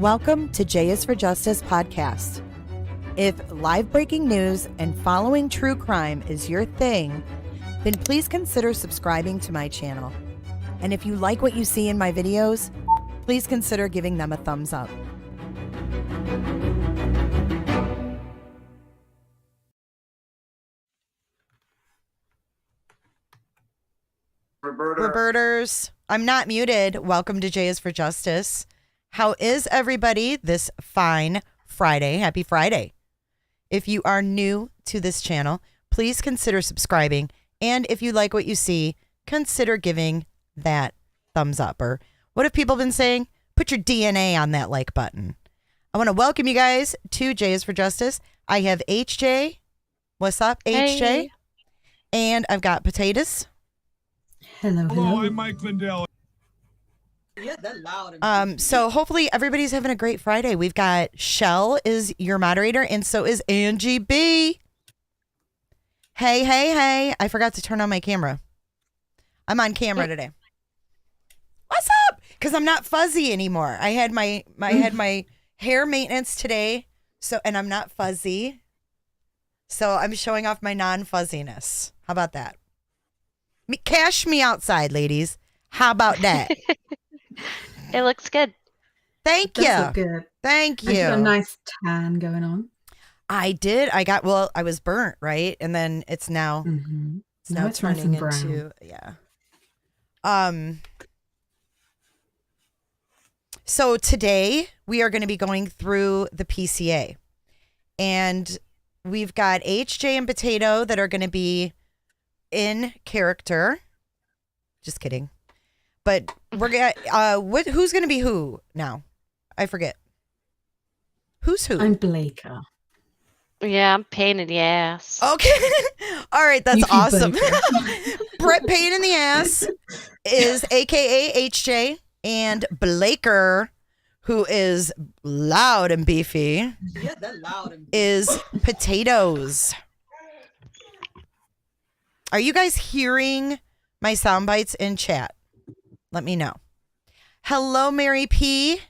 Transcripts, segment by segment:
Welcome to J is for Justice podcast. If live breaking news and following true crime is your thing, then please consider subscribing to my channel. And if you like what you see in my videos, please consider giving them a thumbs up. Reverters, I'm not muted. Welcome to J is for Justice. How is everybody this fine Friday? Happy Friday. If you are new to this channel, please consider subscribing. And if you like what you see, consider giving that thumbs up. Or what have people been saying? Put your DNA on that like button. I want to welcome you guys to J is for Justice. I have HJ. What's up, HJ? Hey. And I've got Potatoes. Hello, Hello, I'm Mike Lindell. So hopefully everybody's having a great Friday. We've got Shell is your moderator, and so is Angie B. Hey. I forgot to turn on my camera. I'm on camera today. What's up? Because I'm not fuzzy anymore. I had my hair maintenance today, and I'm not fuzzy. So I'm showing off my non-fuzziness. How about that? Cash me outside, ladies. How about that? It looks good. Thank you. That's good. Thank you. And you've got a nice tan going on. I did. I was burnt, right? And then it's now it's now It's nice turning and brown. into So today we are going to be going through the PCA. And we've got HJ and Potato that are going to be in character. Just kidding. But we're gonna who's gonna be who now? I forget. Who's who? I'm Blaker. Yeah, I'm pain in the ass. Okay. All right, that's You can awesome. Blaker. Brett Payne in the ass is AKA HJ, and Blaker, who is loud and beefy, is Potatoes. Are you guys hearing my sound bites in chat? Let me know. Hello, Mary P.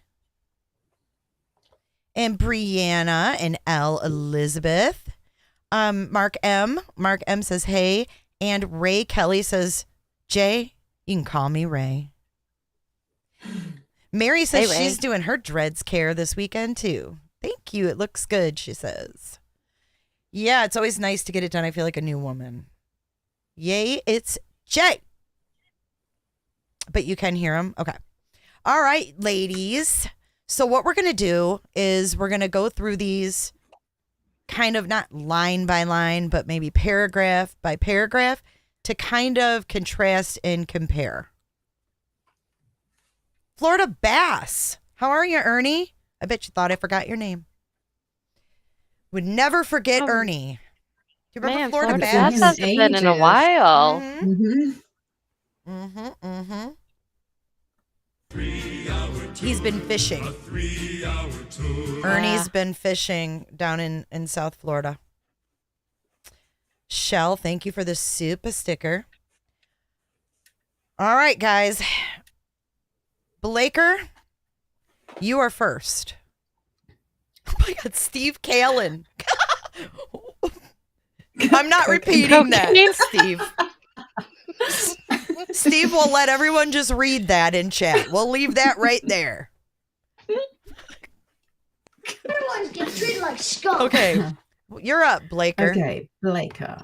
And Brianna and L. Elizabeth. Mark M. Mark M says, hey. And Ray Kelly says, Jay, you can call me Ray. Mary says Hey, Ray. she's doing her dreads care this weekend, too. Thank you. It looks good, she says. Yeah, it's always nice to get it done. I feel like a new woman. Yay, it's Jay. But you can hear him? Okay. All right, ladies. So what we're going to do is we're going to go through these kind of not line by line, but maybe paragraph by paragraph to kind of contrast and compare. Florida Bass. How are you, Ernie? I bet you thought I forgot your name. Would never forget Ernie. Do you remember Man, Florida Florida Bass? Bass hasn't been in a Ages. while. He's been fishing. Ernie's been fishing down in South Florida. Shell, thank you for the super sticker. All right, guys. Blaker, you are first. Oh my God, Steve Kalin. I'm not repeating that, Steve. Steve will let everyone just read that in chat. We'll leave that right there. Everyone's getting treated like scum. Okay. You're up, Blaker. Okay, Blaker.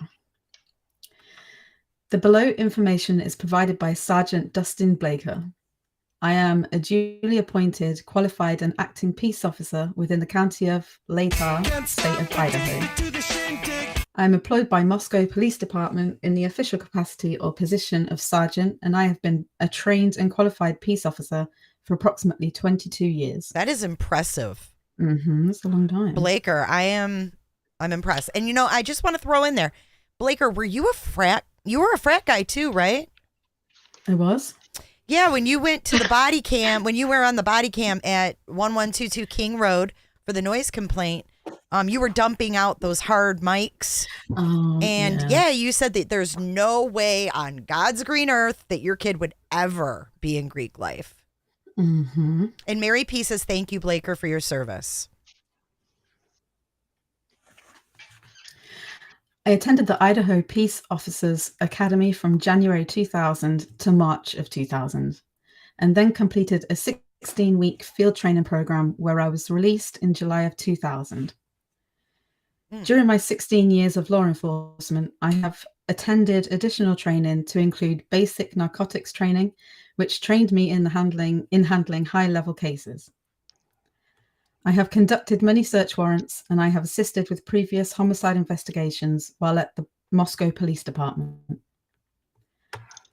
The below information is provided by Sergeant Dustin Blaker. I am a duly appointed, qualified and acting peace officer within the county of Latah, state of Idaho. I am employed by Moscow Police Department in the official capacity or position of sergeant, and I have been a trained and qualified peace officer for approximately 22 years. That is impressive. That's a long time. Blaker, I'm impressed. And you know, I just want to throw in there, Blaker, were you a frat? You were a frat guy too, right? I was. Yeah, when you went to the body cam, when you were on the body cam at 1122 King Road for the noise complaint, you were dumping out those hard mics. And yeah, you said that there's no way on God's green earth that your kid would ever be in Greek life. Mm-hmm. And Mary P says, thank you, Blaker, for your service. I attended the Idaho Peace Officers Academy from January 2000 to March of 2000, and then completed a 16-week field training program where I was released in July of 2000. During my 16 years of law enforcement, I have attended additional training to include basic narcotics training, which trained me in handling high-level cases. I have conducted many search warrants, and I have assisted with previous homicide investigations while at the Moscow Police Department.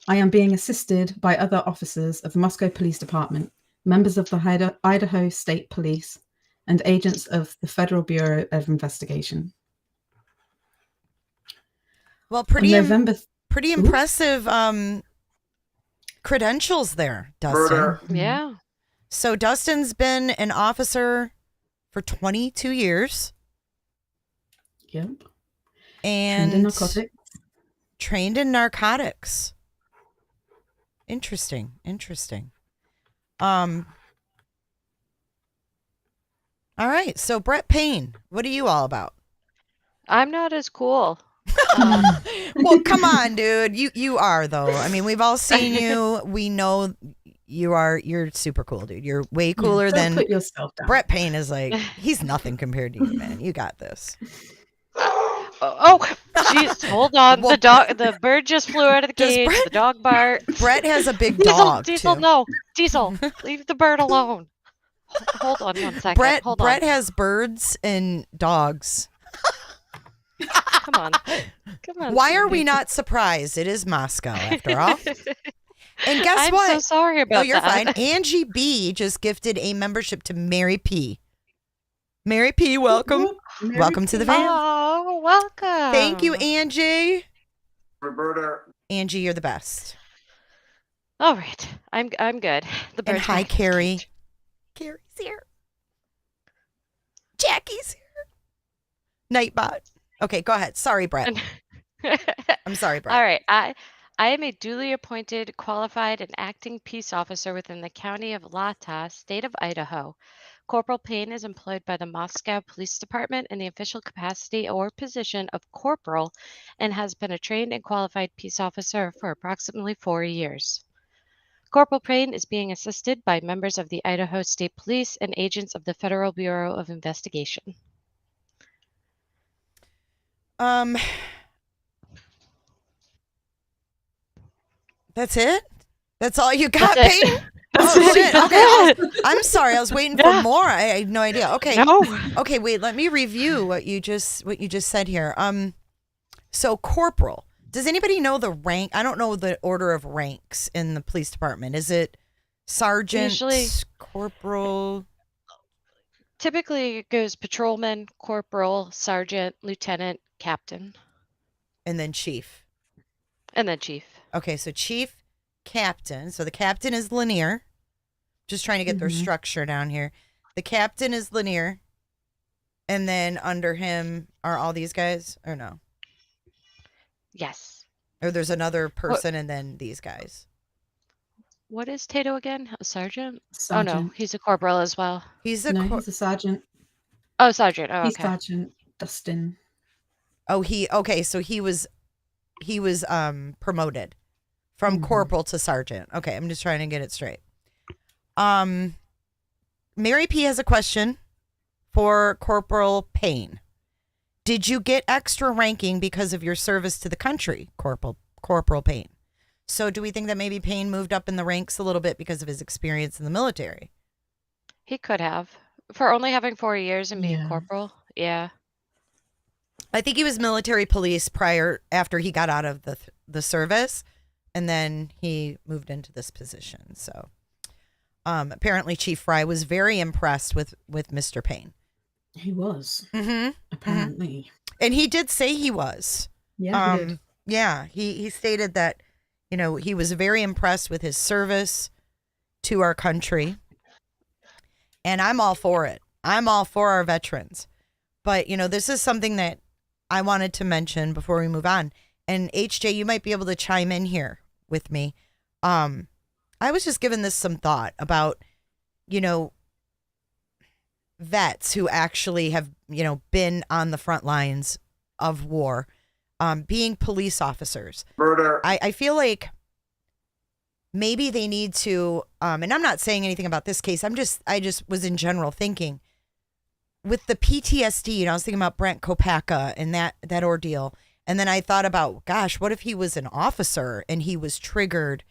I am being assisted by other officers of the Moscow Police Department, members of the Idaho State Police, and agents of the Federal Bureau of Investigation. Well, On November pretty impressive credentials there, Dustin. Yeah. So Dustin's been an officer for 22 years. Yep. And trained in narcotics. Interesting. All right. So Brett Payne, what are you all about? I'm not as cool. Well, come on, dude. You are though. I mean, we've all seen you. We know you're super cool, dude. You're way cooler than put yourself down. Brett Payne is like, he's nothing compared to you, man. You got this. Oh, jeez, hold on. The bird just flew out of the cage. The dog barked. Brett has a big dog. Diesel, too. no. Diesel, leave the bird alone. Hold on 1 second. Brett has birds and dogs. Come on. Why are we not surprised? It is Moscow, after all. And guess what? I'm so sorry about that. Oh, you're fine. Angie B just gifted a membership to Mary P. Mary P, welcome. Welcome to the fam. Oh, welcome. Thank you, Angie. Roberta. Angie, you're the best. All right. I'm good. And hi, Carrie. Carrie's here. Jackie's here. Nightbot. Okay, go ahead. Sorry, Brett. I'm sorry, Brett. All right. I am a duly appointed, qualified, and acting peace officer within the county of Lata, state of Idaho. Corporal Payne is employed by the Moscow Police Department in the official capacity or position of corporal and has been a trained and qualified peace officer for approximately 4 years. Corporal Payne is being assisted by members of the Idaho State Police and agents of the Federal Bureau of Investigation. That's it? That's all you got, That's it. Peyton? Oh, shit. Okay. I'm sorry. I was waiting for more. I had no idea. Okay. No. Okay, wait. Let me review what you just said here. So corporal. Does anybody know the rank? I don't know the order of ranks in the police department. Is it sergeant, Usually, corporal? Typically, it goes patrolman, corporal, sergeant, lieutenant, captain, And then chief. and then chief. Okay, so chief, captain. So the captain is Lanier. Just trying to get their structure down here. The captain is Lanier. And then under him are all these guys, or no? Yes. Or there's another person and then these guys. What is Tato again? A sergeant? Oh Sergeant. no, he's a corporal as well. He's a He's a sergeant. Oh, sergeant. Oh, He's okay. Sergeant Dustin. so he was promoted from corporal to sergeant. Okay, I'm just trying to get it straight. Mary P has a question for Corporal Payne. Did you get extra ranking because of your service to the country, Corporal Payne? So do we think that maybe Payne moved up in the ranks a little bit because of his experience in the military? He could have. For only having 4 years and being Yeah. corporal. Yeah. I think he was military police after he got out of the service, and then he moved into this position. So apparently Chief Fry was very impressed with Mr. Payne. He was. Mm-hmm. Apparently. And he did say he was. Yeah, he did. Yeah, he stated that, he was very impressed with his service to our country. And I'm all for it. I'm all for our veterans. But, this is something that I wanted to mention before we move on. And HJ, you might be able to chime in here with me. I was just giving this some thought about, vets who actually have, been on the front lines of war, being police officers. Murder. I feel like maybe they need to, and I'm not saying anything about this case. I just was in general thinking with the PTSD, I was thinking about Brent Kopacka and that ordeal. And then I thought about, gosh, what if he was an officer and he was triggered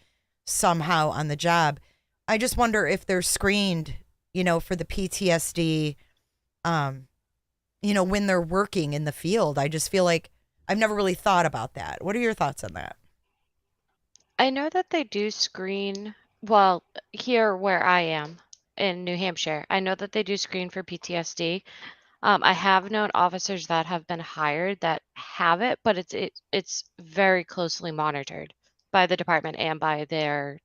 somehow on the job? I just wonder if they're screened, for the PTSD, when they're working in the field. I just feel like I've never really thought about that. What are your thoughts on that? I know that they do screen, well, here where I am in New Hampshire, I know that they do screen for PTSD. I have known officers that have been hired that have it, but it's very closely monitored by the department and by their,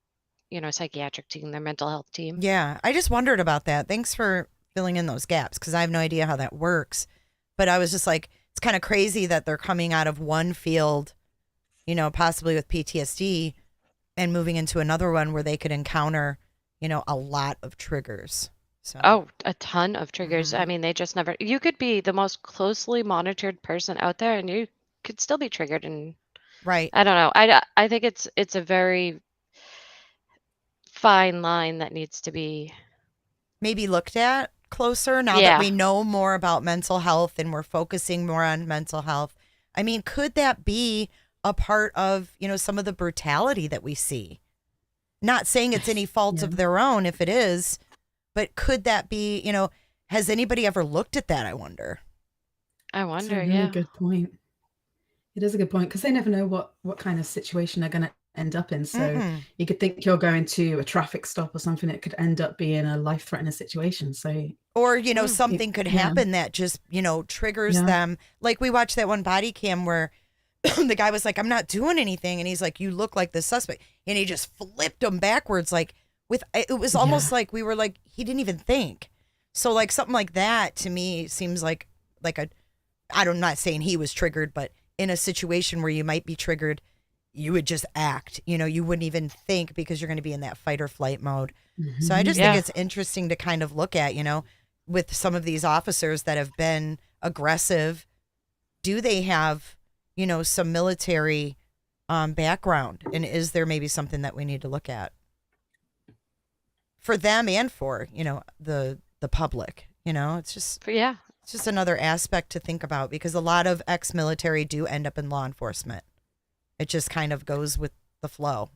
psychiatric team, their mental health team. Yeah, I just wondered about that. Thanks for filling in those gaps because I have no idea how that works. But I was just like, it's kind of crazy that they're coming out of one field, possibly with PTSD and moving into another one where they could encounter, a lot of triggers. So. Oh, a ton of triggers. Mhm. I mean, they just never, you could be the most closely monitored person out there and you could still be triggered. And Right. I don't know. I think it's a very fine line that needs to be maybe looked at closer now that we know more about mental health and we're focusing more on mental health. I mean, could that be a part of, some of the brutality that we see? Not saying it's any fault of their own if it is, but could that be, has anybody ever looked at that? I wonder. That's a really good point. It is a good point because they never know what kind of situation they're going to end up in. So you could think you're going to a traffic stop or something. It could end up being a life-threatening situation. So, or, something could happen that just, triggers them. Like we watched that one body cam where the guy was like, I'm not doing anything. And he's like, you look like the suspect. And he just flipped him backwards. Like it was almost like we were like, he didn't even think. So like something like that to me seems like I'm not saying he was triggered, but in a situation where you might be triggered, you would just act, you wouldn't even think because you're going to be in that fight or flight mode. Mm-hmm. So I just think it's interesting to kind of look at, with some of these officers that have been aggressive, do they have, some military background? And is there maybe something that we need to look at for them and for, the public, it's just, it's just another aspect to think about because a lot of ex-military do end up in law enforcement. It just kind of goes with the flow,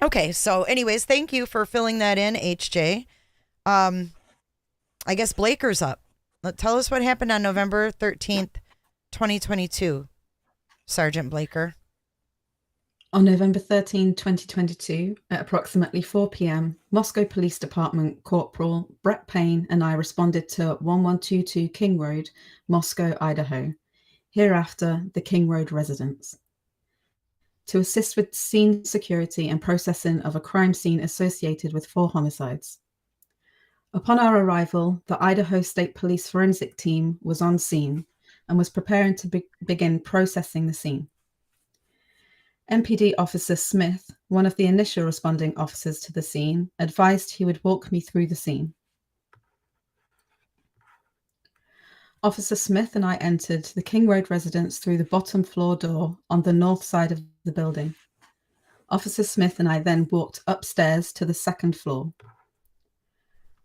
Okay, so anyways, thank you for filling that in, HJ. I guess Blaker's up. Tell us what happened on November 13th, 2022, Sergeant Blaker. On November 13, 2022, at approximately 4 p.m., Moscow Police Department Corporal Brett Payne and I responded to 1122 King Road, Moscow, Idaho, hereafter the King Road residence, to assist with scene security and processing of a crime scene associated with 4 homicides. Upon our arrival, the Idaho State Police forensic team was on scene and was preparing to begin processing the scene. MPD Officer Smith, one of the initial responding officers to the scene, advised he would walk me through the scene. Officer Smith and I entered the King Road residence through the bottom floor door on the north side of the building. Officer Smith and I then walked upstairs to the second floor.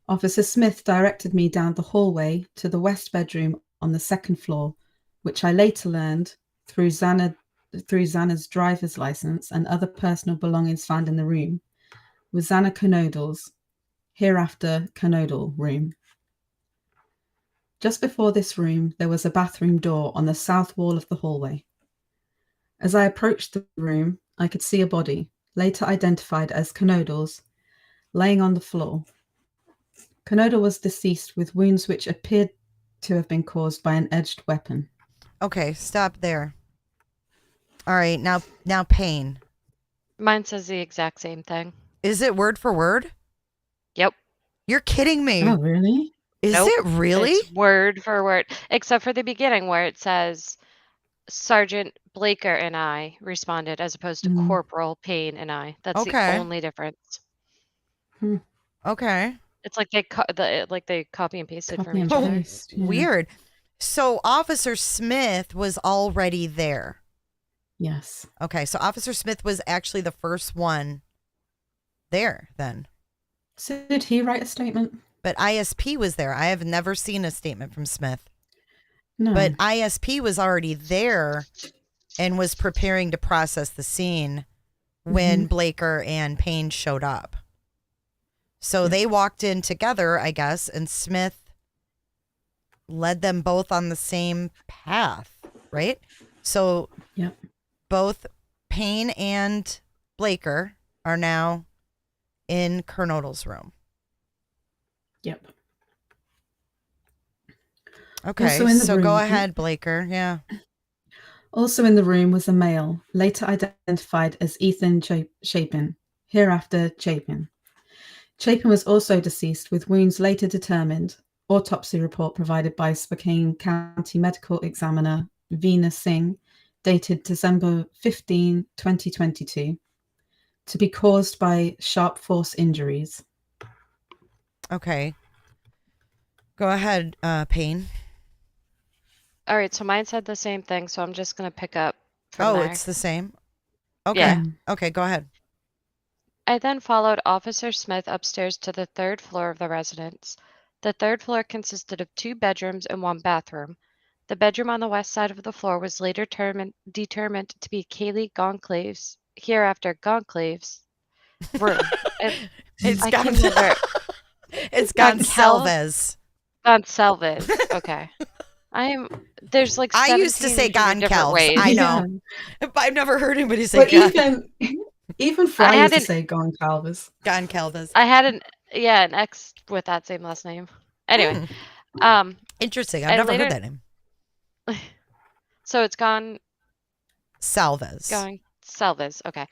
Officer Smith directed me down the hallway to the west bedroom on the second floor, which I later learned through Xana's driver's license and other personal belongings found in the room was Xana Knodl's, hereafter Knodl room. Just before this room, there was a bathroom door on the south wall of the hallway. As I approached the room, I could see a body, later identified as Knodl's, laying on the floor. Knodl was deceased with wounds which appeared to have been caused by an edged weapon. Okay, stop there. All right, now Payne. Mine says the exact same thing. Is it word for word? Yep. You're kidding me. Oh, really? Is it really? It's word for word, except for the beginning where it says Sergeant Blaker and I responded as opposed to Corporal Payne and I. That's the only difference. Okay. It's like they copy and pasted Copy from and each other. paste. Yeah. Weird. So Officer Smith was already there. Yes. Okay, so Officer Smith was actually the first one there then. So did he write a statement? But ISP was there. I have never seen a statement from Smith. No. But ISP was already there and was preparing to process the scene when Blaker and Payne showed up. So they walked in together, I guess, and Smith led them both on the same path, right? So both Payne and Blaker are now in Kernodle's room. Yep. Okay, Also in the so room, go ahead, Blaker. Yeah. Also in the room was a male, later identified as Ethan Chapin, hereafter Chapin. Chapin was also deceased with wounds later determined, autopsy report provided by Spokane County Medical Examiner Veena Singh, dated December 15, 2022, to be caused by sharp force injuries. Okay. Go ahead, Payne. All right, so mine said the same thing, so I'm just going to pick up from there. It's the same? Okay. Yeah. Okay, go ahead. I then followed Officer Smith upstairs to the third floor of the residence. The third floor consisted of 2 bedrooms and 1 bathroom. The bedroom on the west side of the floor was later determined to be Kaylee Gonclave's, hereafter Gonclave's, room. It's I can never. It's Gonsalves. Gonsalves. Okay. There's like I used to say 17 different Goncalves. ways. I know. But I've never heard anybody say But even Fry used to say Goncalves. Goncalves. I had an ex with that same last name. Anyway, interesting. I've never heard that name. So it's Gonsalves. Salves. Okay.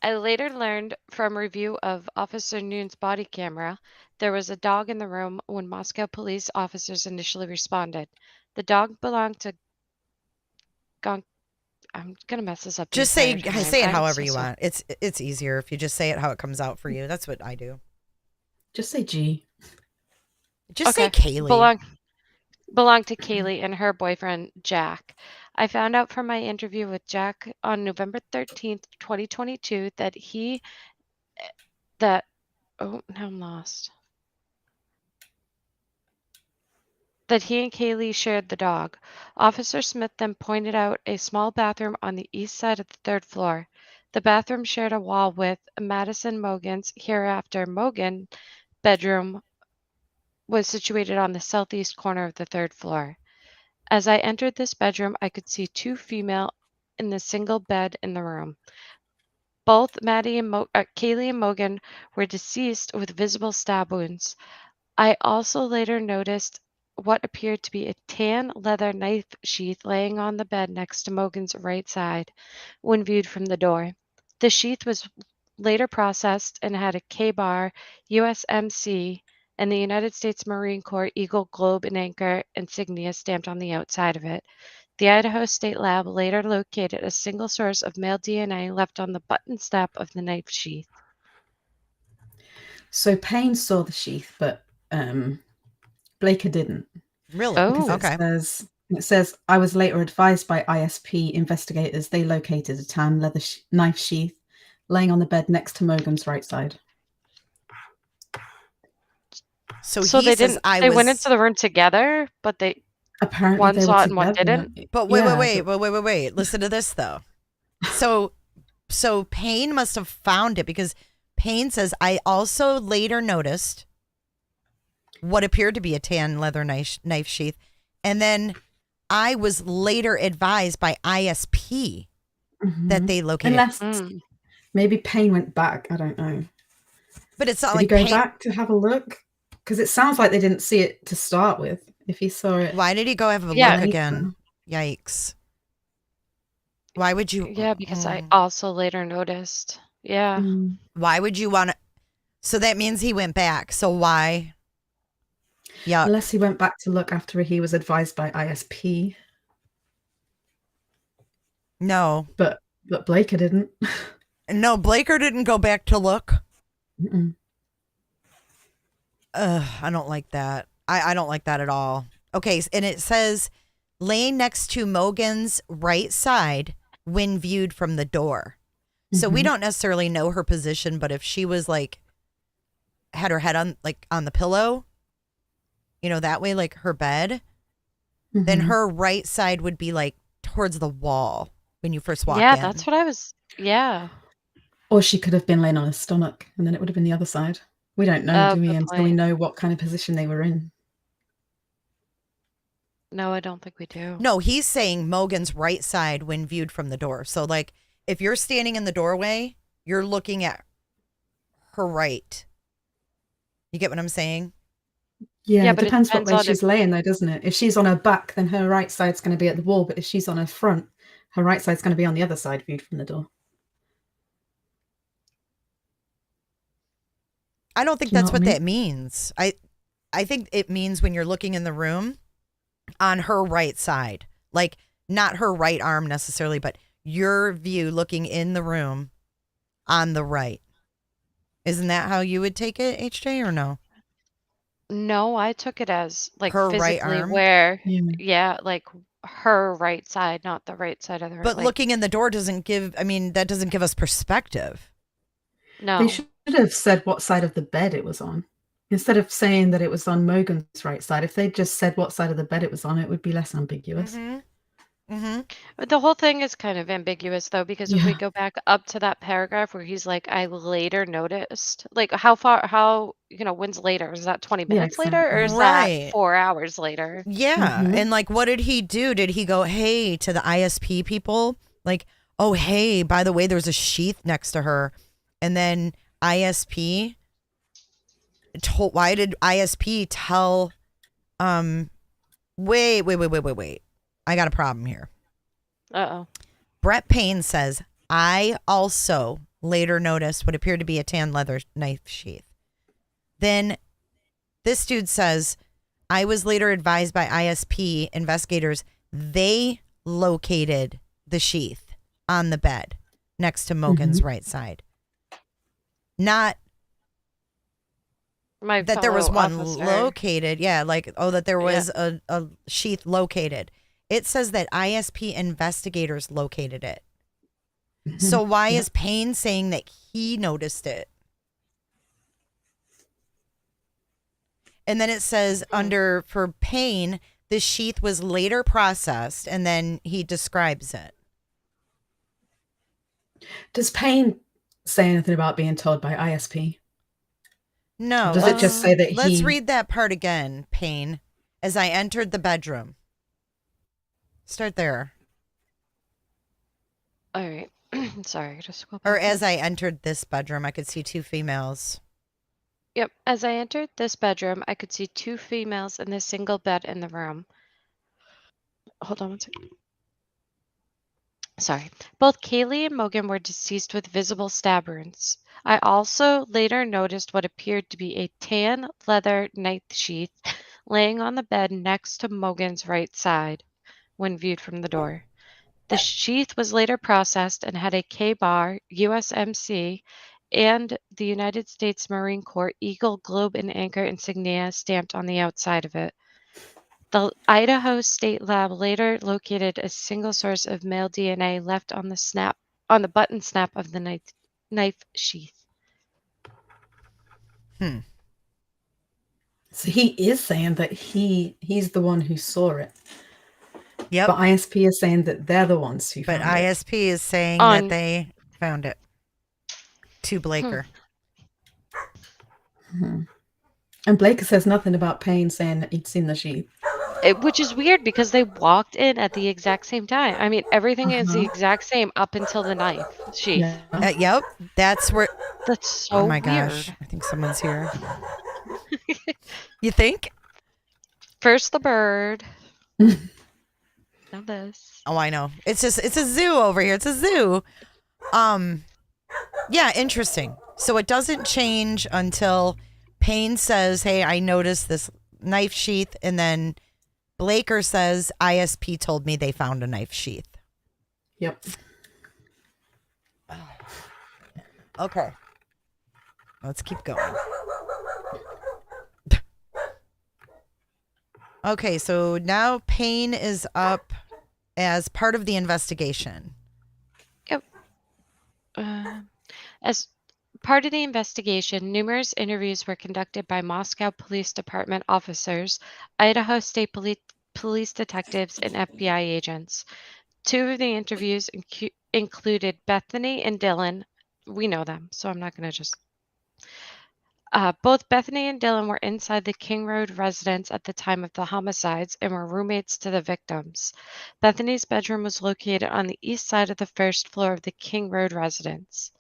I later learned from review of Officer Noon's body camera there was a dog in the room when Moscow police officers initially responded. The dog belonged to I'm gonna mess this up. Just say it however you want. It's easier if you just say it how it comes out for you. That's what I do. Just say G. Just say Kaylee. Belonged to Kaylee and her boyfriend Jack. I found out from my interview with Jack on November 13th, 2022 now I'm lost. That he and Kaylee shared the dog. Officer Smith then pointed out a small bathroom on the east side of the third floor. The bathroom shared a wall with Madison Mogan's, hereafter Mogan, bedroom was situated on the southeast corner of the third floor. As I entered this bedroom, I could see 2 female in the single bed in the room. Both Kaylee and Mogan were deceased with visible stab wounds. I also later noticed what appeared to be a tan leather knife sheath laying on the bed next to Mogan's right side when viewed from the door. The sheath was later processed and had a K-bar, U.S.C, and the United States Marine Corps Eagle Globe and Anchor insignia stamped on the outside of it. The Idaho State Lab later located a single source of male DNA left on the button snap of the knife sheath. So Payne saw the sheath, but Blaker didn't. Really? Oh, okay. It says, I was later advised by ISP investigators they located a tan leather knife sheath laying on the bed next to Mogan's right side. So they didn't. They went into the room together, but apparently one they saw were it and one together. didn't. But wait. Listen to this though. So Payne must have found it because Payne says, I also later noticed what appeared to be a tan leather knife sheath. And then I was later advised by ISP that they located. Unless maybe Payne went back. I don't know. But it's not Did like he go back to have a look? Because it sounds like they didn't see it to start with. If he saw it. Why did he go have a look again? Yikes. Why would you? Yeah, because I also later noticed. Yeah. Why would you want to? So that means he went back. So why? Yeah. Unless he went back to look after he was advised by ISP. No. But Blaker didn't. No, Blaker didn't go back to look. I don't like that. I don't like that at all. Okay, and it says laying next to Mogan's right side when viewed from the door. So we don't necessarily know her position, but if she was like had her head on the pillow, that way, like her bed, then her right side would be like towards the wall when you first walk in. Yeah, that's what I was. Yeah. Or she could have been laying on her stomach, and then it would have been the other side. We don't know, do we, Good until we point. know what kind of position they were in. No, I don't think we do. No, he's saying Mogan's right side when viewed from the door. So, like, if you're standing in the doorway, you're looking at her right. You get what I'm saying? Yeah, it but it depends what depends way on she's laying, though, doesn't it? If she's on her back, then her right side's going to be at the wall. But if she's on her front, her right side's going to be on the other side, viewed from the door. I don't think Do you know that's what I what mean? that means. I think it means when you're looking in the room on her right side, like not her right arm necessarily, but your view looking in the room on the right. Isn't that how you would take it, HJ, or no? No, I took it as like Her right physically arm? where, Yeah. yeah, like her right side, not the right side of the But like, looking in the door doesn't give, that doesn't give us perspective. no. They should have said what side of the bed it was on. Instead of saying that it was on Mogan's right side, if they just said what side of the bed it was on, it would be less ambiguous. But the whole thing is kind of ambiguous though, because if we Yeah. go back up to that paragraph where he's like, I later noticed, like when's later? Is that 20 Yeah, minutes later or is Right. that 4 hours later? Yeah. And like, what did he do? Did he go, hey, to the ISP people? Like, oh, hey, by the way, there's a sheath next to her. And then ISP why did ISP tell, wait. I got a problem here. Uh-oh. Brett Payne says, I also later noticed what appeared to be a tan leather knife sheath. Then this dude says, I was later advised by ISP investigators they located the sheath on the bed next to Mogan's right side. Not My that there was fellow one officer. located. Yeah, like, that there was a sheath located. It says that ISP investigators located it. So why is Payne saying that he noticed it? And then it says for Payne, the sheath was later processed, and then he describes it. Does Payne say anything about being told by ISP? No. Or does it just say that Let's read that part again, Payne. As I entered the bedroom. Start there. All right. Sorry, just go back. Or as I entered this bedroom, I could see two females. Yep. As I entered this bedroom, I could see two females in the single bed in the room. Hold on one second. Sorry. Both Kaylee and Mogan were deceased with visible stab wounds. I also later noticed what appeared to be a tan leather knife sheath laying on the bed next to Mogan's right side when viewed from the door. The sheath was later processed and had a K-bar, U.S.C, and the United States Marine Corps Eagle Globe and Anchor insignia stamped on the outside of it. The Idaho State Lab later located a single source of male DNA left on the button snap of the knife sheath. So he is saying that he's the one who saw it. Yep. But ISP is saying that they're the ones who But found it. ISP is saying that they found it. To Blaker. And Blaker says nothing about Payne saying that he'd seen the sheath. Which is weird because they walked in at the exact same time. I mean, everything is the exact same up until the knife sheath. Yeah. Yep. That's where. That's so Oh my weird. gosh. I think someone's here. You think? First the bird. Now this. Oh, I know. It's a zoo over here. It's a zoo. Yeah, interesting. So it doesn't change until Payne says, hey, I noticed this knife sheath. And then Blaker says, ISP told me they found a knife sheath. Yep. Okay. Let's keep going. Okay, so now Payne is up as part of the investigation. Yep. As part of the investigation, numerous interviews were conducted by Moscow Police Department officers, Idaho State Police detectives, and FBI agents. Two of the interviews included Bethany and Dylan. We know them, so I'm not going to just. Both Bethany and Dylan were inside the King Road residence at the time of the homicides and were roommates to the victims. Bethany's bedroom was located on the east side of the first floor of the King Road residence.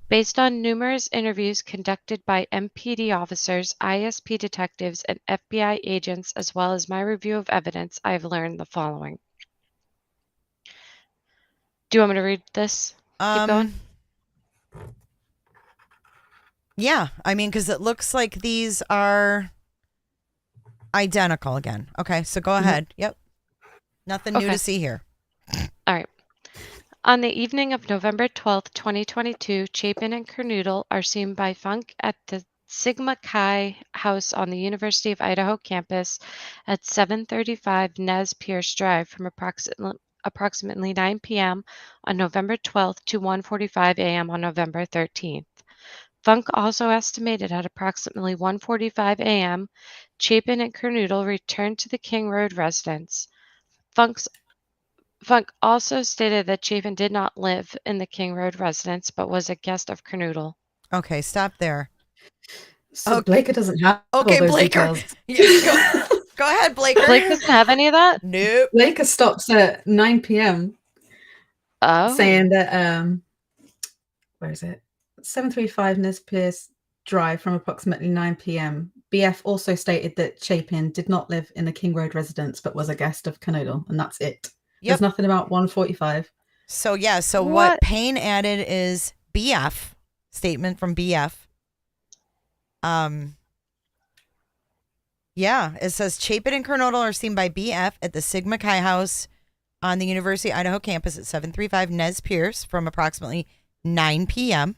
Based on numerous interviews conducted by MPD officers, ISP detectives, and FBI agents, as well as my review of evidence, I have learned the following. Do you want me to read this? Keep going? Yeah, I mean, because it looks like these are identical again. Okay, so go ahead. Yep. Nothing new to see here. All right. On the evening of November 12th, 2022, Chapin and Kernoodle are seen by Funk at the Sigma Chi house on the University of Idaho campus at 735 Nez Pierce Drive from approximately 9 p.m. on November 12th to 1:45 a.m. on November 13th. Funk also estimated at approximately 1:45 a.m., Chapin and Kernoodle returned to the King Road residence. Funk also stated that Chapin did not live in the King Road residence, but was a guest of Kernoodle. Okay, stop there. So Blaker doesn't have all Okay, those Blaker. details. Go ahead, Blaker. Blake doesn't have any of that? Nope. Blaker stops at 9 p.m. Oh. saying that, where is it? 735 Nez Pierce Drive from approximately 9 p.m. BF also stated that Chapin did not live in the King Road residence, but was a guest of Kernoodle, and that's it. Yep. There's nothing about 1:45. So, yeah, what Payne added is BF, statement from BF. Yeah, it says Chapin and Kernoodle are seen by BF at the Sigma Chi house on the University of Idaho campus at 735 Nez Pierce from approximately 9 p.m.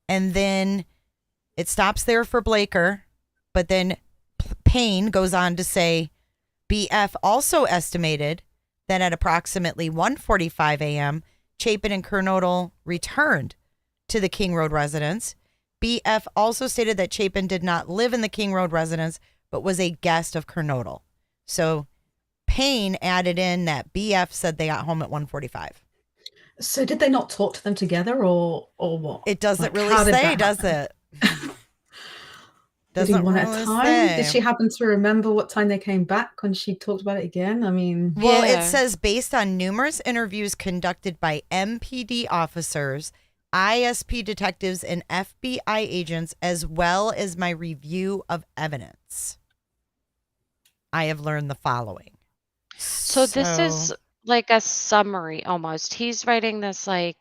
And then it stops there for Blaker, but then Payne goes on to say BF also estimated that at approximately 1:45 a.m., Chapin and Kernoodle returned to the King Road residence. BF also stated that Chapin did not live in the King Road residence, but was a guest of Kernoodle. So Payne added in that BF said they got home at 1:45. So did they not talk to them together, or what? It doesn't really say, does it? Did he one at a time? Did she happen to remember what time they came back when she talked about it again? I mean... Well, it says based on numerous interviews conducted by MPD officers, ISP detectives, and FBI agents, as well as my review of evidence, I have learned the following. So this is like a summary almost. He's writing this like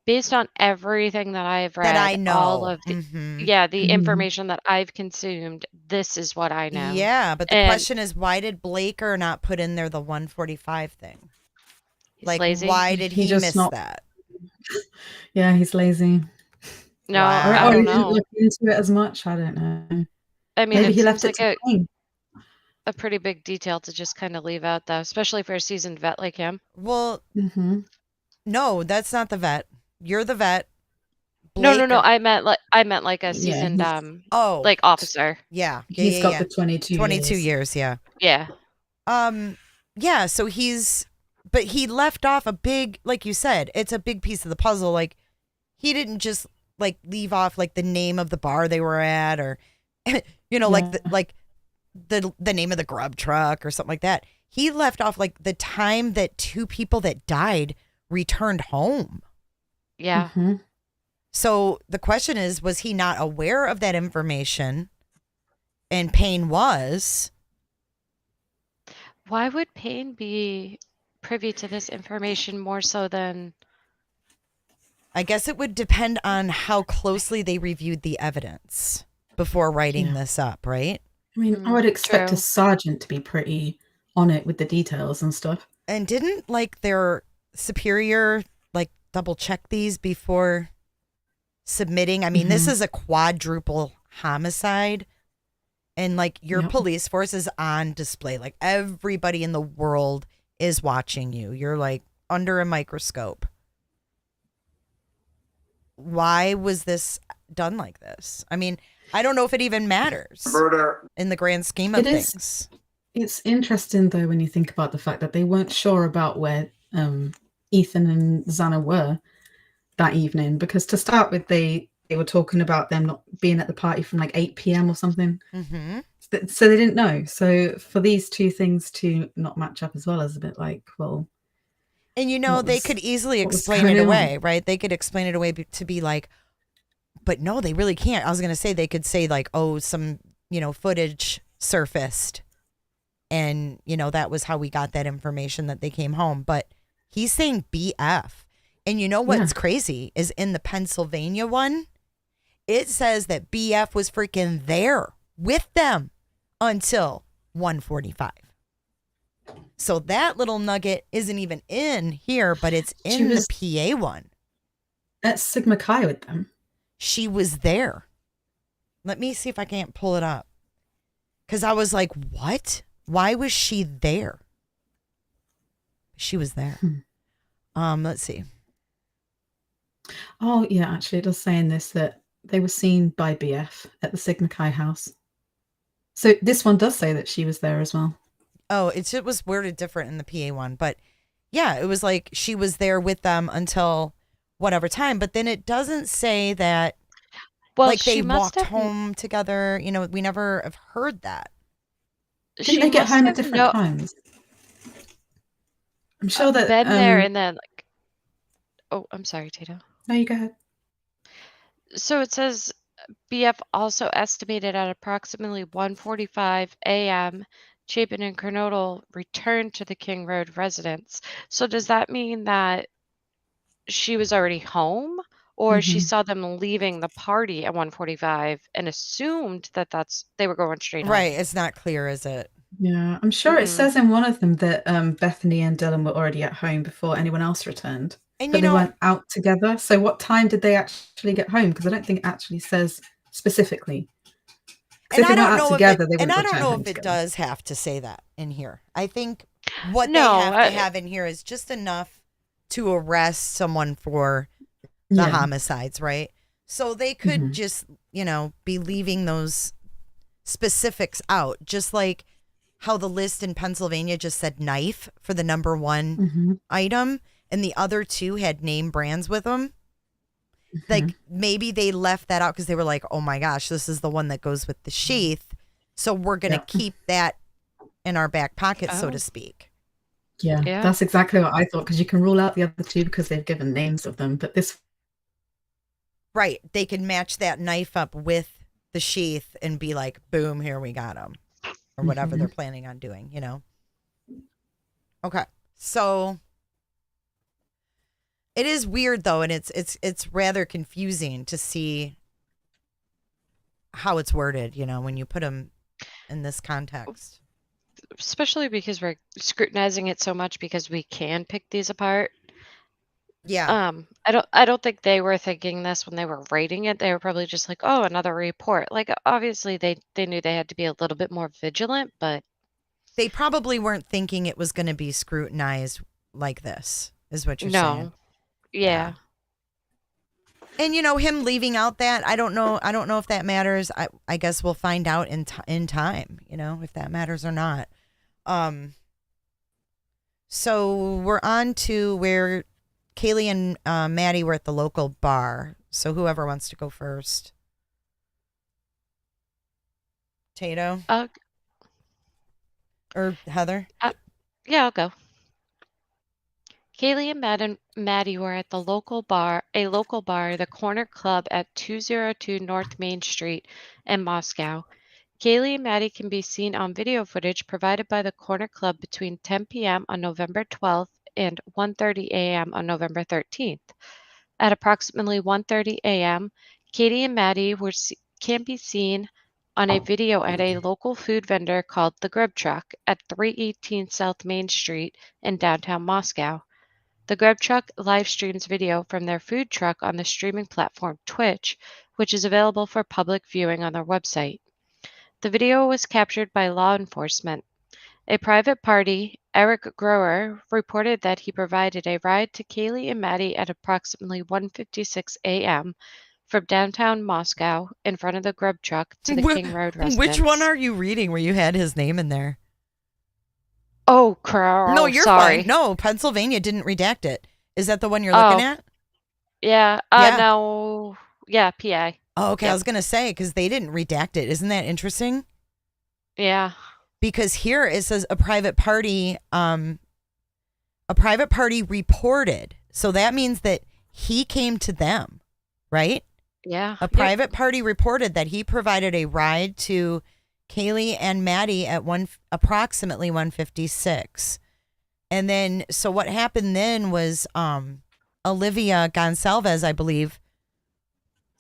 based on everything that I've read, that I know, all of the the information that I've consumed. This is what I know. Yeah, but the question is, why did Blaker not put in there the 1:45 thing? Like, lazy. Why did he miss that? Yeah, he's lazy. No, I don't know. He didn't look into it as much. I don't know. I mean, maybe he seems left it like to Payne. a pretty big detail to just kind of leave out, though, especially for a seasoned vet like him. Well, no, that's not the vet. You're the vet. Blaker. No. I meant like a seasoned like officer. Yeah. He's got the 22 years. Yeah. Yeah. Yeah. So but he left off a big, like you said, it's a big piece of the puzzle. Like, he didn't just like leave off like the name of the bar they were at, or like the name of the grub truck or something like that. He left off like the time that two people that died returned home. Yeah. So the question is, was he not aware of that information? And Payne was. Why would Payne be privy to this information more so than... I guess it would depend on how closely they reviewed the evidence before writing this up, right? I mean, I would expect a sergeant to be pretty on it with the details and stuff. And didn't like their superior like double check these before submitting? I mean, this is a quadruple homicide. And like your Yep. police force is on display. Like everybody in the world is watching you. You're like under a microscope. Why was this done like this? I mean, I don't know if it even matters in the grand scheme of It is. things. It's interesting though when you think about the fact that they weren't sure about where Ethan and Xana were that evening, because to start with, they were talking about them not being at the party from like 8 p.m. or something. Mm-hmm. So they didn't know. So for these two things to not match up as well is a bit like, well. And they could easily explain going it on? away, right? They could explain it away to be like, but no, they really can't. I was going to say they could say like, oh, some, footage surfaced. And, that was how we got that information that they came home. But he's saying BF. And what's crazy is in the Pennsylvania one, it says that BF was freaking there with them until 1:45. So that little nugget isn't even in here, but it's in the PA one. At Sigma Chi with them. She was there. Let me see if I can't pull it up. Because I was like, what? Why was she there? She was there. Let's see. Oh, yeah, actually, it does say in this that they were seen by BF at the Sigma Chi house. So this one does say that she was there as well. Oh, it was worded different in the PA one. But yeah, it was like she was there with them until whatever time. But then it doesn't say that they walked home together. We never have heard that. Didn't they get home at different times? I'm sure that been there and then like. Oh, I'm sorry, Tito. No, you go ahead. So it says BF also estimated at approximately 1:45 a.m. Chapin and Kernodle returned to the King Road residence. So does that mean that she was already home, or she saw them leaving the party at 1:45 and assumed that they were going straight home? Right. It's not clear, is it? Yeah, I'm sure it says in one of them that Bethany and Dylan were already at home before anyone else returned. And but they weren't out together. So what time did they actually get home? Because I don't think it actually says specifically. And I don't know if it does have to say that in here. I think what they have to have in here is just enough to arrest someone for the homicides, right? So they could just, be leaving those specifics out, just like how the list in Pennsylvania just said knife for the number one item, and the other two had name brands with them. Like maybe they left that out because they were like, oh my gosh, this is the one that goes with the sheath. So we're going to keep that in our back pocket, so to speak. Yeah, that's exactly what I thought, because you can rule out the other two because they've given names of them. But this. Right. They can match that knife up with the sheath and be like, boom, here we got them. Or whatever they're planning on doing, Okay. So it is weird though, and it's rather confusing to see how it's worded, when you put them in this context. Especially because we're scrutinizing it so much because we can pick these apart. Yeah. I don't think they were thinking this when they were writing it. They were probably just like, oh, another report. Like obviously they knew they had to be a little bit more vigilant, but they probably weren't thinking it was going to be scrutinized like this, is what you're saying. Yeah. And him leaving out that, I don't know if that matters. I guess we'll find out in time, if that matters or not. So we're on to where Kaylee and Maddie were at the local bar. So whoever wants to go first. Tato? Or Heather? Yeah, I'll go. Kaylee and Maddie were at a local bar, the Corner Club at 202 North Main Street in Moscow. Kaylee and Maddie can be seen on video footage provided by the Corner Club between 10 p.m. on November 12th and 1:30 a.m. on November 13th. At approximately 1:30 a.m., Katie and Maddie can be seen on a video at a local food vendor called The Grub Truck at 318 South Main Street in downtown Moscow. The Grub Truck live streams video from their food truck on the streaming platform Twitch, which is available for public viewing on their website. The video was captured by law enforcement. A private party, Eric Grower, reported that he provided a ride to Kaylee and Maddie at approximately 1:56 a.m. from downtown Moscow in front of the grub truck to the King Road residence. Which one are you reading where you had his name in there? Oh, crap. No, you're sorry. fine. No, Pennsylvania didn't redact it. Is that the one you're looking at? Yeah. Yeah. No. Yeah, PA. Oh, okay. Yep. I was going to say, because they didn't redact it. Isn't that interesting? Yeah. Because here it says a private party reported. So that means that he came to them, right? Yeah. A private party reported that he provided a ride to Kaylee and Maddie at approximately 1:56. And then, so what happened then was Olivia Gonsalves, I believe,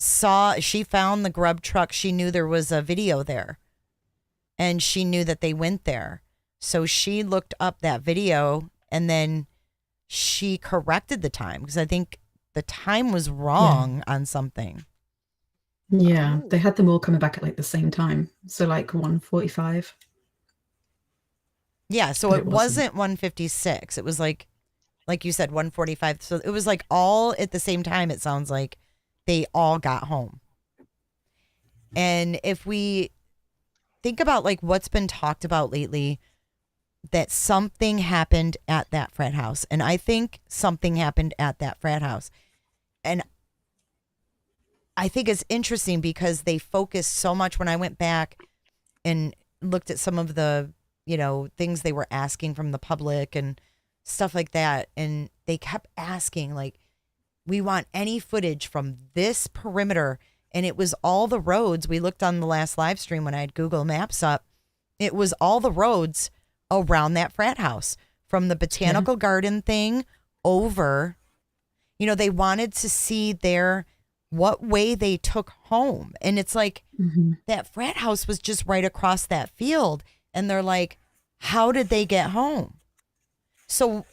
she found the grub truck. She knew there was a video there. And she knew that they went there. So she looked up that video and then she corrected the time because I think the time was wrong on something. Yeah, they had them all coming back at like the same time. So like 1:45. Yeah, so it wasn't 1:56. It was like you said, 1:45. So it was like all at the same time, it sounds like they all got home. And if we think about like what's been talked about lately, that something happened at that frat house. And I think something happened at that frat house. And I think it's interesting because they focused so much when I went back and looked at some of the, things they were asking from the public and stuff like that. And they kept asking, like, we want any footage from this perimeter. And it was all the roads. We looked on the last live stream when I had Google Maps up. It was all the roads around that frat house from the botanical garden thing over. They wanted to see what way they took home. And it's like that frat house was just right across that field. And they're like, how did they get home? So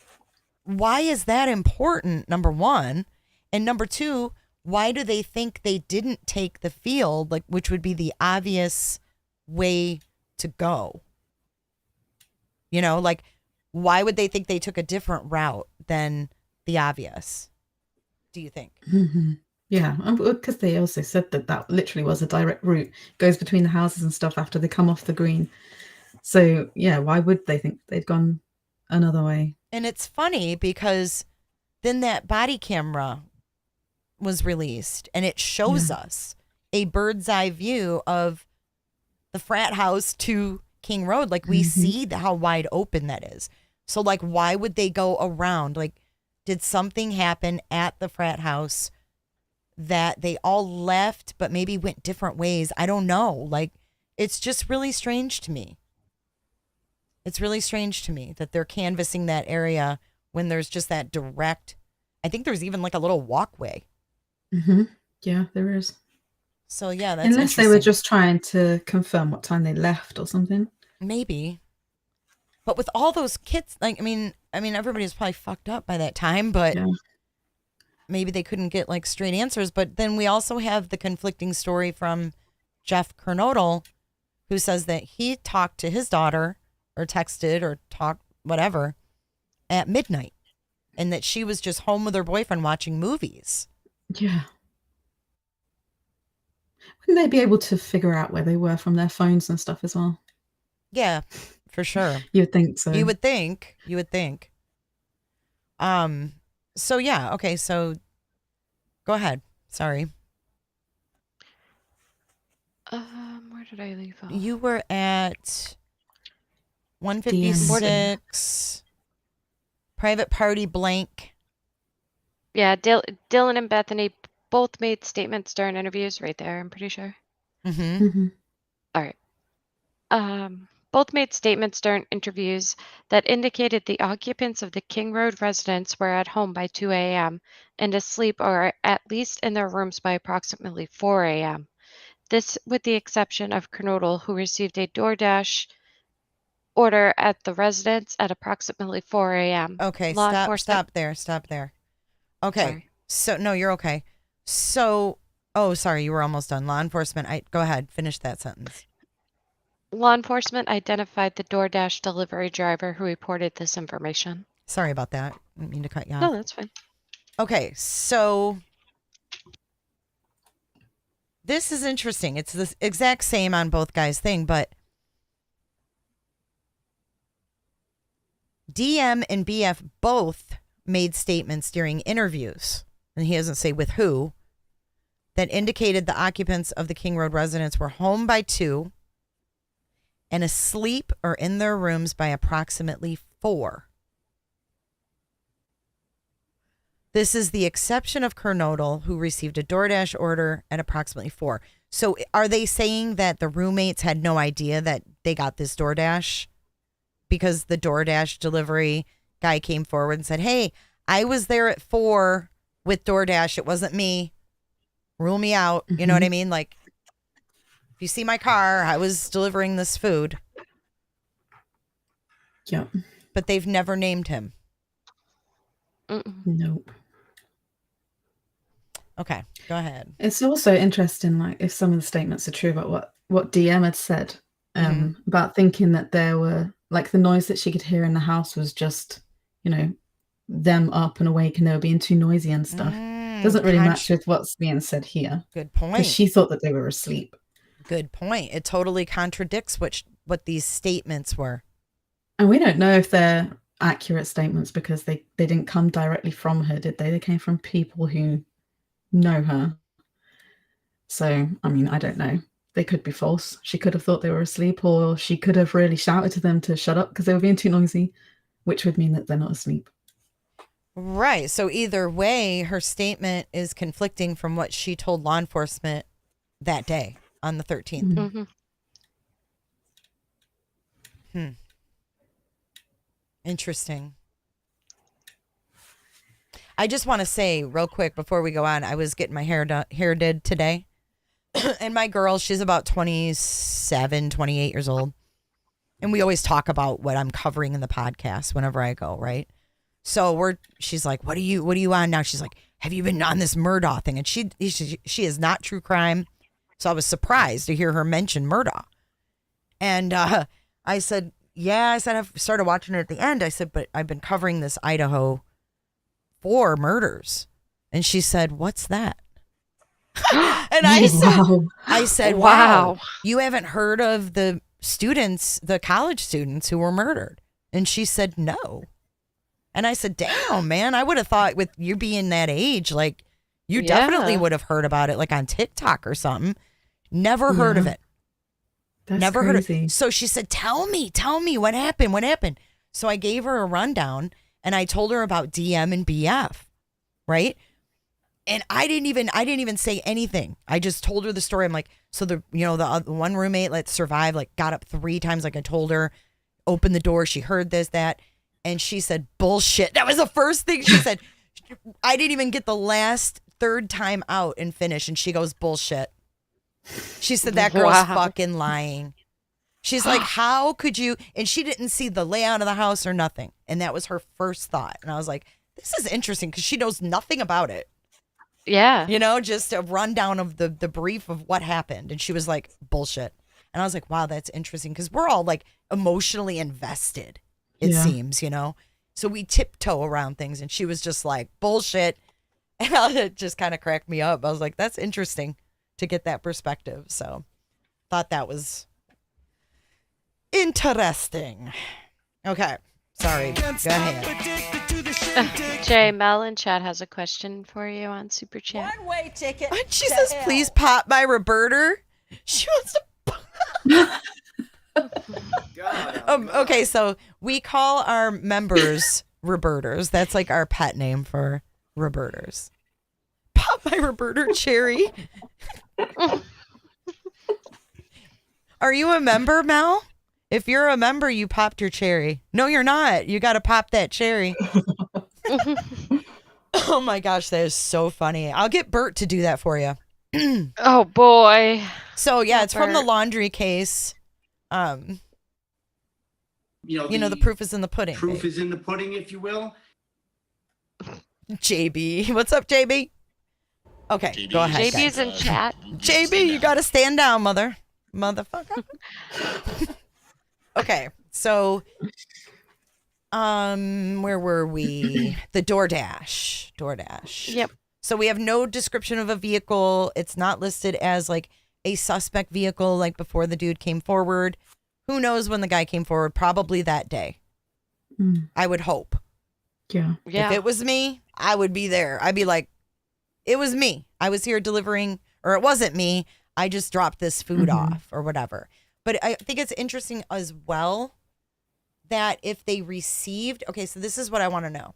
why is that important, number one? And number two, why do they think they didn't take the field, like which would be the obvious way to go? Like why would they think they took a different route than the obvious? Do you think? Mm-hmm. Yeah, because they also said that literally was a direct route, goes between the houses and stuff after they come off the green. So yeah, why would they think they'd gone another way? And it's funny because then that body camera was released and it shows us a bird's eye view of the frat house to King Road. Like we see how wide open that is. So like, why would they go around? Like, did something happen at the frat house that they all left, but maybe went different ways? I don't know. Like, it's just really strange to me. It's really strange to me that they're canvassing that area when there's just that direct. I think there's even like a little walkway. Mm-hmm. Yeah, there is. So yeah, that's unless they were just trying to confirm what time they left or something. Maybe. But with all those kids, like, I mean, everybody was probably fucked up by that time, but maybe they couldn't get like straight answers. But then we also have the conflicting story from Jeff Kernodle, who says that he talked to his daughter or texted or talked whatever at midnight and that she was just home with her boyfriend watching movies. Yeah. Wouldn't they be able to figure out where they were from their phones and stuff as well? Yeah, for sure. You would think so. You would think. So yeah, okay, so go ahead. Sorry. Where did I leave off? You were at 156. Private party blank. Yeah, Dylan and Bethany both made statements during interviews right there, I'm pretty sure. All right. Both made statements during interviews that indicated the occupants of the King Road residence were at home by 2 a.m. and asleep or at least in their rooms by approximately 4 a.m. This with the exception of Kernodle, who received a DoorDash order at the residence at approximately 4 a.m. Okay, stop there. Okay, Sorry. So no, you're okay. So, sorry, you were almost done. Law enforcement, go ahead, finish that sentence. Law enforcement identified the DoorDash delivery driver who reported this information. Sorry about that. I didn't mean to cut you off. No, that's fine. Okay, so this is interesting. It's the exact same on both guys' thing, but DM and BF both made statements during interviews, and he doesn't say with who, that indicated the occupants of the King Road residence were home by 2 and asleep or in their rooms by approximately 4. This is the exception of Kernodle, who received a DoorDash order at approximately 4. So are they saying that the roommates had no idea that they got this DoorDash? Because the DoorDash delivery guy came forward and said, hey, I was there at 4 with DoorDash. It wasn't me. Rule me out. You know what I mean? Like, if you see my car, I was delivering this food. Yep. But they've never named him. Nope. Okay, go ahead. It's also interesting, like, if some of the statements are true about what DM had said, about thinking that there were, like, the noise that she could hear in the house was just, you know, them up and awake and they were being too noisy and stuff. Doesn't really match with what's being said here. Good point. Because she thought that they were asleep. Good point. It totally contradicts what these statements were. And we don't know if they're accurate statements because they didn't come directly from her, did they? They came from people who know her. So, I mean, I don't know. They could be false. She could have thought they were asleep, or she could have really shouted to them to shut up because they were being too noisy, which would mean that they're not asleep. Right. So either way, her statement is conflicting from what she told law enforcement that day on the 13th. Interesting. I just want to say real quick before we go on, I was getting my hair did today. And my girl, she's about 27, 28 years old. And we always talk about what I'm covering in the podcast whenever I go, right? So she's like, what are you on now? She's like, have you been on this Murdaugh thing? And she is not true crime. So I was surprised to hear her mention Murdaugh. And I said, yeah, I've started watching it at the end. I said, but I've been covering this Idaho 4 murders. And she said, what's that? And I said, wow, you haven't heard of the college students who were murdered? And she said, no. And I said, damn, man, I would have thought with you being that age, like you definitely would have heard about it, like on TikTok or something. Never heard of it. That's Never crazy. heard of it. So she said, tell me what happened. So I gave her a rundown and I told her about DM and BF, right? And I didn't even say anything. I just told her the story. I'm like, so the one roommate that survived, like got up 3 times, like I told her, opened the door. She heard this, that. And she said, bullshit. That was the first thing she said. I didn't even get the last 3rd time out and finish. And she goes, bullshit. She said, that girl's fucking lying. She's like, how could you? And she didn't see the layout of the house or nothing. And that was her first thought. And I was like, this is interesting because she knows nothing about it. Yeah. You know, just a rundown of the brief of what happened. And she was like, bullshit. And I was like, wow, that's interesting because we're all like emotionally invested, it seems, you know. So we tiptoe around things. And she was just like, bullshit. And it just kind of cracked me up. I was like, that's interesting to get that perspective. So thought that was interesting. Okay. Sorry. Go ahead. Jay, Mel in chat has a question for you on Super Chat. One-way ticket. She says, please pop my reverter. She wants to okay, so we call our members reverters. That's like our pet name for reverters. Pop my reverter, Cherry. Are you a member, Mel? If you're a member, you popped your cherry. No, you're not. You got to pop that cherry. Oh my gosh, that is so funny. I'll get Bert to do that for you. Oh boy. So yeah, it's from the laundry case. The proof is in the pudding. Proof is in the pudding, if you will. JB. What's up, JB? Okay, go ahead. JB's in chat. JB, you got to stand down, mother. motherfucker. Okay, so where were we? The DoorDash. Yep. So we have no description of a vehicle. It's not listed as like a suspect vehicle like before the dude came forward. Who knows when the guy came forward? Probably that day. I would hope. Yeah. If it was me, I would be there. I'd be like, it was me. I was here delivering, or it wasn't me. I just dropped this food off or whatever. But I think it's interesting as well that if they received, okay, so this is what I want to know.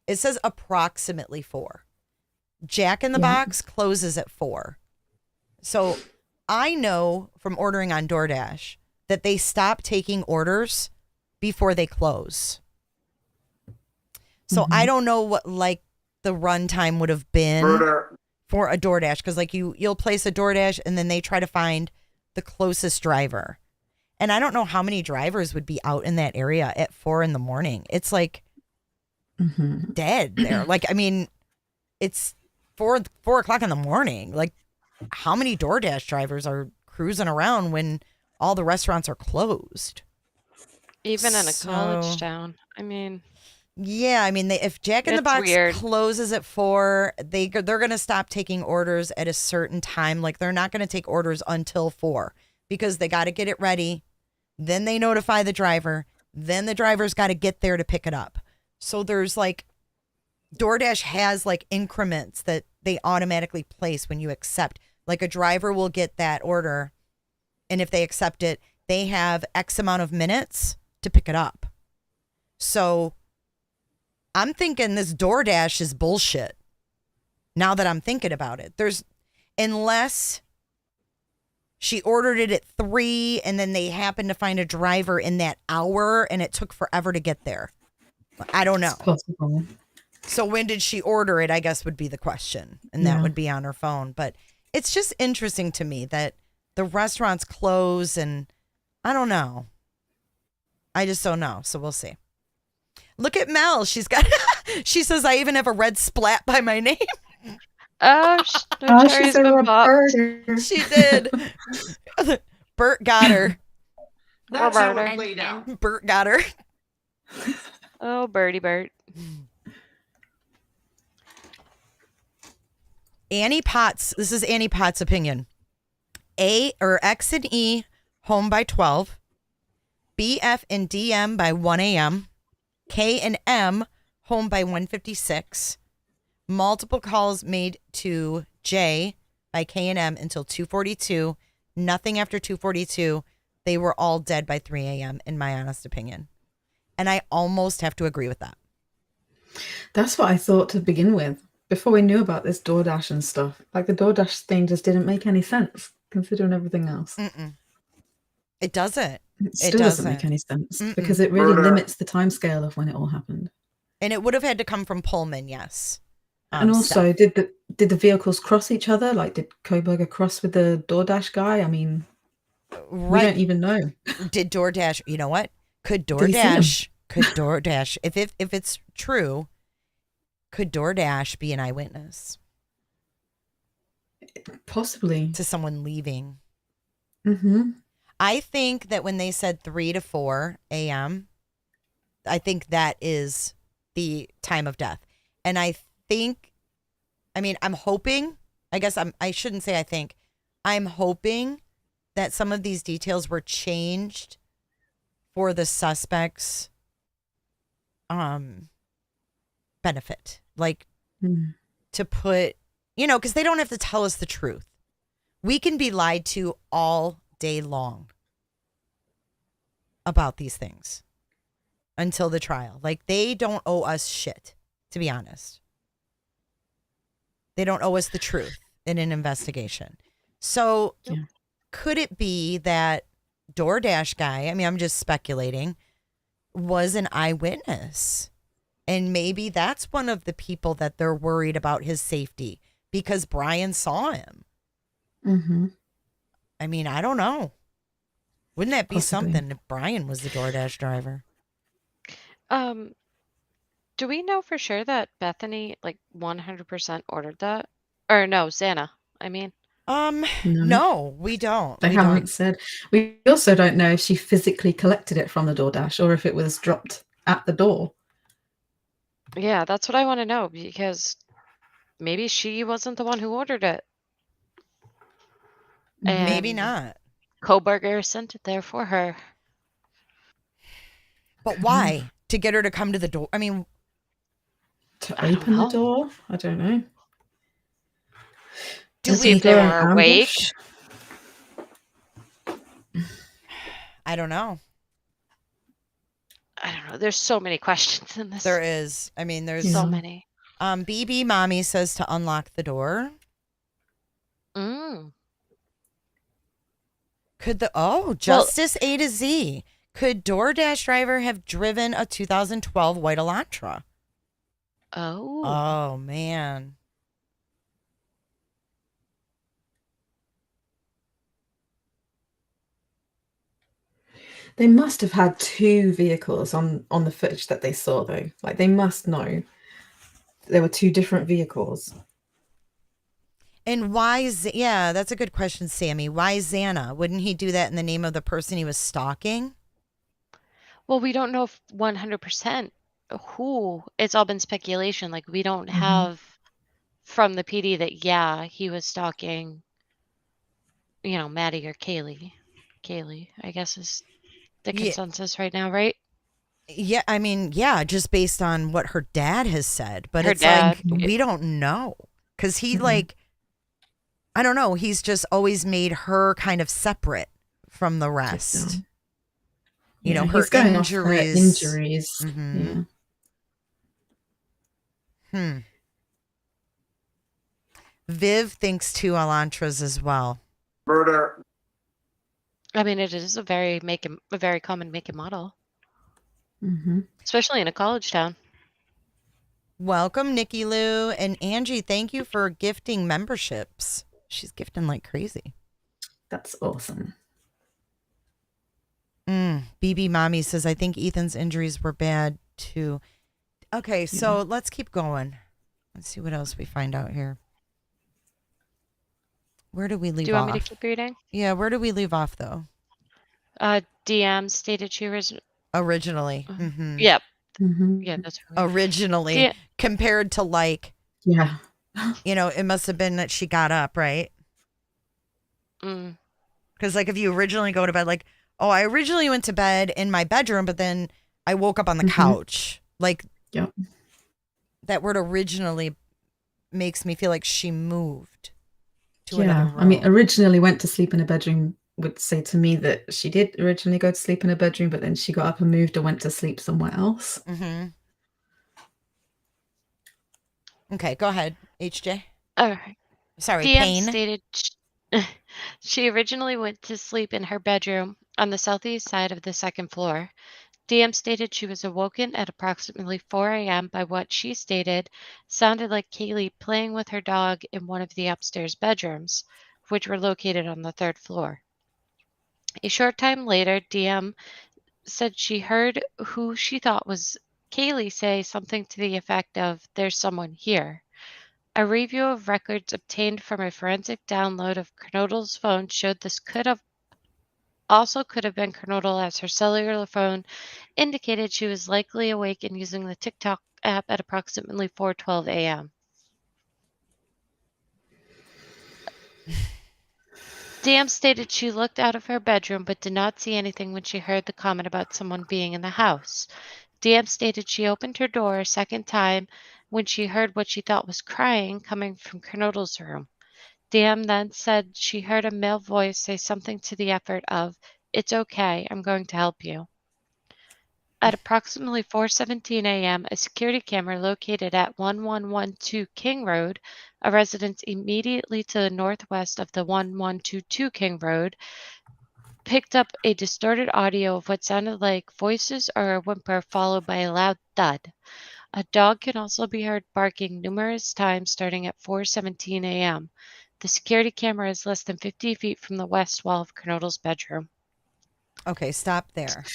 It says approximately 4. Jack in the Box closes at 4. So I know from ordering on DoorDash that they stop taking orders before they close. So I don't know what like the runtime would have been for a DoorDash, because like you'll place a DoorDash and then they try to find the closest driver. And I don't know how many drivers would be out in that area at 4 a.m. It's like dead there. Like, I mean, it's 4 o'clock in the morning. Like, how many DoorDash drivers are cruising around when all the restaurants are closed? Even in a college town. I mean, yeah, I mean, if Jack in the Box closes at 4, they're going to stop taking orders at a certain time. Like, they're not going to take orders until 4 because they got to get it ready. Then they notify the driver. Then the driver's got to get there to pick it up. So there's like, DoorDash has like increments that they automatically place when you accept. Like a driver will get that order, and if they accept it, they have X amount of minutes to pick it up. So I'm thinking this DoorDash is bullshit. Now that I'm thinking about it, unless she ordered it at 3 and then they happened to find a driver in that hour and it took forever to get there. I don't know. It's possible. So when did she order it, I guess would be the question. And that would be on her phone. But it's just interesting to me that the restaurants close, and I don't know. I just don't know. So we'll see. Look at Mel. She says, I even have a red splat by my name. oh, She said Roberta. She did. Bert got her. That's how it played out. Bert got her. Oh, Birdie Bert. Annie Potts. This is Annie Potts' opinion. X and E home by 12. B, F, and DM by 1 a.m. K and M home by 1:56. Multiple calls made to J by K and M until 2:42. Nothing after 2:42. They were all dead by 3 a.m. in my honest opinion. And I almost have to agree with that. That's what I thought to begin with. Before we knew about this DoorDash and stuff, like the DoorDash thing just didn't make any sense considering everything else. It doesn't. It still doesn't make any sense because it really limits the timescale of when it all happened. And it would have had to come from Pullman, yes. And also, did the vehicles cross each other? Like, did Koberger cross with the DoorDash guy? I mean, we don't even know. Did DoorDash? You know what? Could DoorDash? If it's true, could DoorDash be an eyewitness? Possibly. To someone leaving. I think that when they said 3 to 4 a.m., I think that is the time of death. And I'm hoping, I shouldn't say I think, I'm hoping that some of these details were changed for the suspect's benefit. Like to put, because they don't have to tell us the truth. We can be lied to all day long about these things until the trial. Like, they don't owe us shit, to be honest. They don't owe us the truth in an investigation. So could it be that DoorDash guy, I'm just speculating, was an eyewitness? And maybe that's one of the people that they're worried about his safety because Brian saw him. I don't know. Wouldn't that be something if Brian was the DoorDash driver? Do we know for sure that Bethany 100% ordered that? Or no, Xana, No, we don't. They haven't said. We also don't know if she physically collected it from the DoorDash or if it was dropped at the door. Yeah, that's what I want to know, because maybe she wasn't the one who ordered it. Maybe And not. Koberger sent it there for her. But why? To get her to come to the door? I mean, to open the door? I don't know. To see if they were awake? I don't know. I don't know. There's so many questions in this. There is. I mean, there's so many. BB Mommy says to unlock the door. Could Justice A to Z. Could DoorDash driver have driven a 2012 white Elantra? Oh, man. They must have had two vehicles on the footage that they saw, though. Like, they must know there were two different vehicles. And why? Yeah, that's a good question, Sammy. Why Xana? Wouldn't he do that in the name of the person he was stalking? Well, we don't know if 100% who. It's all been speculation. Like, we don't have from the PD that, yeah, he was stalking, Maddie or Kaylee. Kaylee, I guess, is the consensus right now, right? Yeah, I mean, yeah, just based on what her dad has said. But it's like, we don't know. Because he, I don't know, he's just always made her kind of separate from the rest. You know, her injuries. Mm-hmm. Yeah. Viv thinks two Elantras as well. Murder. I mean, it is a very common make and model. Especially in a college town. Welcome, Nikki Lou. And Angie, thank you for gifting memberships. She's gifting like crazy. That's awesome. BB Mommy says, I think Ethan's injuries were bad too. Okay, so let's keep going. Let's see what else we find out here. Where do we leave off? Do you want me to keep reading? Yeah, where do we leave off, though? DM stated she originally. Yep. Yeah, that's right. Originally, compared to like, it must have been that she got up, right? Because like if you originally go to bed, like, oh, I originally went to bed in my bedroom, but then I woke up on the couch. Like, that word originally makes me feel like she moved to another room. I mean, originally went to sleep in a bedroom would say to me that she did originally go to sleep in a bedroom, but then she got up and moved or went to sleep somewhere else. Okay, go ahead, HJ. All right. Sorry, DM Payne. stated she originally went to sleep in her bedroom on the southeast side of the second floor. DM stated she was awoken at approximately 4 a.m. by what she stated sounded like Kaylee playing with her dog in one of the upstairs bedrooms, which were located on the third floor. A short time later, DM said she heard who she thought was Kaylee say something to the effect of, "There's someone here." A review of records obtained from a forensic download of Kernodle's phone showed this could have been Kernodle, as her cellular phone indicated she was likely awake and using the TikTok app at approximately 4:12 a.m. DM stated she looked out of her bedroom but did not see anything when she heard the comment about someone being in the house. DM stated she opened her door a second time when she heard what she thought was crying coming from Kernodle's room. DM then said she heard a male voice say something to the effect of, "It's okay, I'm going to help you." At approximately 4:17 a.m., a security camera located at 1112 King Road, a residence immediately to the northwest of the 1122 King Road, picked up a distorted audio of what sounded like voices or a whimper followed by a loud thud. A dog can also be heard barking numerous times starting at 4:17 a.m. The security camera is less than 50 feet from the west wall of Kernodle's bedroom. Okay, stop there.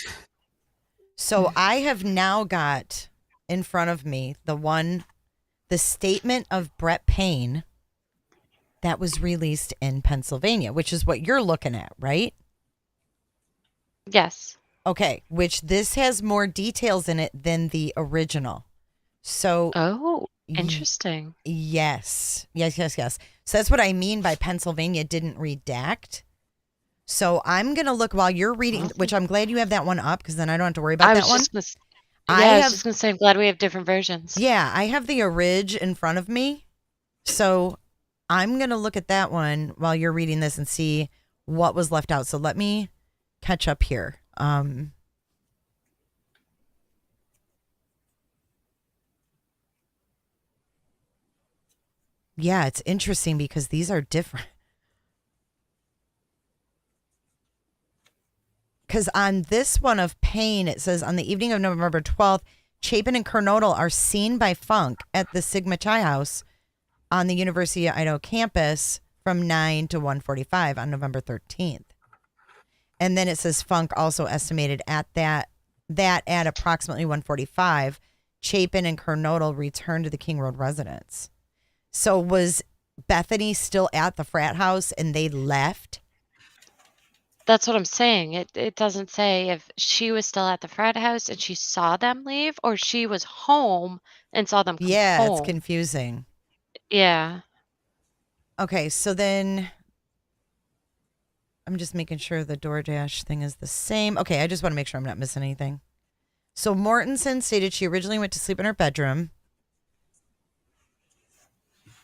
So I have now got in front of me the statement of Brett Payne that was released in Pennsylvania, which is what you're looking at, right? Yes. Okay, which this has more details in it than the original. So, Oh, interesting. Yes. So that's what I mean by Pennsylvania didn't redact. So I'm going to look while you're reading, which I'm glad you have that one up because then I don't have to worry about that one. I was just going to say, I'm glad we have different versions. Yeah, I have the orig in front of me. So I'm going to look at that one while you're reading this and see what was left out. So let me catch up here. Yeah, it's interesting because these are different. Because on this one of Payne, it says on the evening of November 12th, Chapin and Kernodle are seen by Funk at the Sigma Chi House on the University of Idaho campus from 9 to 1:45 on November 13th. And then it says Funk also estimated at that at approximately 1:45, Chapin and Kernodle returned to the King Road residence. So was Bethany still at the frat house and they left? That's what I'm saying. It doesn't say if she was still at the frat house and she saw them leave or she was home and saw them come home. It's confusing. Yeah. Okay, so then I'm just making sure the DoorDash thing is the same. Okay, I just want to make sure I'm not missing anything. So Mortensen stated she originally went to sleep in her bedroom.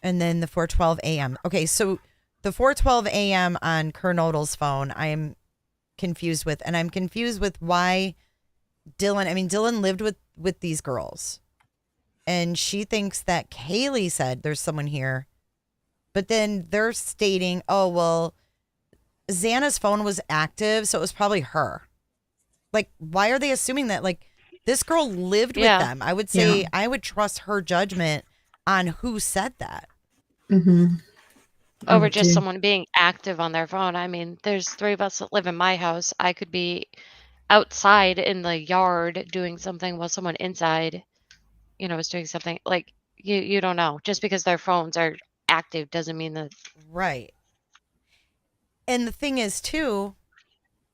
And then the 4:12 a.m. Okay, so the 4:12 a.m. on Kernodle's phone, I am confused with. And I'm confused with why Dylan lived with these girls. And she thinks that Kaylee said there's someone here. But then they're stating, oh, well, Xana's phone was active, so it was probably her. Like, why are they assuming that? Like, this girl lived with them. I would say I would trust her judgment on who said that. Mm-hmm. Over just someone being active on their phone. I mean, there's 3 of us that live in my house. I could be outside in the yard doing something while someone inside, is doing something. Like, you don't know. Just because their phones are active doesn't mean that. Right. And the thing is, too,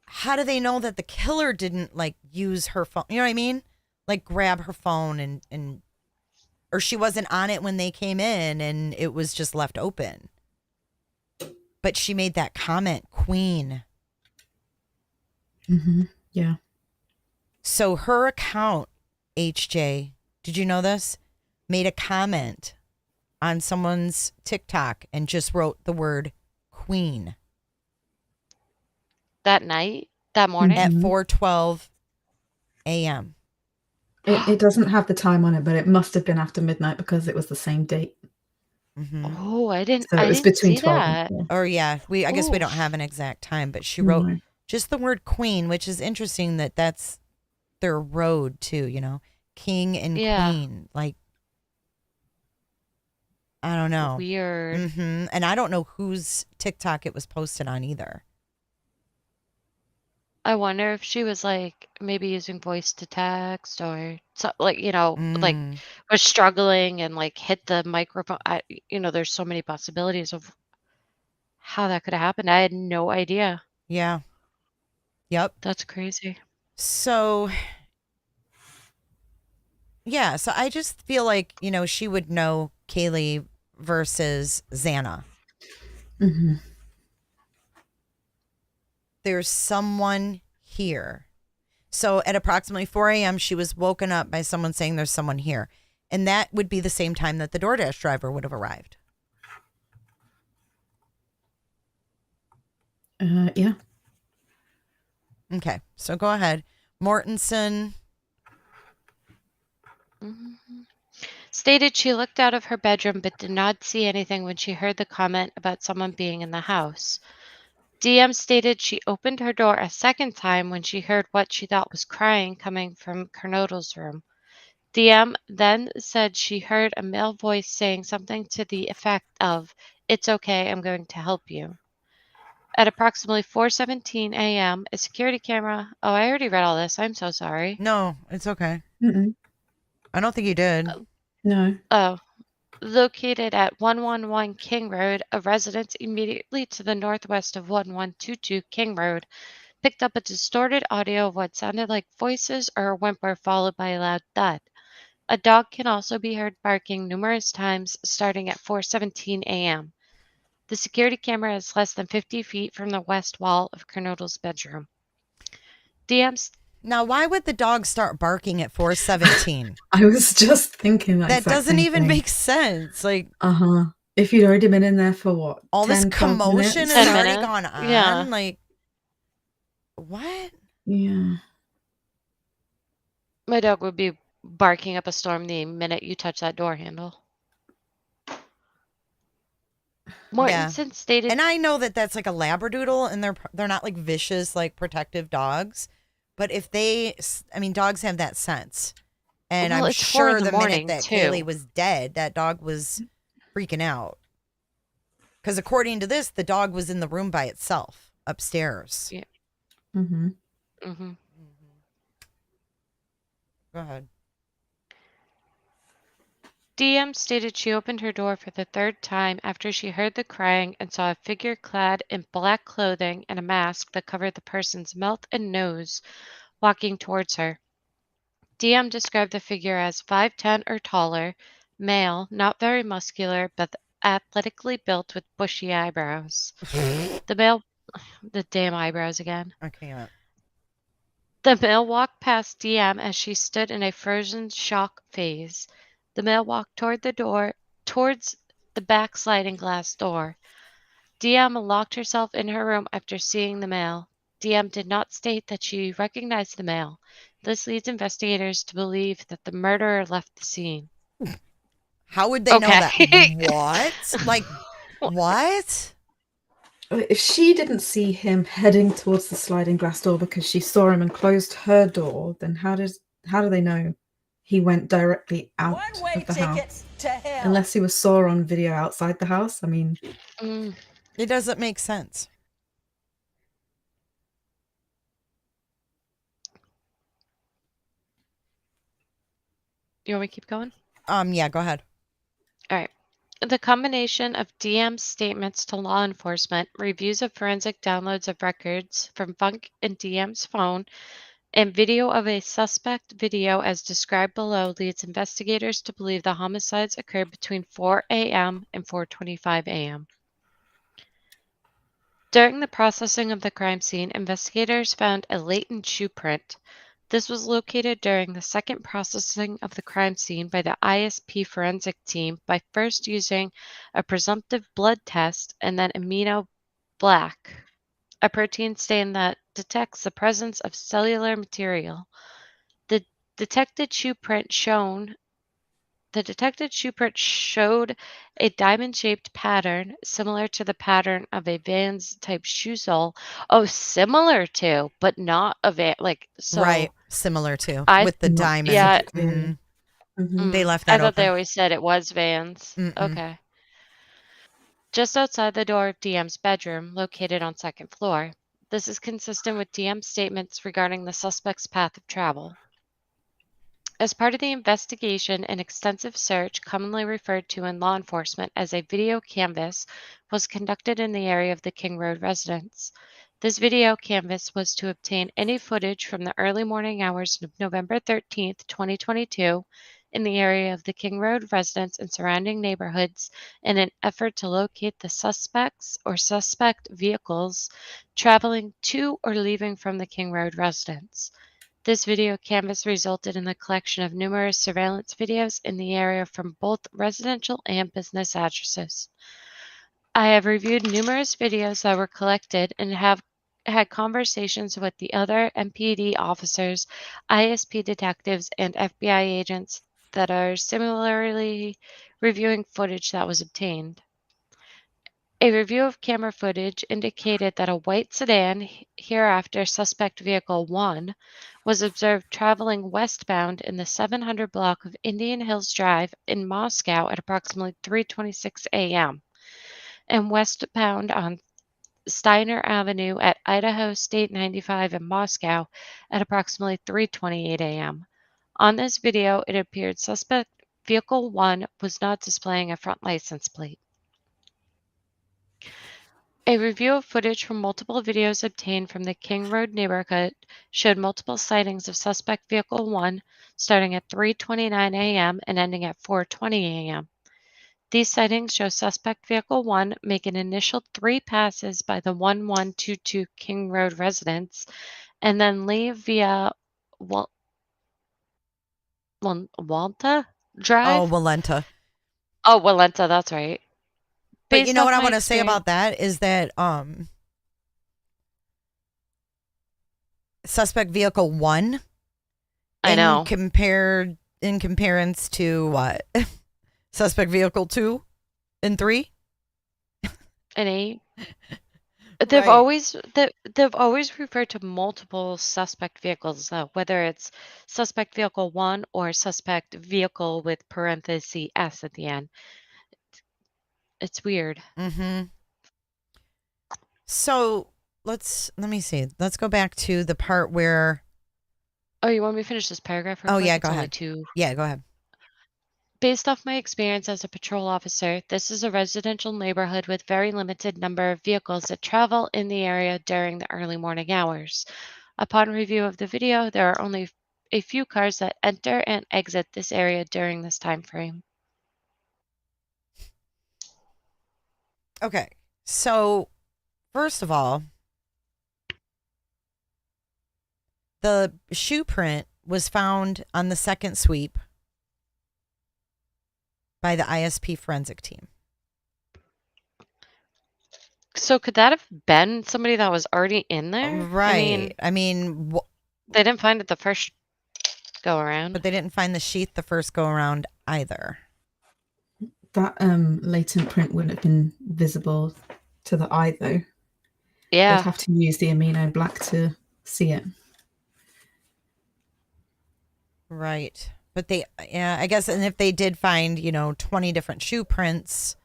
how do they know that the killer didn't, like, use her phone? You know what I mean? Like, grab her phone and or she wasn't on it when they came in and it was just left open. But she made that comment, Queen. Mm-hmm. Yeah. So her account, HJ, did you know this? Made a comment on someone's TikTok and just wrote the word Queen. That night? That morning? At 4:12 a.m. It doesn't have the time on it, but it must have been after midnight because it was the same date. Mm-hmm. Oh, I didn't. So it was between see 12 that. and 4. Or I guess we don't have an exact time, but she wrote just the word Queen, which is interesting that that's their road too. King and Queen. Like, I don't know. Weird. Mm-hmm. And I don't know whose TikTok it was posted on either. I wonder if she was like maybe using voice to text or so, like like was struggling and like hit the microphone. There's so many possibilities of how that could have happened. I had no idea. Yeah. Yep. That's crazy. So yeah, so I just feel like, she would know Kaylee versus Xana. Mm-hmm. There's someone here. So at approximately 4 a.m., she was woken up by someone saying there's someone here. And that would be the same time that the DoorDash driver would have arrived. Yeah. Okay, so go ahead. Mortensen. Mm-hmm. Stated she looked out of her bedroom but did not see anything when she heard the comment about someone being in the house. DM stated she opened her door a second time when she heard what she thought was crying coming from Kernodle's room. DM then said she heard a male voice saying something to the effect of, "It's okay, I'm going to help you." At approximately 4:17 a.m., a security camera... Oh, I already read all this. I'm so sorry. No, it's okay. Mm-mm. I don't think you did. No. Oh. Located at 111 King Road, a residence immediately to the northwest of 1122 King Road picked up a distorted audio of what sounded like voices or a whimper followed by a loud thud. A dog can also be heard barking numerous times starting at 4:17 a.m. The security camera is less than 50 feet from the west wall of Kernodle's bedroom. DM's Now, why would the dog start barking at 4:17? I was just thinking that doesn't even make sense. Like, if you'd already been in there for what? All 10, this commotion has already gone on. Yeah. Like, what? Yeah. My dog would be barking up a storm the minute you touch that door handle. Mortensen stated, and I know that that's like a Labradoodle, and they're not like vicious, like protective dogs. But if dogs have that sense, and I'm sure the minute that Kaylee was dead, that dog was freaking out. Because according to this, the dog was in the room by itself upstairs. Yeah. Mm-hmm. Mm-hmm. Go ahead. DM stated she opened her door for the third time after she heard the crying and saw a figure clad in black clothing and a mask that covered the person's mouth and nose walking towards her. DM described the figure as 5'10" or taller, male, not very muscular, but athletically built with bushy eyebrows. The damn eyebrows again. I can't. The male walked past DM as she stood in a frozen shock phase. The male walked towards the back sliding glass door. DM locked herself in her room after seeing the male. DM did not state that she recognized the male. This leads investigators to believe that the murderer left the scene. How would they know that? What? Like, what? If she didn't see him heading towards the sliding glass door because she saw him and closed her door, then how do they know he went directly out of the house? Unless he was saw on video outside the house. I mean, it doesn't make sense. You want me to keep going? Yeah, go ahead. All right. The combination of DM's statements to law enforcement, reviews of forensic downloads of records from Funk and DM's phone, and video of a suspect video as described below leads investigators to believe the homicides occurred between 4 a.m. and 4:25 a.m. During the processing of the crime scene, investigators found a latent shoe print. This was located during the second processing of the crime scene by the ISP forensic team by first using a presumptive blood test and then amino black, a protein stain that detects the presence of cellular material. The detected shoe print showed a diamond-shaped pattern similar to the pattern of a Vans type shoe sole. Oh, similar to, but not a Van, like so. Right, similar to with the diamond. Yeah, They left that I thought open. they always said it was Vans. Okay. Just outside the door of DM's bedroom, located on second floor. This is consistent with DM's statements regarding the suspect's path of travel. As part of the investigation, an extensive search, commonly referred to in law enforcement as a video canvass, was conducted in the area of the King Road residence. This video canvass was to obtain any footage from the early morning hours of November 13th, 2022, in the area of the King Road residence and surrounding neighborhoods in an effort to locate the suspects or suspect vehicles traveling to or leaving from the King Road residence. This video canvass resulted in the collection of numerous surveillance videos in the area from both residential and business addresses. I have reviewed numerous videos that were collected and have had conversations with the other MPD officers, ISP detectives, and FBI agents that are similarly reviewing footage that was obtained. A review of camera footage indicated that a white sedan, hereafter suspect vehicle 1, was observed traveling westbound in the 700 block of Indian Hills Drive in Moscow at approximately 3:26 a.m. and westbound on Steiner Avenue at Idaho State 95 in Moscow at approximately 3:28 a.m. On this video, it appeared suspect Vehicle 1 was not displaying a front license plate. A review of footage from multiple videos obtained from the King Road neighborhood showed multiple sightings of suspect Vehicle 1 starting at 3:29 a.m. and ending at 4:20 a.m. These sightings show suspect Vehicle 1 make an initial 3 passes by the 1122 King Road residence and then leave via Walta Drive? Walenta. Oh, Walenta, that's right. But Based you know off what I my want to say experience- about that is that suspect vehicle 1 I know. in comparison to what? Suspect vehicle 2 and 3? And 8. Right. They've always referred to multiple suspect vehicles, whether it's suspect vehicle 1 or suspect vehicle with parenthesis S at the end. It's weird. Mm-hmm. So let me see. Let's go back to the part where. Oh, you want me to finish this paragraph real Oh, quick? yeah, It's go only ahead. 2. Yeah, go ahead. Based off my experience as a patrol officer, this is a residential neighborhood with very limited number of vehicles that travel in the area during the early morning hours. Upon review of the video, there are only a few cars that enter and exit this area during this time frame. Okay. So, first of all, the shoe print was found on the second sweep by the ISP forensic team. So could that have been somebody that was already in there? Right. They didn't find it the first go around. But they didn't find the sheath the first go around either. That latent print wouldn't have been visible to the eye, though. Yeah. They'd have to use the amino black to see it. Right. But I guess, and if they did find, 20 different shoe prints,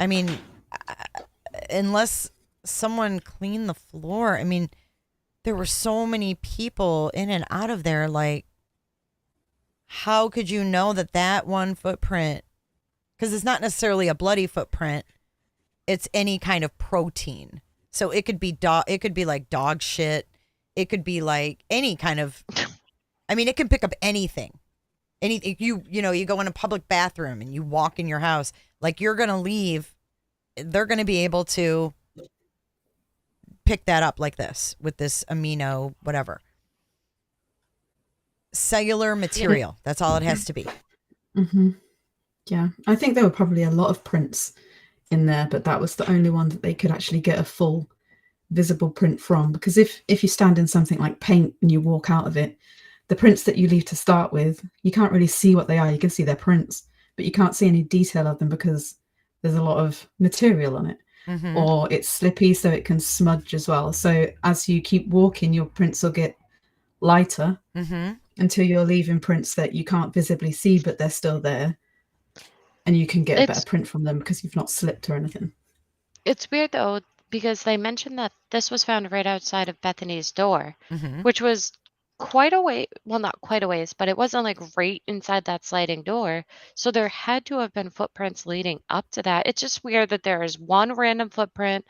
I mean, unless someone cleaned the floor, I mean, there were so many people in and out of there. Like, how could you know that one footprint, because it's not necessarily a bloody footprint, it's any kind of protein. So it could be like dog shit. It could be like any kind of, I mean, it can pick up anything. You go in a public bathroom and you walk in your house, like you're going to leave, they're going to be able to pick that up like this with this amino, whatever. Cellular material. That's all it has to be. Mm-hmm. Yeah. I think there were probably a lot of prints in there, but that was the only one that they could actually get a full visible print from. Because if you stand in something like paint and you walk out of it, the prints that you leave to start with, you can't really see what they are. You can see their prints, but you can't see any detail of them because there's a lot of material on it. Mm-hmm. Or it's slippy, so it can smudge as well. So as you keep walking, your prints will get lighter until you're leaving prints that you can't visibly see, but they're still there. And you can get a better print from them because you've not slipped or anything. It's weird, though, because they mentioned that this was found right outside of Bethany's door, which was quite a way, well, not quite a ways, but it wasn't like right inside that sliding door. So there had to have been footprints leading up to that. It's just weird that there is one random footprint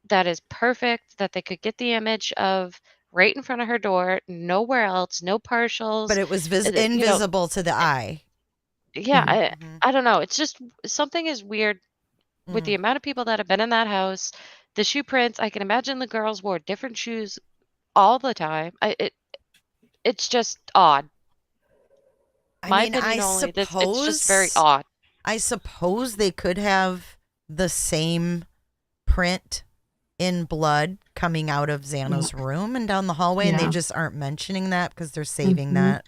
that is perfect, that they could get the image of right in front of her door, nowhere else, no partials. But it was invisible to the eye. Yeah, I don't know. It's just something is weird with the amount of people that have been in that house. The shoe prints, I can imagine the girls wore different shoes all the time. It's just odd. My opinion only. It's just very odd. I suppose they could have the same print in blood coming out of Xana's room and down the hallway, and they just aren't mentioning that because they're saving that.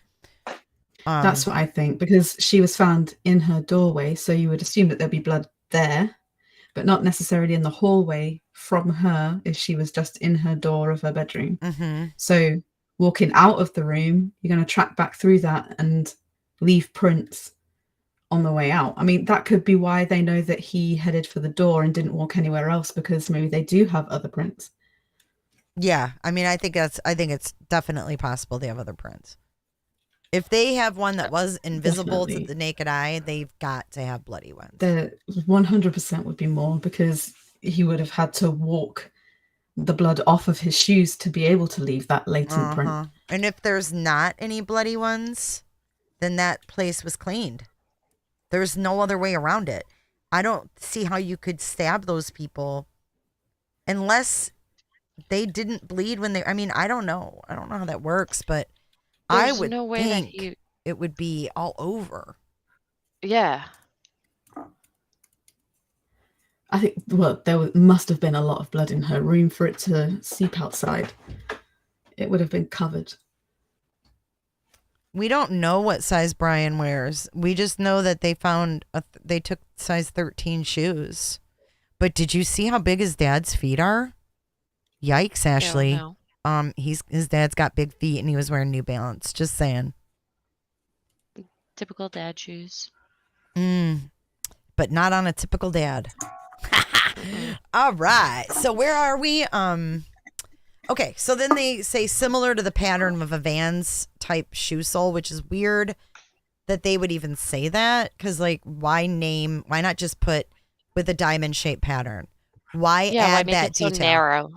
That's what I think, because she was found in her doorway, so you would assume that there'd be blood there, but not necessarily in the hallway from her if she was just in her door of her bedroom. So walking out of the room, you're going to track back through that and leave prints on the way out. I mean, that could be why they know that he headed for the door and didn't walk anywhere else, because maybe they do have other prints. Yeah, I mean, I think it's definitely possible they have other prints. If they have one that was invisible Definitely. to the naked eye, they've got to have bloody ones. There 100% would be more, because he would have had to walk the blood off of his shoes to be able to leave that latent print. And if there's not any bloody ones, then that place was cleaned. There's no other way around it. I don't see how you could stab those people unless they didn't bleed when they... I mean, I don't know. I don't know how that works, but I would no way think it would be all over. Yeah. I think, well, must have been a lot of blood in her room for it to seep outside. It would have been covered. We don't know what size Brian wears. We just know that they found they took size 13 shoes. But did you see how big his dad's feet are? Yikes, Ashley. No. His dad's got big feet and he was wearing New Balance. Just saying. Typical dad shoes. But not on a typical dad. All right. So where are we? Okay, so then they say similar to the pattern of a Vans type shoe sole, which is weird that they would even say that, because like why not just put with a diamond shaped pattern? Why add make that it so detail? narrow?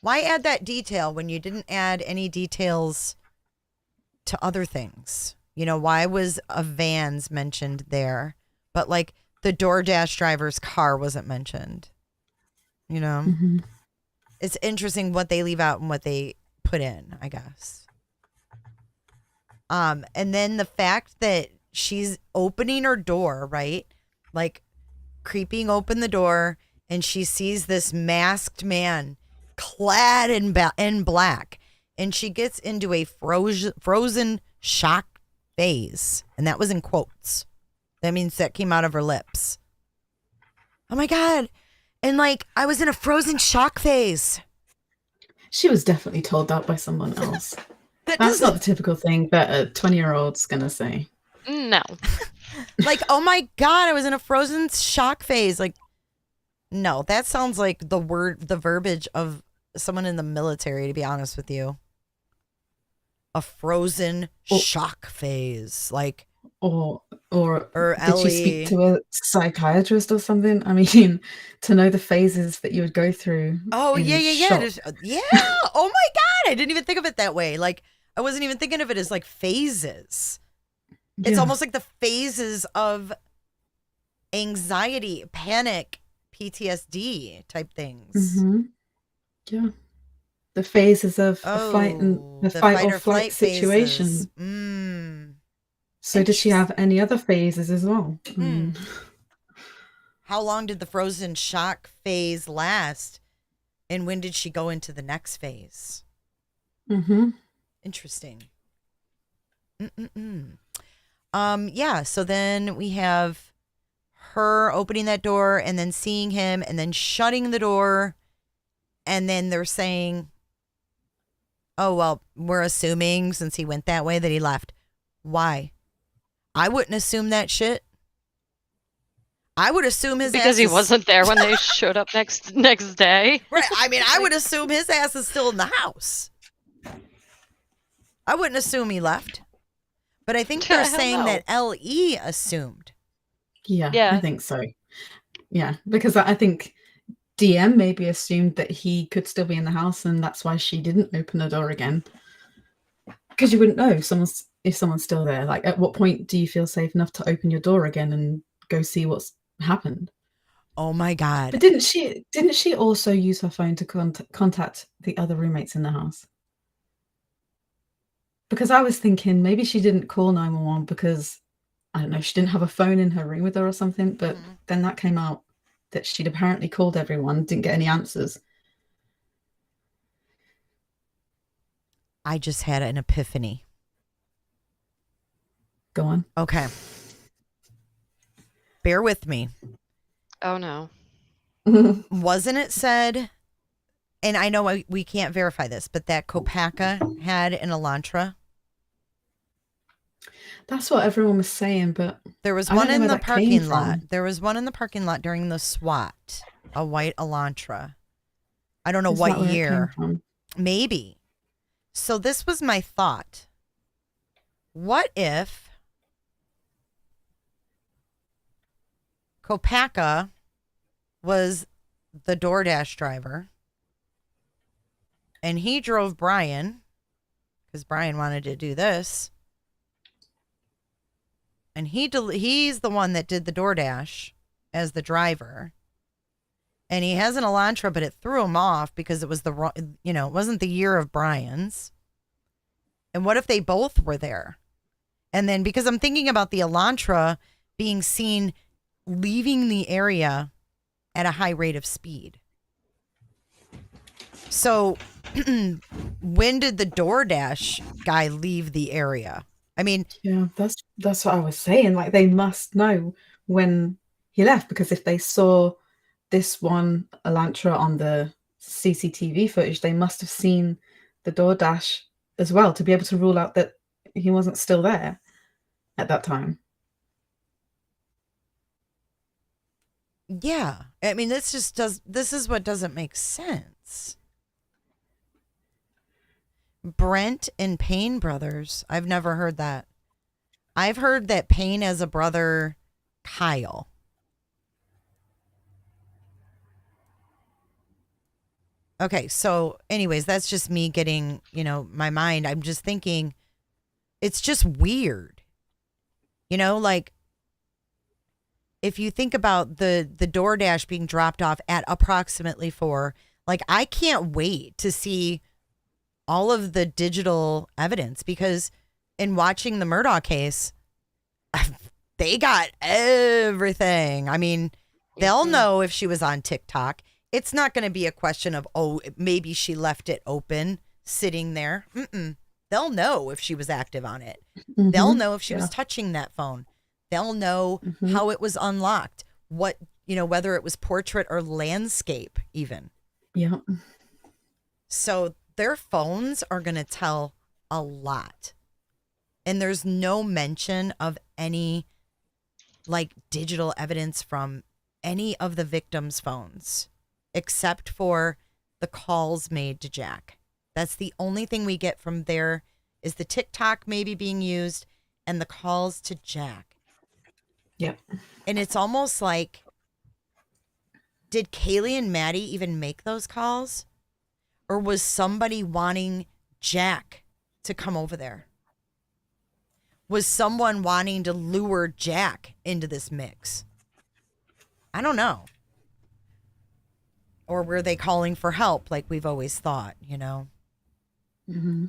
Why add that detail when you didn't add any details to other things? You know, why was a Vans mentioned there, but like the DoorDash driver's car wasn't mentioned? You know? It's interesting what they leave out and what they put in, I guess. And then the fact that she's opening her door, right? Like creeping open the door, and she sees this masked man clad in black, and she gets into a frozen shock phase, and that was in quotes. That means that came out of her lips. Oh my God. And like, I was in a frozen shock phase. She was definitely told that by someone else. That's not the typical thing that a 20-year-old's going to say. No. Like, oh my God, I was in a frozen shock phase. Like, no, that sounds like the verbiage of someone in the military, to be honest with you. A frozen shock phase. Like, Or did Ellie. she speak to a psychiatrist or something? I mean, to know the phases that you would go through. Oh, yeah. shock. Yeah. Oh my God. I didn't even think of it that way. Like, I wasn't even thinking of it as like phases. It's almost like the phases of anxiety, panic, PTSD type things. Yeah. The phases of the fight or flight situation. So does she have any other phases as well? How long did the frozen shock phase last? And when did she go into the next phase? Interesting. Yeah, so then we have her opening that door and then seeing him and then shutting the door. And then they're saying, oh, well, we're assuming since he went that way that he left. Why? I wouldn't assume that shit. I would assume his because ass he wasn't there when they showed up next day. Right. I mean, I would assume his ass is still in the house. I wouldn't assume he left. But I think they're saying that L.E. assumed. Yeah, I think so. Yeah, because I think DM maybe assumed that he could still be in the house, and that's why she didn't open the door again. Because you wouldn't know if someone's still there. Like, at what point do you feel safe enough to open your door again and go see what's happened? Oh my God! But didn't she also use her phone to contact the other roommates in the house? Because I was thinking maybe she didn't call 911 because, I don't know, she didn't have a phone in her room with her or something. But then that came out that she'd apparently called everyone, didn't get any answers. I just had an epiphany. Go on. Okay. Bear with me. Oh, no. Wasn't it said, and I know we can't verify this, but that Kopaka had an Elantra? That's what everyone was saying, but there was one in the parking lot. There was one in the parking lot during the SWAT, a white Elantra. I don't know what year. Maybe. So this was my thought. What if Kopacka was the DoorDash driver and he drove Brian because Brian wanted to do this, and he's the one that did the DoorDash as the driver, and he has an Elantra, but it threw him off because it was the wrong, it wasn't the year of Brian's. And what if they both were there? And then, because I'm thinking about the Elantra being seen leaving the area at a high rate of speed. So when did the DoorDash guy leave the area? I mean, yeah, that's what I was saying. Like, they must know when he left, because if they saw this one Elantra on the CCTV footage, they must have seen the DoorDash as well to be able to rule out that he wasn't still there at that time. Yeah. I mean, this is what doesn't make sense. Brent and Payne brothers. I've never heard that. I've heard that Payne has a brother, Kyle. Okay, so anyways, that's just me getting, my mind. I'm just thinking it's just weird. Like, if you think about the DoorDash being dropped off at approximately 4, like, I can't wait to see all of the digital evidence, because in watching the Murdaugh case, they got everything. I mean, they'll know if she was on TikTok. It's not going to be a question of, maybe she left it open sitting there. They'll know if she was active on it. Mm-hmm. They'll know if she was touching that phone. They'll know how it was unlocked, whether it was portrait or landscape even. Yeah. So their phones are going to tell a lot. And there's no mention of any digital evidence from any of the victims' phones, except for the calls made to Jack. That's the only thing we get from there, is the TikTok maybe being used and the calls to Jack. Yep. And it's almost like, did Kaylee and Maddie even make those calls? Or was somebody wanting Jack to come over there? Was someone wanting to lure Jack into this mix? I don't know. Or were they calling for help like we've always thought, Mm-hmm.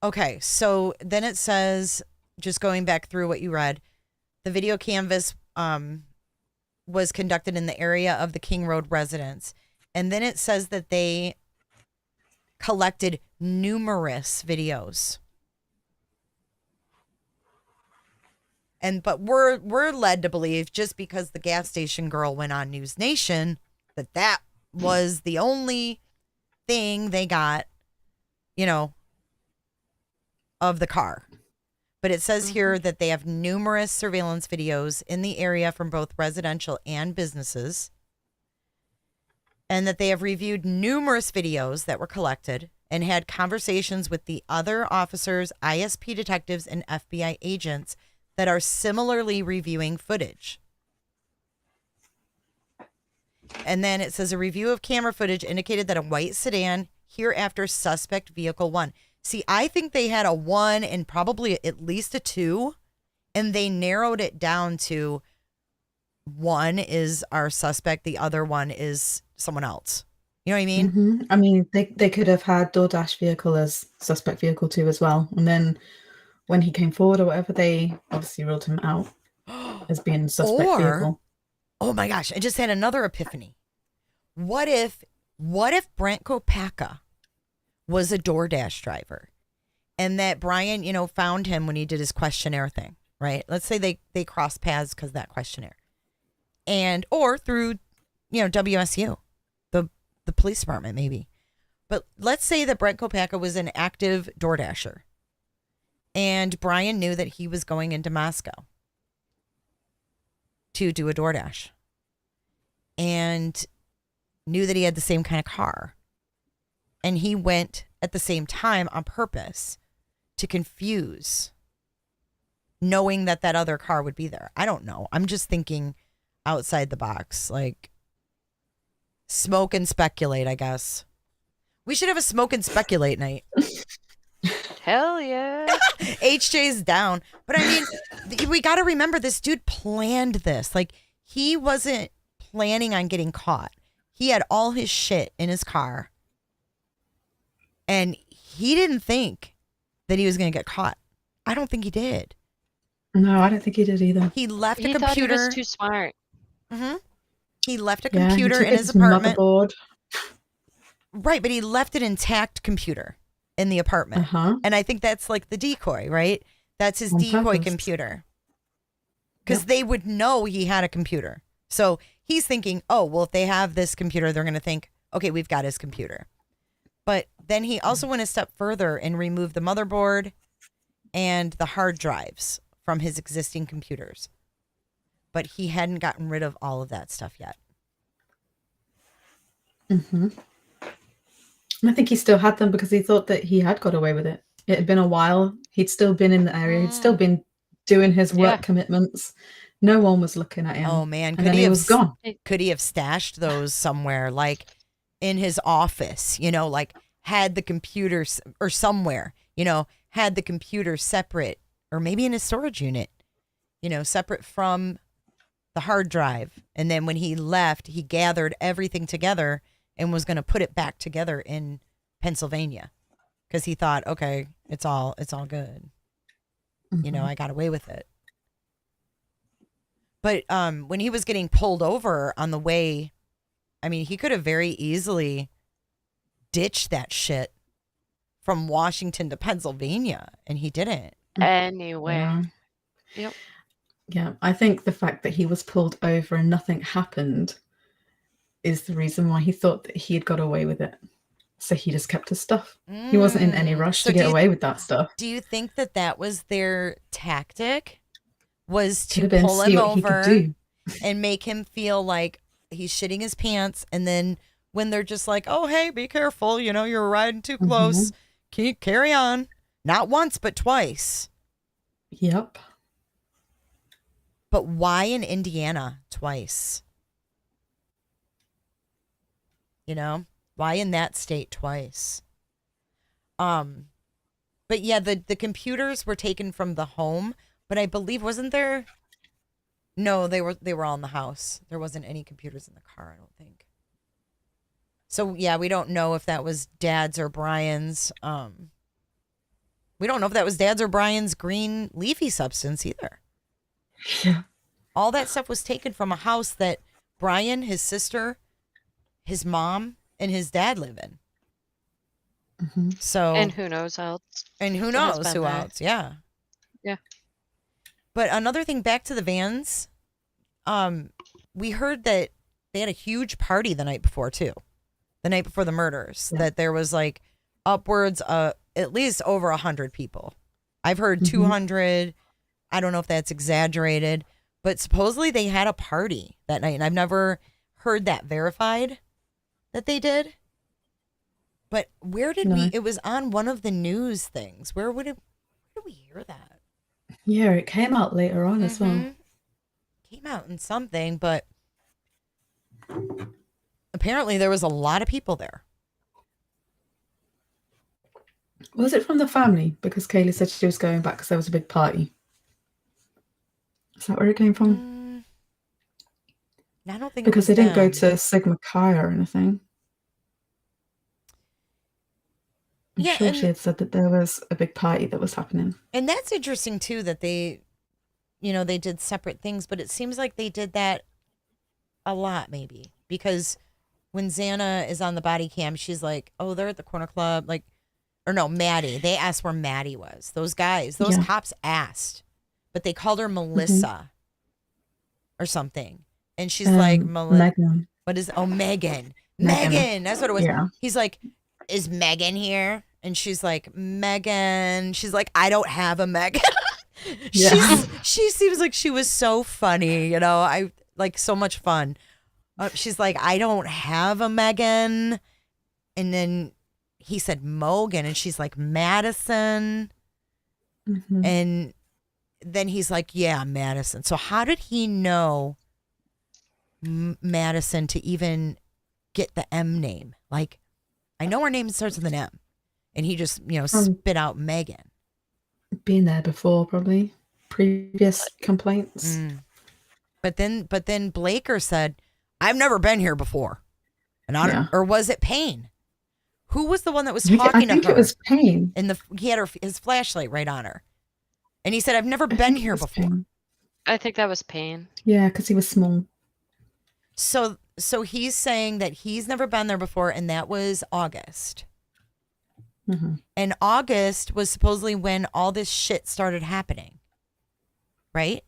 Okay, so then it says, just going back through what you read, the video canvas was conducted in the area of the King Road residence. And then it says that they collected numerous videos. But we're led to believe, just because the gas station girl went on News Nation, that was the only thing they got, of the car. But it says here that they have numerous surveillance videos in the area from both residential and businesses, and that they have reviewed numerous videos that were collected and had conversations with the other officers, ISP detectives, and FBI agents that are similarly reviewing footage. And then it says a review of camera footage indicated that a white sedan, hereafter suspect vehicle 1. See, I think they had a 1 and probably at least a 2, and they narrowed it down to 1 is our suspect, the other one is someone else. You know what I mean? Mm-hmm. I mean, they could have had DoorDash vehicle as suspect vehicle 2 as well. And then when he came forward or whatever, they obviously ruled him out as being suspect vehicle. Oh my gosh, I just had another epiphany. What if Brent Kopacka was a DoorDash driver, and that Brian, found him when he did his questionnaire thing, right? Let's say they crossed paths because of that questionnaire, or through, WSU, the police department maybe. But let's say that Brent Kopacka was an active DoorDasher, and Brian knew that he was going into Moscow to do a DoorDash, and knew that he had the same kind of car. And he went at the same time on purpose to confuse, knowing that that other car would be there. I don't know. I'm just thinking outside the box, like smoke and speculate, I guess. We should have a smoke and speculate night. Hell yeah. HJ's down. But I mean, we got to remember this dude planned this. Like, he wasn't planning on getting caught. He had all his shit in his car. And he didn't think that he was going to get caught. I don't think he did. No, I don't think he did either. He left a He computer. thought he was too smart. Mm-hmm. He left a Yeah, he computer took in his his apartment. motherboard. Right, but he left an intact computer in the apartment. And I think that's like the decoy, right? That's his On decoy purpose. computer. Because Yep. they would know he had a computer. So he's thinking, oh, well, if they have this computer, they're going to think, okay, we've got his computer. But then he also went a step further and removed the motherboard and the hard drives from his existing computers. But he hadn't gotten rid of all of that stuff yet. And I think he still had them because he thought that he had got away with it. It had been a while. He'd still been in the area. He'd still been doing his work commitments. No one was looking at him. Oh, man. And then he was gone. Could he have stashed those somewhere, like in his office, you know, like had the computer or somewhere, you know, had the computer separate, or maybe in his storage unit, you know, separate from the hard drive. And then when he left, he gathered everything together and was going to put it back together in Pennsylvania because he thought, okay, it's all good. You know, I got away with it. But when he was getting pulled over on the way, I mean, he could have very easily ditched that shit from Washington to Pennsylvania, and he didn't. Anywhere. Yep. Yeah, I think the fact that he was pulled over and nothing happened is the reason why he thought that he had got away with it. So he just kept his stuff. He wasn't in any rush to get away with that stuff. Do you think that that was their tactic? Was to Could have been, pull see him what he could over do. and make him feel like he's shitting his pants, and then when they're just like, oh, hey, be careful, you know, you're riding too close, carry on. Not once, but twice. Yep. But why in Indiana twice? You know, why in that state twice? But yeah, the computers were taken from the home, but I believe wasn't there? No, they were all in the house. There wasn't any computers in the car, I don't think. So yeah, we don't know if that was Dad's or Brian's. We don't know if that was Dad's or Brian's green leafy substance either. Yeah. All that stuff was taken from a house that Brian, his sister, his mom, and his dad live in. So And who knows else? And who has knows been who there. else? Yeah. Yeah. But another thing, back to the vans, we heard that they had a huge party the night before too. The night before the murders, that there was like upwards of at least over 100 people. I've heard 200. I don't know if that's exaggerated, but supposedly they had a party that night, and I've never heard that verified that they did. But where did we? It was on one of the news things. Where did we hear that? Yeah, it came out later on as well. Came out in something, but apparently there was a lot of people there. Was it from the family? Because Kaylee said she was going back because there was a big party. Is that where it came from? I don't think because it was they didn't go them. to Sigma Chi or anything. I'm sure she had said that there was a big party that was happening. And that's interesting too, that they, you know, they did separate things, but it seems like they did that a lot maybe, because when Xana is on the body cam, she's like, oh, they're at the corner club. Like, or no, Maddie. They asked where Maddie was. Those guys, those cops asked, but they called her Melissa or something. And she's like, Megan. What is, oh, Megan. Megan. That's what it was. Yeah. He's like, is Megan here? And she's like, Megan. She's like, I don't have a Megan. She seems like she was so funny, you know, I like so much fun. She's like, I don't have a Megan. And then he said Mogan, and she's like, Madison. Mhm. And then he's like, yeah, Madison. So how did he know Madison to even get the M name? Like, I know her name starts with an M. And he just, spit out Megan. Been there before, probably. Previous complaints. But then Blaker said, I've never been here before. And or was it Payne? Who was the one that was talking to her? I think it was Payne. He had his flashlight right on her. And he said, I've never been here before. Payne. I think that was Payne. Yeah, because he was small. So he's saying that he's never been there before, and that was August. Mm-hmm. And August was supposedly when all this shit started happening. Right?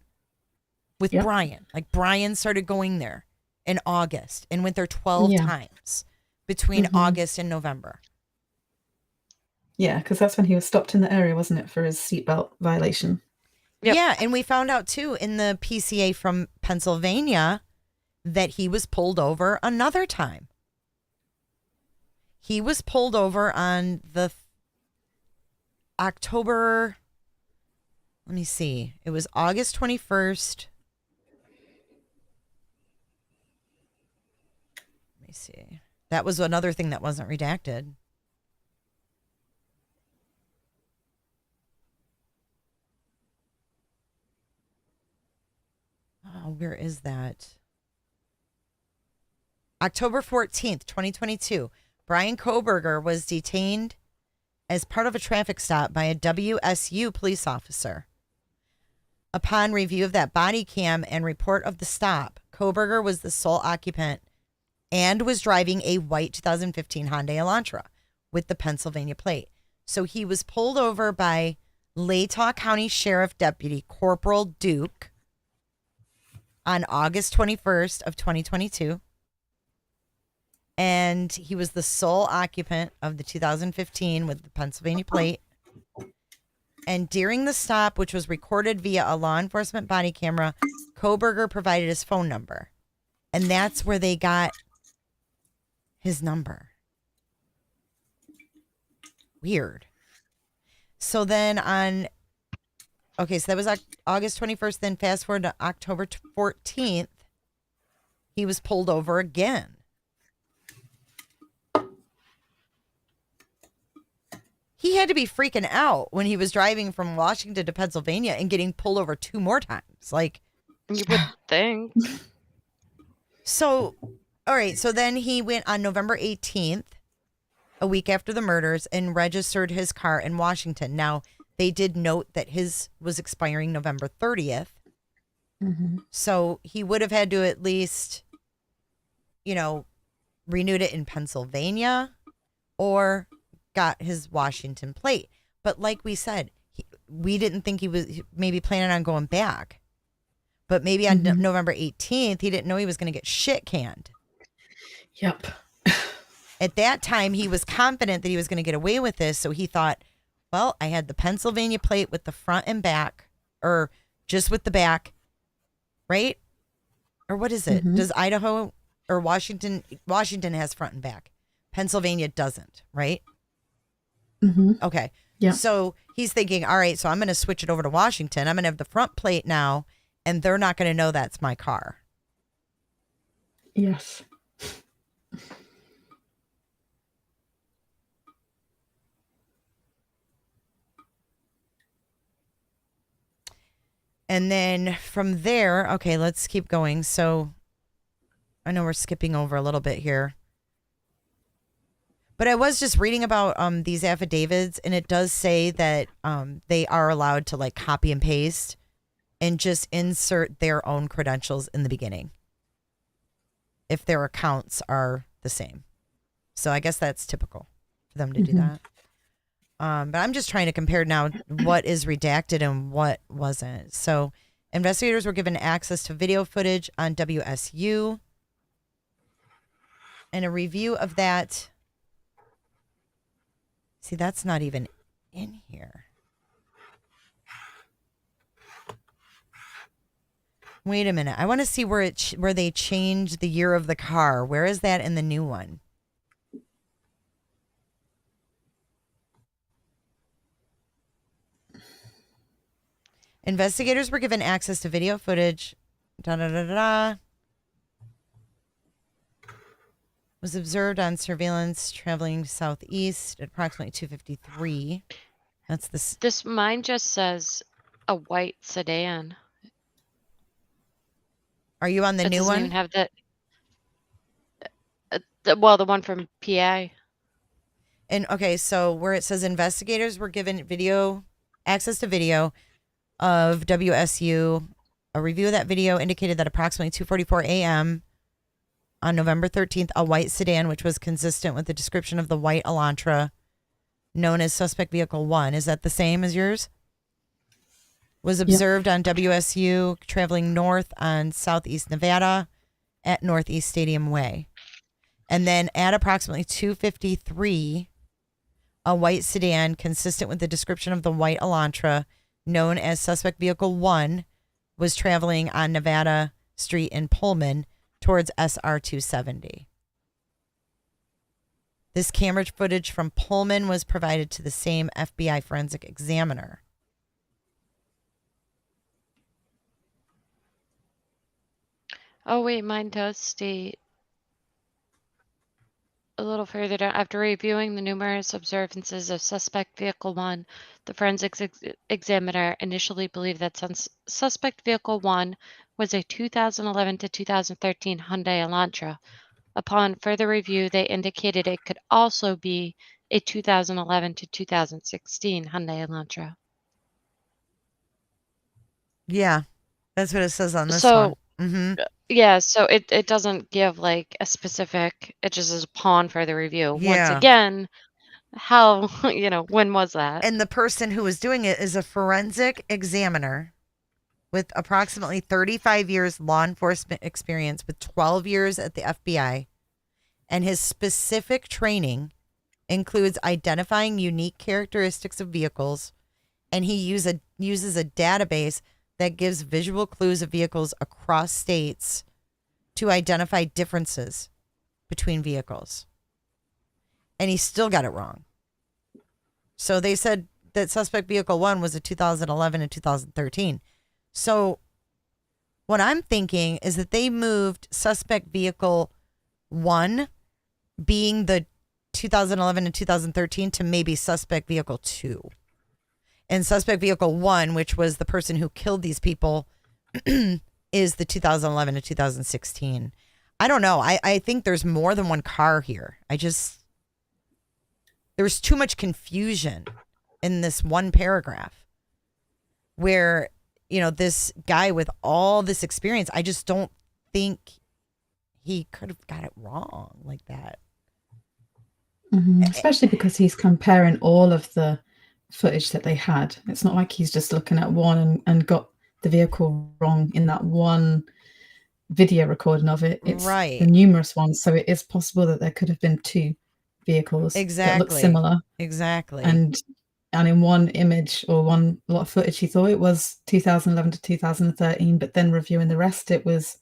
With Brian. Like, Brian started going there in August and went there 12 times between August and November. Yeah, because that's when he was stopped in the area, wasn't it, for his seatbelt violation? Yep. Yeah, and we found out, too, in the PCA from Pennsylvania that he was pulled over another time. He was pulled over on the October, let me see, it was August 21st. Let me see. That was another thing that wasn't redacted. Oh, where is that? October 14th, 2022. Brian Koberger was detained as part of a traffic stop by a WSU police officer. Upon review of that body cam and report of the stop, Koberger was the sole occupant and was driving a white 2015 Hyundai Elantra with the Pennsylvania plate. So he was pulled over by Latah County Sheriff Deputy Corporal Duke on August 21st of 2022. And he was the sole occupant of the 2015 with the Pennsylvania plate. And during the stop, which was recorded via a law enforcement body camera, Koberger provided his phone number. And that's where they got his number. Weird. So then so that was August 21st. Then fast forward to October 14th, he was pulled over again. He had to be freaking out when he was driving from Washington to Pennsylvania and getting pulled over 2 more times. Like, you would think. So, all right. So then he went on November 18th, a week after the murders, and registered his car in Washington. Now, they did note that his was expiring November 30th. Mm-hmm. So he would have had to at least, renewed it in Pennsylvania or got his Washington plate. But like we said, we didn't think he was maybe planning on going back. But maybe on November 18th, he didn't know he was going to get shit canned. Yep. At that time, he was confident that he was going to get away with this. So he thought, well, I had the Pennsylvania plate with the front and back, or just with the back, right? Or what is it? Does Idaho or Washington has front and back. Pennsylvania doesn't, right? Mm-hmm. Okay. Yeah. So he's thinking, all right, so I'm going to switch it over to Washington. I'm going to have the front plate now, and they're not going to know that's my car. Yes. And then from there, okay, let's keep going. So I know we're skipping over a little bit here. But I was just reading about these affidavits, and it does say that they are allowed to like copy and paste and just insert their own credentials in the beginning if their accounts are the same. So I guess that's typical for them to do that. But I'm just trying to compare now what is redacted and what wasn't. So investigators were given access to video footage on WSU, and a review of that. See, that's not even in here. Wait a minute. I want to see where where they changed the year of the car. Where is that in the new one? Investigators were given access to video footage. Was observed on surveillance traveling southeast at approximately 2:53. That's this. This mine just says a white sedan. Are you on the It new doesn't one? even have the one from PA. And okay, so where it says investigators were given access to video of WSU, a review of that video indicated that approximately 2:44 a.m. on November 13th, a white sedan, which was consistent with the description of the white Elantra, known as suspect vehicle 1. Is that the same as yours? Was observed on WSU traveling north on Southeast Nevada at Northeast Stadium Way. And then at approximately 2:53, a white sedan consistent with the description of the white Elantra, known as suspect vehicle 1, was traveling on Nevada Street in Pullman towards SR 270. This camera footage from Pullman was provided to the same FBI forensic examiner. Oh, wait, mine does state a little further down. After reviewing the numerous observances of suspect vehicle 1, the forensics examiner initially believed that suspect vehicle 1 was a 2011 to 2013 Hyundai Elantra. Upon further review, they indicated it could also be a 2011 to 2016 Hyundai Elantra. Yeah, that's what it says on this So, one. yeah, so it doesn't give like a specific, it just is upon further review. Once Yeah. again, how, when was that? And the person who was doing it is a forensic examiner with approximately 35 years law enforcement experience with 12 years at the FBI. And his specific training includes identifying unique characteristics of vehicles. And he uses a database that gives visual clues of vehicles across states to identify differences between vehicles. And he still got it wrong. So they said that suspect vehicle 1 was a 2011 and 2013. So what I'm thinking is that they moved suspect vehicle 1 being the 2011 and 2013 to maybe suspect vehicle 2. And suspect vehicle 1, which was the person who killed these people, is the 2011 to 2016. I don't know. I think there's more than one car here. There's too much confusion in this one paragraph where, this guy with all this experience, I just don't think he could have got it wrong like that. Mm-hmm. Especially because he's comparing all of the footage that they had. It's not like he's just looking at one and got the vehicle wrong in that one video recording of it. It's right. the numerous ones. So it is possible that there could have been two vehicles that look similar. Exactly. And in one image or one lot of footage, he thought it was 2011 to 2013, but then reviewing the rest, it was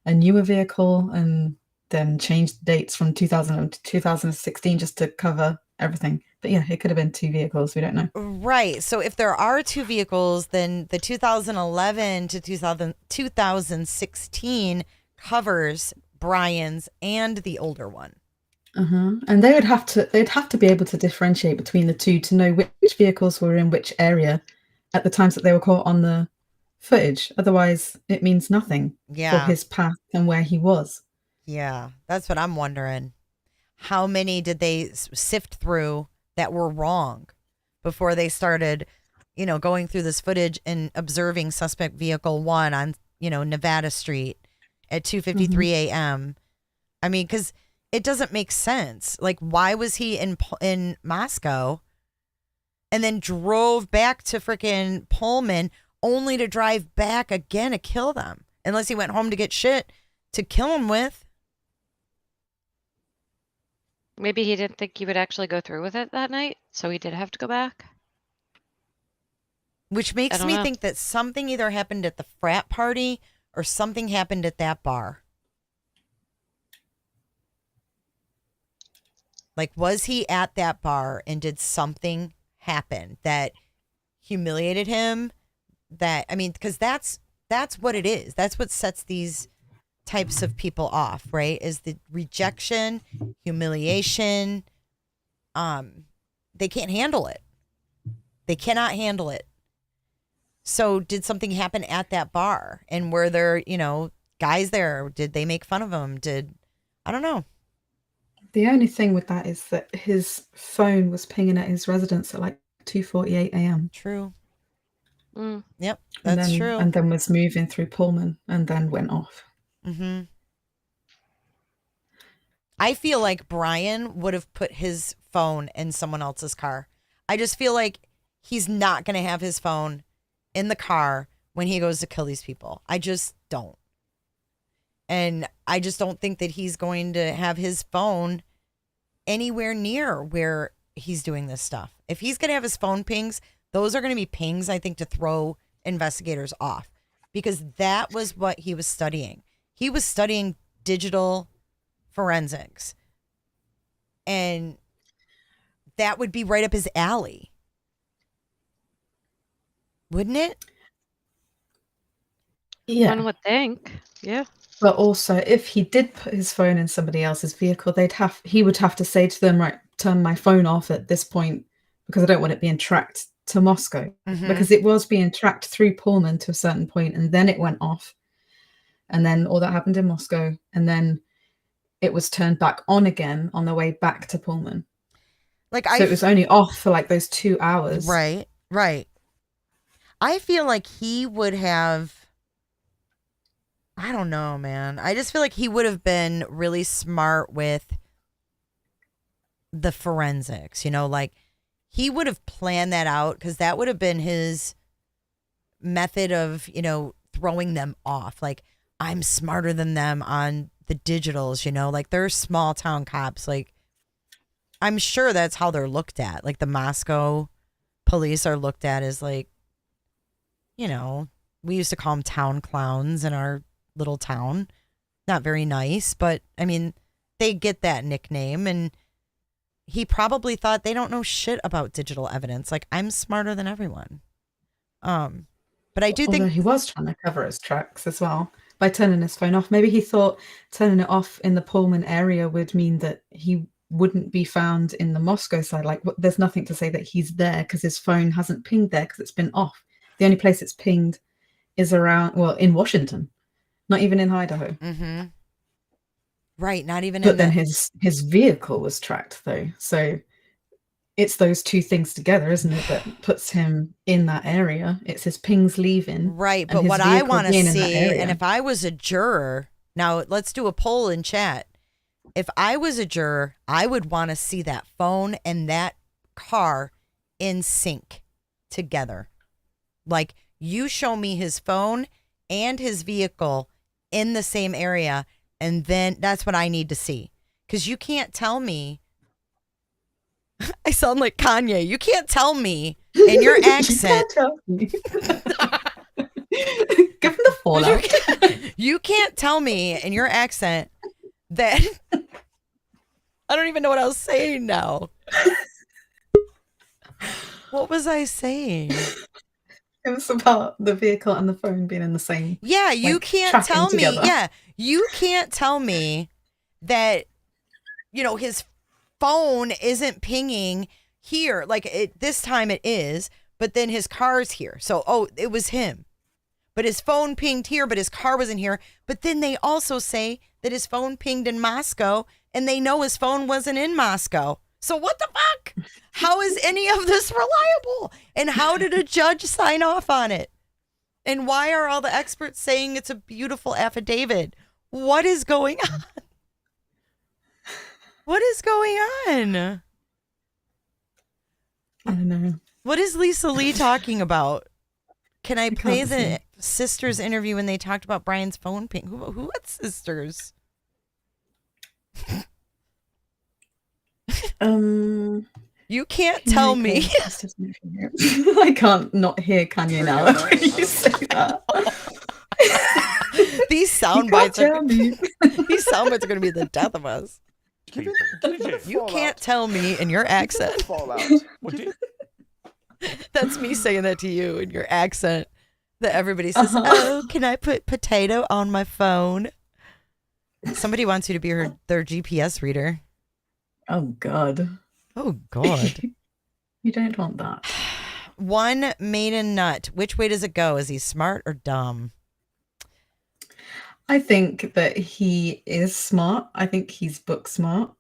a newer vehicle, and then changed the dates from 2000 to 2016 just to cover everything. But yeah, it could have been two vehicles. We don't know. Right. So if there are two vehicles, then the 2011 to 2016 covers Brian's and the older one. And they'd have to be able to differentiate between the two to know which vehicles were in which area at the times that they were caught on the footage. Otherwise, it means nothing for his path and where he was. Yeah, that's what I'm wondering. How many did they sift through that were wrong before they started, going through this footage and observing suspect vehicle 1 on, Nevada Street at 2:53 a.m. I mean, because it doesn't make sense. Like, why was he in Moscow and then drove back to freaking Pullman only to drive back again to kill them? Unless he went home to get shit to kill them with. Maybe he didn't think he would actually go through with it that night, so he did have to go back. Which makes me think that something either happened at the frat party or something happened at that bar. Like, was he at that bar and did something happen that humiliated him, that, I mean, because that's what it is. That's what sets these types of people off, right? Is the rejection, humiliation. They can't handle it. They cannot handle it. So did something happen at that bar? And were there, guys there? Did they make fun of him? I don't know. The only thing with that is that his phone was pinging at his residence at like 2:48 a.m. True. Yep, and that's then, true. And then was moving through Pullman and then went off. Mm-hmm. I feel like Brian would have put his phone in someone else's car. I just feel like he's not going to have his phone in the car when he goes to kill these people. I just don't. And I just don't think that he's going to have his phone anywhere near where he's doing this stuff. If he's going to have his phone pings, those are going to be pings, I think, to throw investigators off, because that was what he was studying. He was studying digital forensics, and that would be right up his alley, wouldn't it? Yeah. One would think. Yeah. But also, if he did put his phone in somebody else's vehicle, he would have to say to them, right, turn my phone off at this point because I don't want it being tracked to Moscow. Mm-hmm. Because it was being tracked through Pullman to a certain point, and then it went off. And then all that happened in Moscow, and then it was turned back on again on the way back to Pullman. So it was only off for like those 2 hours. Right. I feel like he would have, I don't know, man. I just feel like he would have been really smart with the forensics, like he would have planned that out, because that would have been his method of, throwing them off. Like, I'm smarter than them on the digitals, like they're small town cops. Like, I'm sure that's how they're looked at. Like, the Moscow police are looked at as like, we used to call them town clowns in our little town. Not very nice, but I mean, they get that nickname, and he probably thought they don't know shit about digital evidence. Like, I'm smarter than everyone. But I do think he was trying to cover his tracks as well by turning his phone off. Maybe he thought turning it off in the Pullman area would mean that he wouldn't be found in the Moscow side. Like, there's nothing to say that he's there because his phone hasn't pinged there because it's been off. The only place it's pinged is in Washington, not even in Idaho. Mm-hmm. Right, not even. But then his vehicle was tracked though, so it's those two things together, isn't it, that puts him in that area? It's his pings leaving. Right, but what I want to see, and if I was a juror, now let's do a poll in chat. If I was a juror, I would want to see that phone and that car in sync together. Like, you show me his phone and his vehicle in the same area, and then that's what I need to see. Because you can't tell me. I sound like Kanye. You can't tell me in your accent. Give him the fallout. You can't tell me in your accent that. I don't even know what I was saying now. What was I saying? It was about the vehicle and the phone being in the same. Yeah, you can't tell me. Together. Yeah, you can't tell me that, his phone isn't pinging here. Like, this time it is, but then his car's here. So, it was him. But his phone pinged here, but his car wasn't here. But then they also say that his phone pinged in Moscow, and they know his phone wasn't in Moscow. So what the fuck? How is any of this reliable? And how did a judge sign off on it? And why are all the experts saying it's a beautiful affidavit? What is going on? What is going on? I don't know. What is Lisa Lee talking about? Can I play the sisters interview when they talked about Brian's phone ping? Who what sisters? You can't tell me. I can't not hear Kanye now when you say that. These sound bites are going to be the death of us. You can't tell me in your accent. That's me saying that to you in your accent. That everybody says, oh, can I put potato on my phone? Somebody wants you to be their GPS reader. Oh, God. Oh, God. You don't want that. One maiden nut. Which way does it go? Is he smart or dumb? I think that he is smart. I think he's book smart.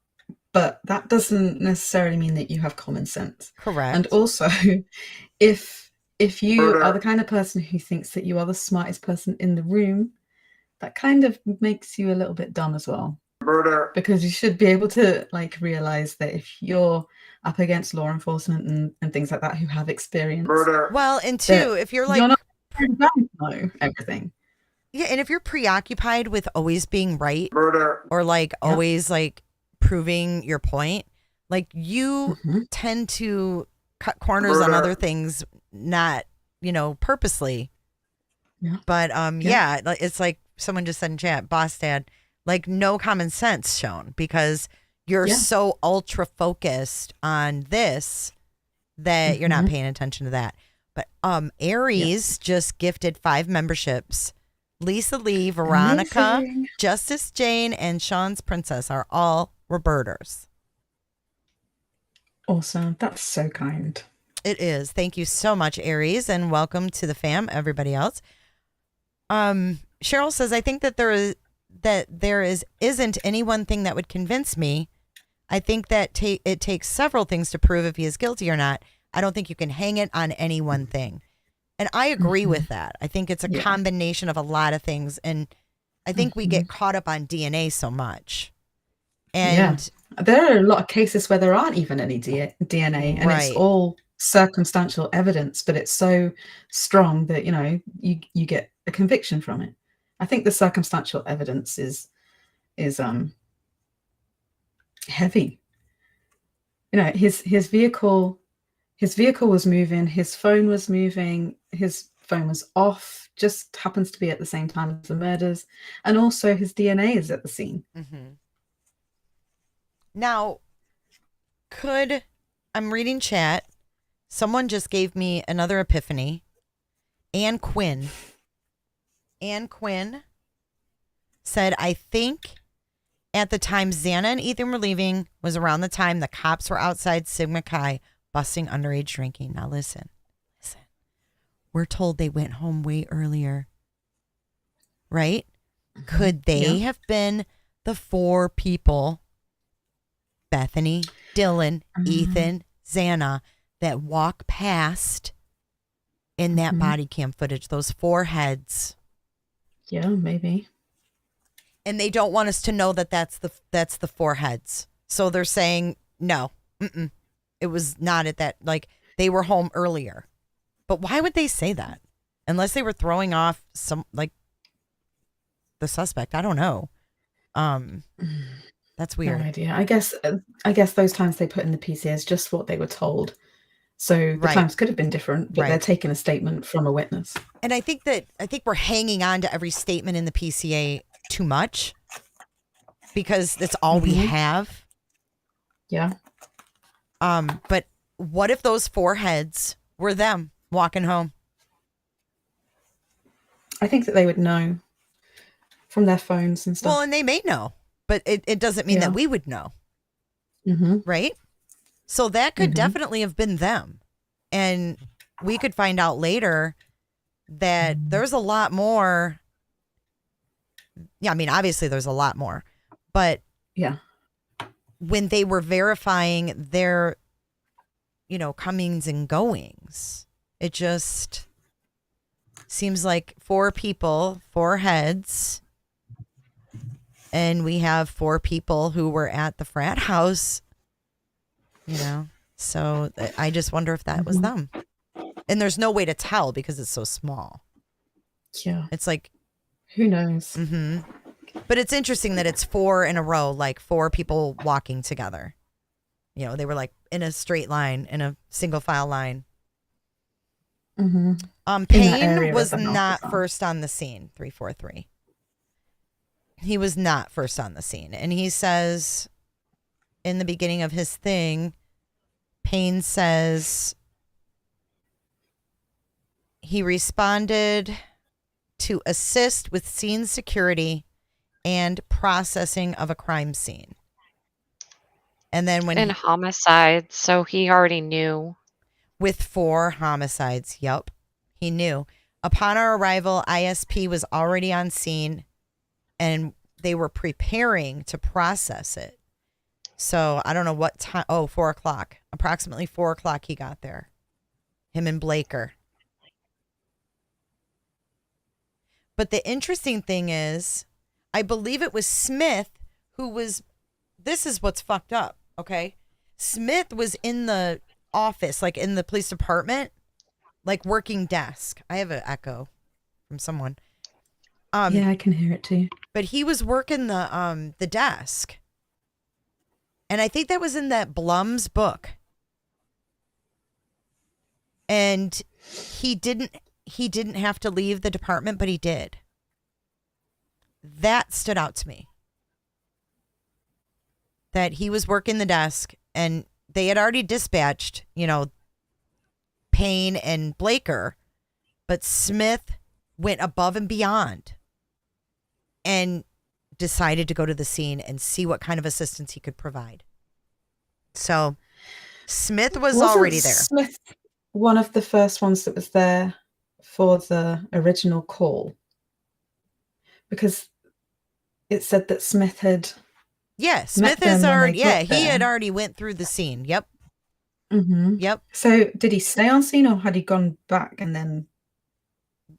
But that doesn't necessarily mean that you have common sense. Correct. And also, if you are the kind of person who thinks that you are the smartest person in the room, that kind of makes you a little bit dumb as well. Because you should be able to like realize that if you're up against law enforcement and things like that who have experience. Well, and two, if you're like you're not going to know everything. Yeah, and if you're preoccupied with always being right or like always like proving your point, like you tend to cut corners on other things, not, purposely. Yeah. But yeah, it's like someone just said in chat, boss dad, like no common sense shown because you're so ultra focused on this that you're not paying attention to that. But Aries just gifted 5 memberships. Lisa Lee, Veronica, Amazing. Justice Jane, and Sean's Princess are all Roberters. Awesome. That's so kind. It is. Thank you so much, Aries, and welcome to the fam, everybody else. Cheryl says, I think that there isn't any one thing that would convince me. I think that it takes several things to prove if he is guilty or not. I don't think you can hang it on any one thing. And I agree with that. I think it's a combination of a lot of things. And I think we get caught up on DNA so much. And there are a lot of cases where there aren't even any DNA and it's all circumstantial evidence, but it's so strong that, you get a conviction from it. I think the circumstantial evidence is heavy. His vehicle was moving, his phone was moving, his phone was off, just happens to be at the same time as the murders, and also his DNA is at the scene. Now, I'm reading chat, someone just gave me another epiphany. Ann Quinn said, I think at the time Xana and Ethan were leaving was around the time the cops were outside Sigma Chi busting underage drinking. Now listen. We're told they went home way earlier. Right? Could they have been the 4 people, Bethany, Dylan, Ethan, Xana, that walk past in that body cam footage, those 4 heads? Yeah, maybe. And they don't want us to know that that's the 4 heads. So they're saying, no, it was not at that, like they were home earlier. But why would they say that? Unless they were throwing off some, like, the suspect. I don't know. That's weird. No idea. I guess those times they put in the PCA is just what they were told. So the times could have been different, but they're taking a statement from a witness. And I think we're hanging on to every statement in the PCA too much because that's all we have. Yeah. But what if those 4 heads were them walking home? I think that they would know from their phones and stuff. Well, and they may know, but it doesn't mean that we would know. Right? So that could definitely have been them. And we could find out later that there's a lot more. Yeah, I mean, obviously there's a lot more. But when they were verifying their, comings and goings, it just seems like 4 people, 4 heads. And we have 4 people who were at the frat house, So I just wonder if that was them. And there's no way to tell because it's so small. Yeah. It's like, who knows? But it's interesting that it's 4 in a row, like 4 people walking together. They were like in a straight line, in a single file line. Payne was not first on the scene, 343. He was not first on the scene. And he says in the beginning of his thing, Payne says he responded to assist with scene security and processing of a crime scene. And then when homicide, so he already knew. With 4 homicides, yep, he knew. Upon our arrival, ISP was already on scene, and they were preparing to process it. So I don't know what time. 4 o'clock. Approximately 4 o'clock he got there. Him and Blaker. But the interesting thing is, I believe it was Smith who was, this is what's fucked up, okay? Smith was in the office, like in the police department, like working desk. I have an echo from someone. Yeah, I can hear it too. But he was working the desk. And I think that was in that Blum's book. And he didn't have to leave the department, but he did. That stood out to me. That he was working the desk, and they had already dispatched, Payne and Blaker, but Smith went above and beyond and decided to go to the scene and see what kind of assistance he could provide. So Smith was already there. Smith, one of the first ones that was there for the original call, because it said that Smith had. Yeah, Smith has already. Yeah, he had already went through the scene. Yep. Mm-hmm. Yep. So did he stay on scene, or had he gone back and then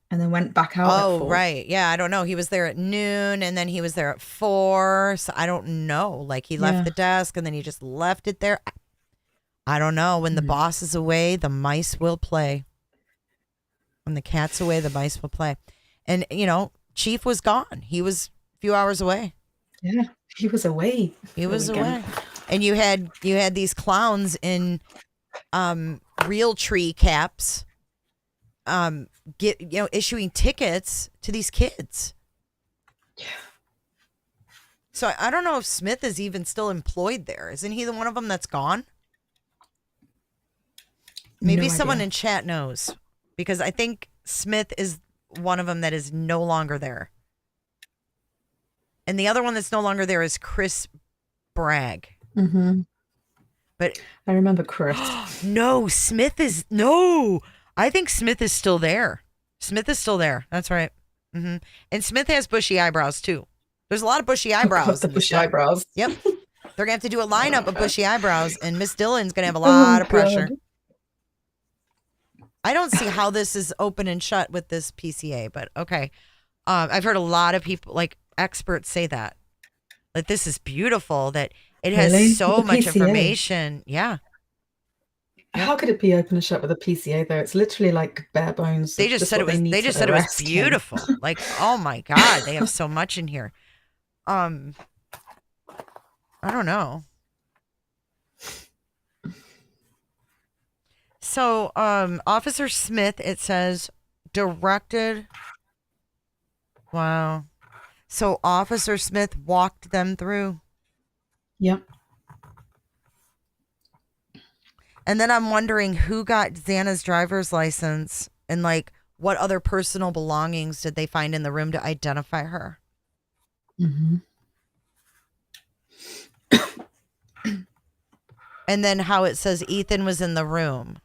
went back out? Oh, at 4? right. Yeah, I don't know. He was there at noon, and then he was there at 4. So I don't know. Like he left the desk, and then he just left it there. I don't know. When the boss is away, the mice will play. When the cat's away, the mice will play. And Chief was gone. He was a few hours away. Yeah, he was away. He was away. And you had these clowns in real tree caps issuing tickets to these kids. Yeah. So I don't know if Smith is even still employed there. Isn't he the one of them that's gone? Maybe someone in chat knows, because I think Smith is one of them that is no longer there. And the other one that's no longer there is Chris Bragg. Mm-hmm. But I remember Chris. No, I think Smith is still there. Smith is still there. That's right. Mm-hmm. And Smith has bushy eyebrows too. There's a lot of bushy eyebrows. The bushy eyebrows. Yep. They're going to have to do a lineup of bushy eyebrows, and Miss Dillon's going to have a lot of pressure. God. I don't see how this is open and shut with this PCA, but okay. I've heard a lot of people, like experts, say that this is beautiful, that it has so much information. Yeah. How could it be open and shut with a PCA though? It's literally like bare bones. They just said it was. They just said it was beautiful. Like, oh my God, they have so much in here. I don't know. So, Officer Smith, it says, directed. Wow. So Officer Smith walked them through. Yep. And then I'm wondering who got Xana's driver's license, and like what other personal belongings did they find in the room to identify her? Mm-hmm. And then how it says Ethan was in the room.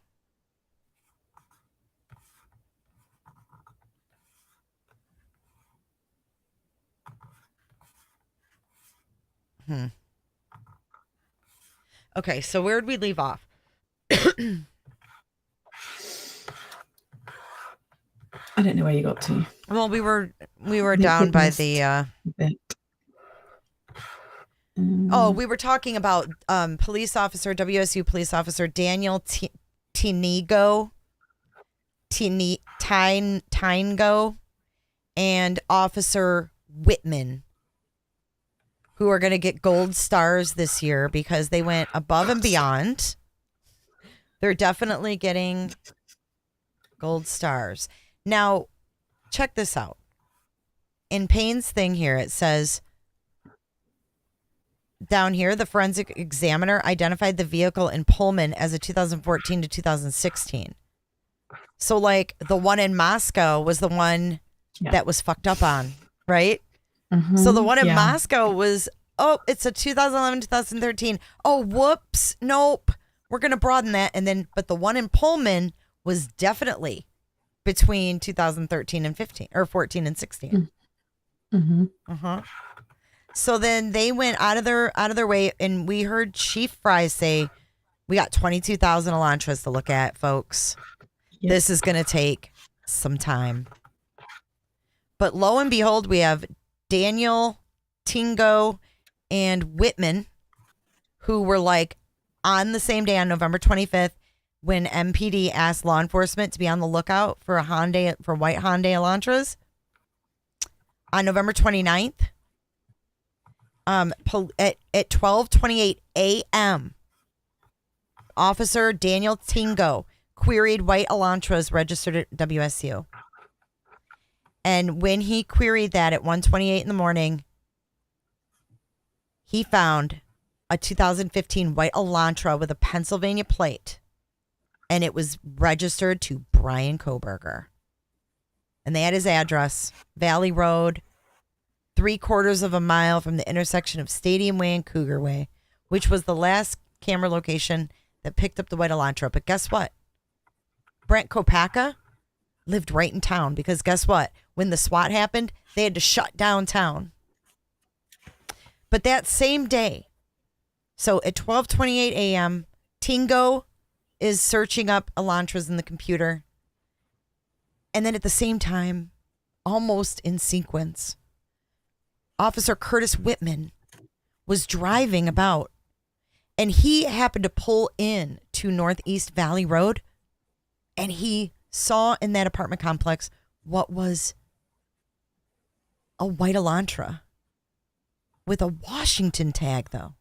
Okay, so where'd we leave off? I don't know where you got to. Well, we were down by the we were talking about WSU police officer Daniel Tynego and Officer Whitman, who are going to get gold stars this year because they went above and beyond. They're definitely getting gold stars. Now, check this out. In Payne's thing here, it says, down here, the forensic examiner identified the vehicle in Pullman as a 2014 to 2016. So, like, the one in Moscow was the one that was fucked up on, right? So the one in Moscow was, it's a 2011, 2013. Oh, whoops. Nope. We're going to broaden that. And then, but the one in Pullman was definitely between 2013 and 15 or 14 and 16. So then they went out of their way, and we heard Chief Fry say, we got 22,000 Elantras to look at, folks. Yep. This is going to take some time. But lo and behold, we have Daniel, Tingo, and Whitman, who were like on the same day on November 25th when MPD asked law enforcement to be on the lookout for white Hyundai Elantras. On November 29th, at 12:28 a.m., Officer Daniel Tingo queried white Elantras registered at WSU. And when he queried that at 1:28 in the morning, he found a 2015 white Elantra with a Pennsylvania plate, and it was registered to Brian Koberger. And they had his address, Valley Road, 3/4 of a mile from the intersection of Stadium Way and Cougar Way, which was the last camera location that picked up the white Elantra. But guess what? Brent Kopacka lived right in town, because guess what? When the SWAT happened, they had to shut down town. But that same day, so at 12:28 a.m., Tingo is searching up Elantras in the computer. And then at the same time, almost in sequence, Officer Curtis Whitman was driving about, and he happened to pull in to Northeast Valley Road, and he saw in that apartment complex what was a white Elantra with a Washington tag, though.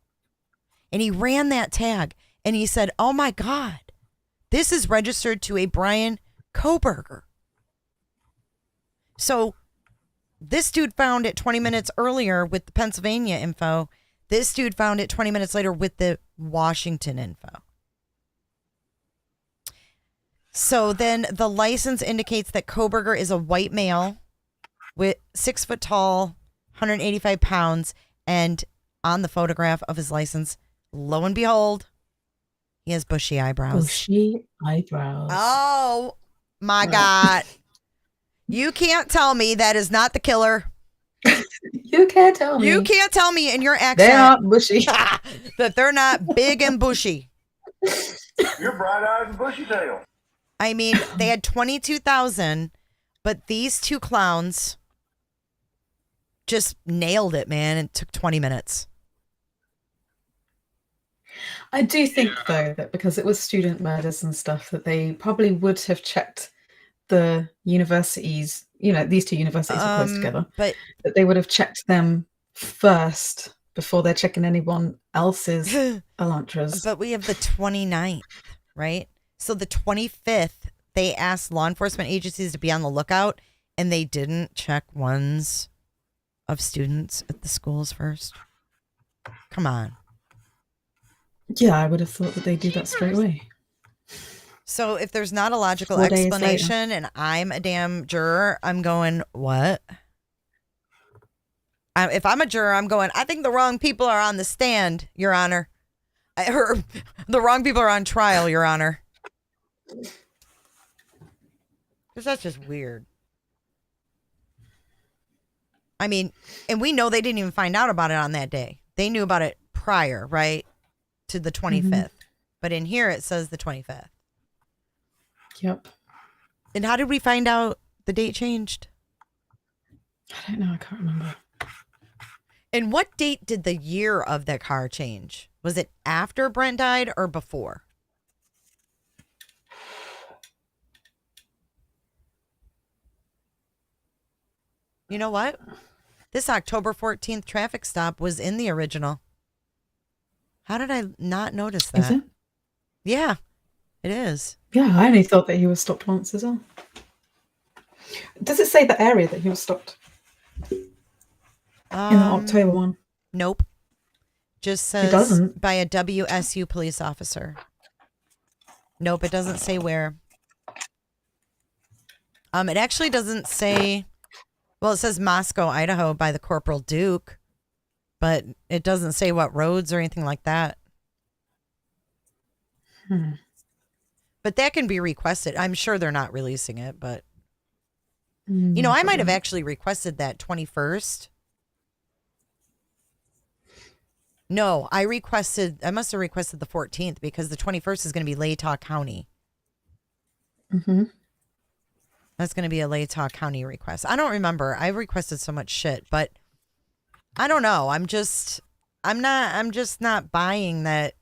And he ran that tag, and he said, oh my God, this is registered to a Brian Koberger. So this dude found it 20 minutes earlier with the Pennsylvania info. This dude found it 20 minutes later with the Washington info. So then the license indicates that Koberger is a white male with 6 foot tall, 185 pounds. And on the photograph of his license, lo and behold, he has bushy eyebrows. Bushy eyebrows. Oh my God. You can't tell me that is not the killer. You can't tell me. You can't tell me in your accent. They're not bushy. That they're not big and bushy. You're bright-eyed and bushy-tailed. I mean, they had 22,000, but these two clowns just nailed it, man. It took 20 minutes. I do think, though, that because it was student murders and stuff, that they probably would have checked the universities. You know, these two universities are close together. But that they would have checked them first before they're checking anyone else's Elantras. But we have the 29th, right? So the 25th, they asked law enforcement agencies to be on the lookout, and they didn't check ones of students at the schools first. Come on. Yeah, I would have thought that they'd do that straight away. So if there's not a logical explanation and I'm a damn juror, I'm going, what? If I'm a juror, I'm going, I think the wrong people are on the stand, Your Honor. Or the wrong people are on trial, Your Honor. Because that's just weird. I mean, and we know they didn't even find out about it on that day. They knew about it prior, right? To the 25th. Mm-hmm. But in here it says the 25th. Yep. And how did we find out the date changed? I don't know. I can't remember. And what date did the year of the car change? Was it after Brent died or before? You know what? This October 14th traffic stop was in the original. How did I not notice that? Is it? Yeah, it is. Yeah, I only thought that he was stopped once as well. Does it say the area that he was stopped? In the October one? Nope. Just says it doesn't. By a WSU police officer. Nope, it doesn't say where. It actually doesn't say. Well, it says Moscow, Idaho, by the Corporal Duke, but it doesn't say what roads or anything like that. But that can be requested. I'm sure they're not releasing it, but I might have actually requested that 21st. No, I must have requested the 14th because the 21st is going to be Latah County. That's going to be a Latah County request. I don't remember. I've requested so much shit, but I don't know. I'm just not buying that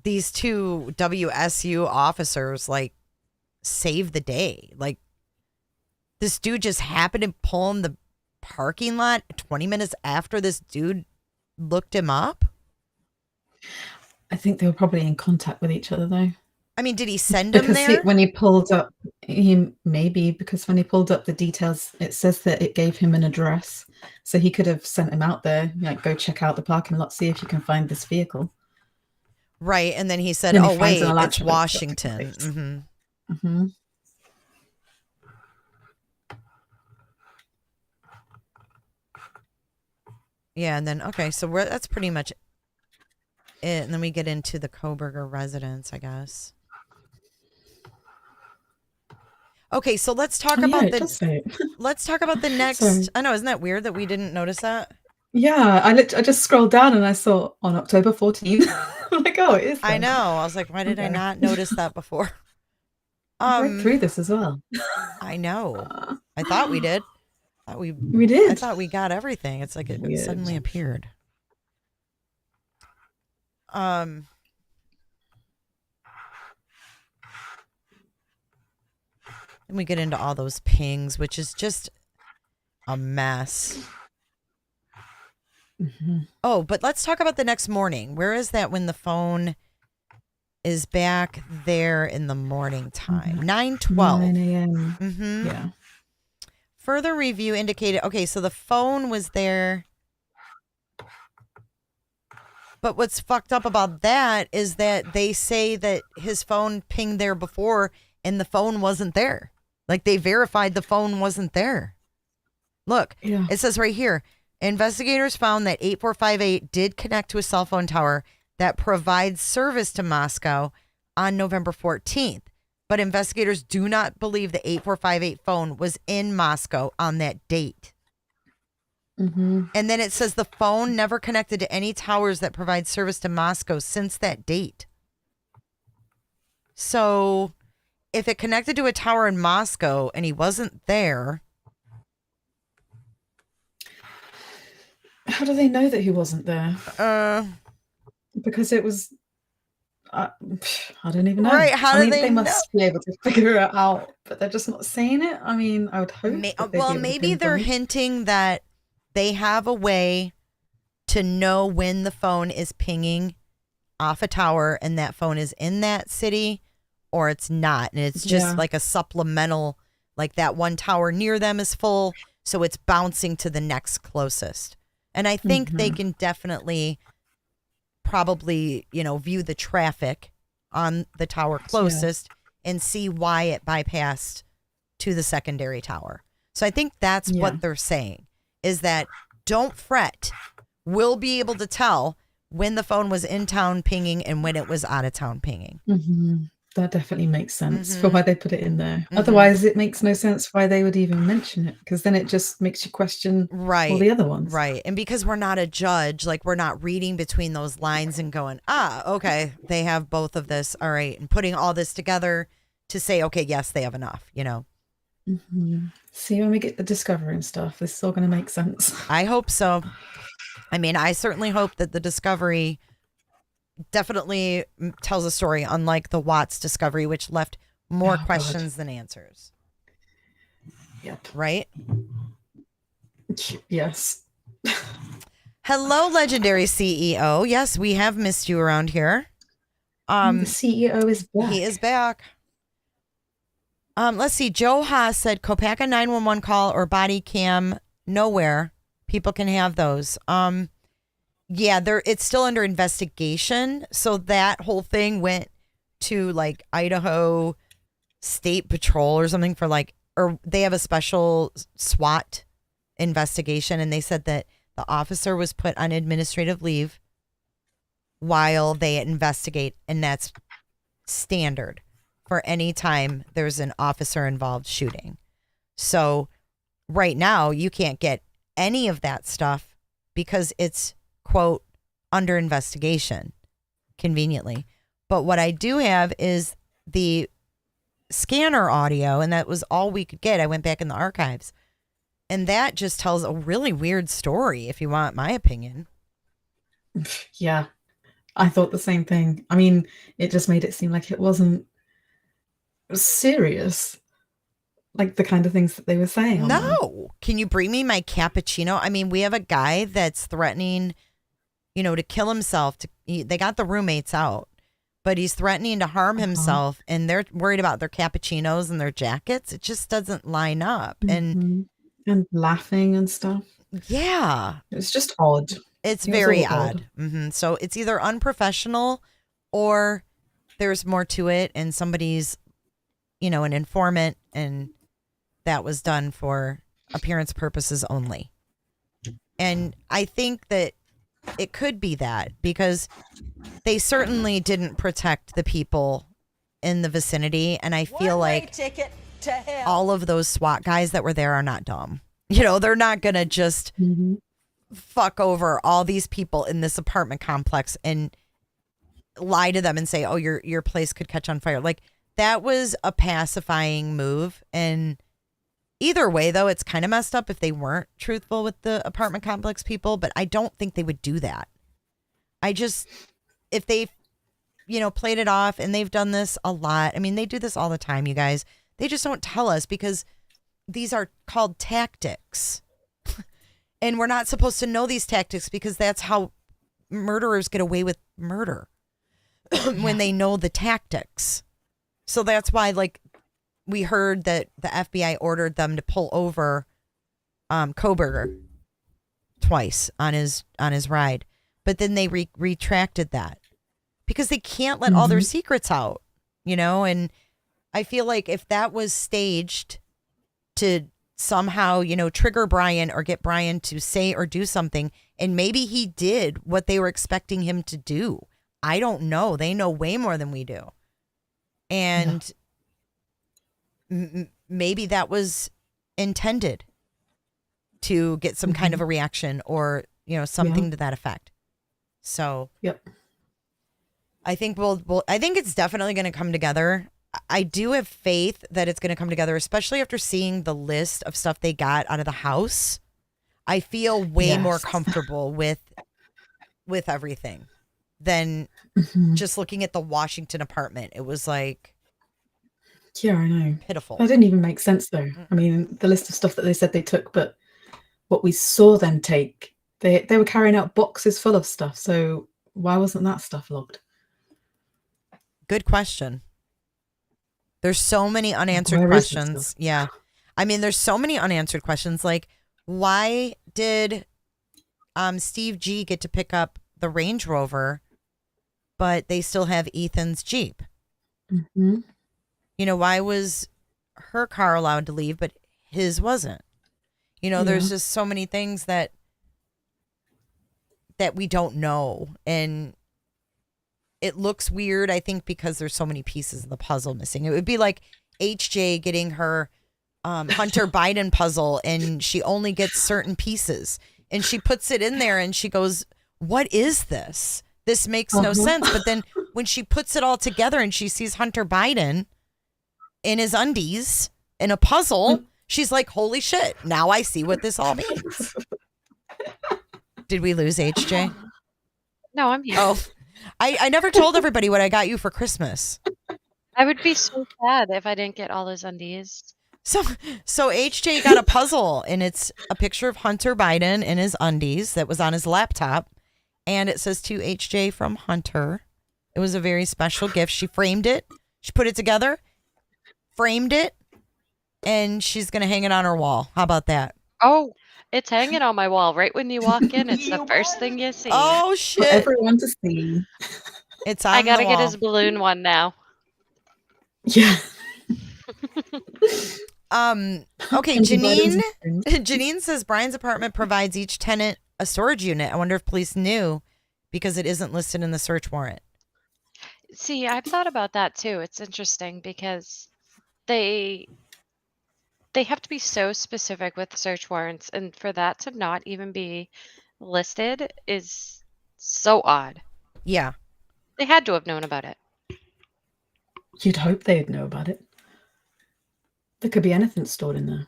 these two WSU officers like saved the day. Like this dude just happened to pull in the parking lot 20 minutes after this dude looked him up. I think they were probably in contact with each other though. I mean, did he send him there? Because when he pulled up, because when he pulled up the details, it says that it gave him an address. So he could have sent him out there, like, go check out the parking lot, see if you can find this vehicle. Right. And then he said, Then he oh, wait, finds an it's electric Washington. Yeah. And then, okay, so that's pretty much it. And then we get into the Koberger residence, I guess. Okay, so let's talk about let's talk about the next. Sorry. I know, isn't that weird that we didn't notice that? Yeah, I just scrolled down and I saw on October 14th. I'm like, oh, it is. I know. I was like, why did I not notice that before? I read through this as well. I know. I thought we did. We did. I thought we got everything. It's like it suddenly appeared. And we get into all those pings, which is just a mess. Oh, but let's talk about the next morning. Where is that when the phone is back there in the morning time? 9:12. 9 a.m. Yeah. Further review indicated, okay, so the phone was there. But what's fucked up about that is that they say that his phone pinged there before and the phone wasn't there. Like they verified the phone wasn't there. Look, It says right here, investigators found that 8458 did connect to a cell phone tower that provides service to Moscow on November 14th. But investigators do not believe the 8458 phone was in Moscow on that date. And then it says the phone never connected to any towers that provide service to Moscow since that date. So if it connected to a tower in Moscow and he wasn't there. How do they know that he wasn't there? Because it was... I don't even know. Right, they must be able to figure it out, but they're just not saying it. I mean, I would hope. Maybe they're hinting that they have a way to know when the phone is pinging off a tower and that phone is in that city or it's not. And it's just like a supplemental, like that one tower near them is full, so it's bouncing to the next closest. And I think they can definitely probably, view the traffic on the tower closest and see why it bypassed to the secondary tower. So I think that's what they're saying, is that don't fret. We'll be able to tell when the phone was in town pinging and when it was out of town pinging. That definitely makes sense for why they put it in there. Otherwise, it makes no sense why they would even mention it, because then it just makes you question all the other ones. Right. And because we're not a judge, like we're not reading between those lines and going, okay, they have both of this. All right. And putting all this together to say, okay, yes, they have enough, See, when we get the discovery and stuff, this is all going to make sense. I hope so. I mean, I certainly hope that the discovery definitely tells a story, unlike the Watts discovery, which left more questions than answers. Yep. Right? Yes. Hello, legendary CEO. Yes, we have missed you around here. The CEO is back. He is back. Let's see. Joe Haas said Kopaka 911 call or body cam nowhere. People can have those. Yeah, it's still under investigation. So that whole thing went to like Idaho state patrol or something for like, or they have a special SWAT investigation. And they said that the officer was put on administrative leave while they investigate. And that's standard for any time there's an officer involved shooting. So right now you can't get any of that stuff because it's, quote, under investigation, conveniently. But what I do have is the scanner audio, and that was all we could get. I went back in the archives, and that just tells a really weird story, if you want my opinion. Yeah, I thought the same thing. I mean, it just made it seem like it wasn't serious, like the kind of things that they were saying. No. Can you bring me my cappuccino? I mean, we have a guy that's threatening, to kill himself. They got the roommates out, but he's threatening to harm himself, and they're worried about their cappuccinos and their jackets. It just doesn't line up. And laughing and stuff. Yeah. It's just odd. It's very odd. So it's either unprofessional or there's more to it, and somebody's, an informant, and that was done for appearance purposes only. And I think that it could be that because they certainly didn't protect the people in the vicinity. And I feel like all of those SWAT guys that were there are not dumb. They're not going to just fuck over all these people in this apartment complex and lie to them and say, oh, your place could catch on fire. Like, that was a pacifying move. And either way, though, it's kind of messed up if they weren't truthful with the apartment complex people, but I don't think they would do that. If they, played it off, and they've done this a lot. I mean, they do this all the time, you guys. They just don't tell us because these are called tactics. And we're not supposed to know these tactics because that's how murderers get away with murder when they know the tactics. So that's why, like, we heard that the FBI ordered them to pull over Koberger twice on his ride, but then they retracted that because they can't let all their secrets out, and I feel like if that was staged to somehow, trigger Brian or get Brian to say or do something, and maybe he did what they were expecting him to do. I don't know. They know way more than we do. And maybe that was intended to get some kind of a reaction or, something to that effect. So I think I think it's definitely going to come together. I do have faith that it's going to come together, especially after seeing the list of stuff they got out of the house. I feel way more comfortable with everything than just looking at the Washington apartment. It was like, yeah, I know, pitiful. That didn't even make sense though. I mean, the list of stuff that they said they took, but what we saw them take, they were carrying out boxes full of stuff. So why wasn't that stuff logged? Good question. There's so many unanswered questions. Yeah. I mean, there's so many unanswered questions. Like, why did Steve G get to pick up the Range Rover, but they still have Ethan's Jeep? Why was her car allowed to leave, but his wasn't? There's just so many things that we don't know. And it looks weird, I think, because there's so many pieces of the puzzle missing. It would be like HJ getting her Hunter Biden puzzle, and she only gets certain pieces. And she puts it in there, and she goes, what is this? This makes no sense. But then when she puts it all together and she sees Hunter Biden in his undies in a puzzle, she's like, holy shit, now I see what this all means. Did we lose HJ? No, I'm here. Oh, I never told everybody what I got you for Christmas. I would be so sad if I didn't get all those undies. So HJ got a puzzle, and it's a picture of Hunter Biden in his undies that was on his laptop, and it says to HJ from Hunter. It was a very special gift. She framed it. She put it together, framed it, and she's going to hang it on her wall. How about that? Oh, it's hanging on my wall. Right when you walk in, it's the first thing you see. Oh, shit. For everyone to see. It's on I gotta the get wall. his balloon one now. Yeah. Okay, Empty bottles Janine. and things. Janine says Brian's apartment provides each tenant a storage unit. I wonder if police knew because it isn't listed in the search warrant. See, I've thought about that too. It's interesting because they have to be so specific with search warrants, and for that to not even be listed is so odd. Yeah. They had to have known about it. You'd hope they'd know about it. There could be anything stored in there.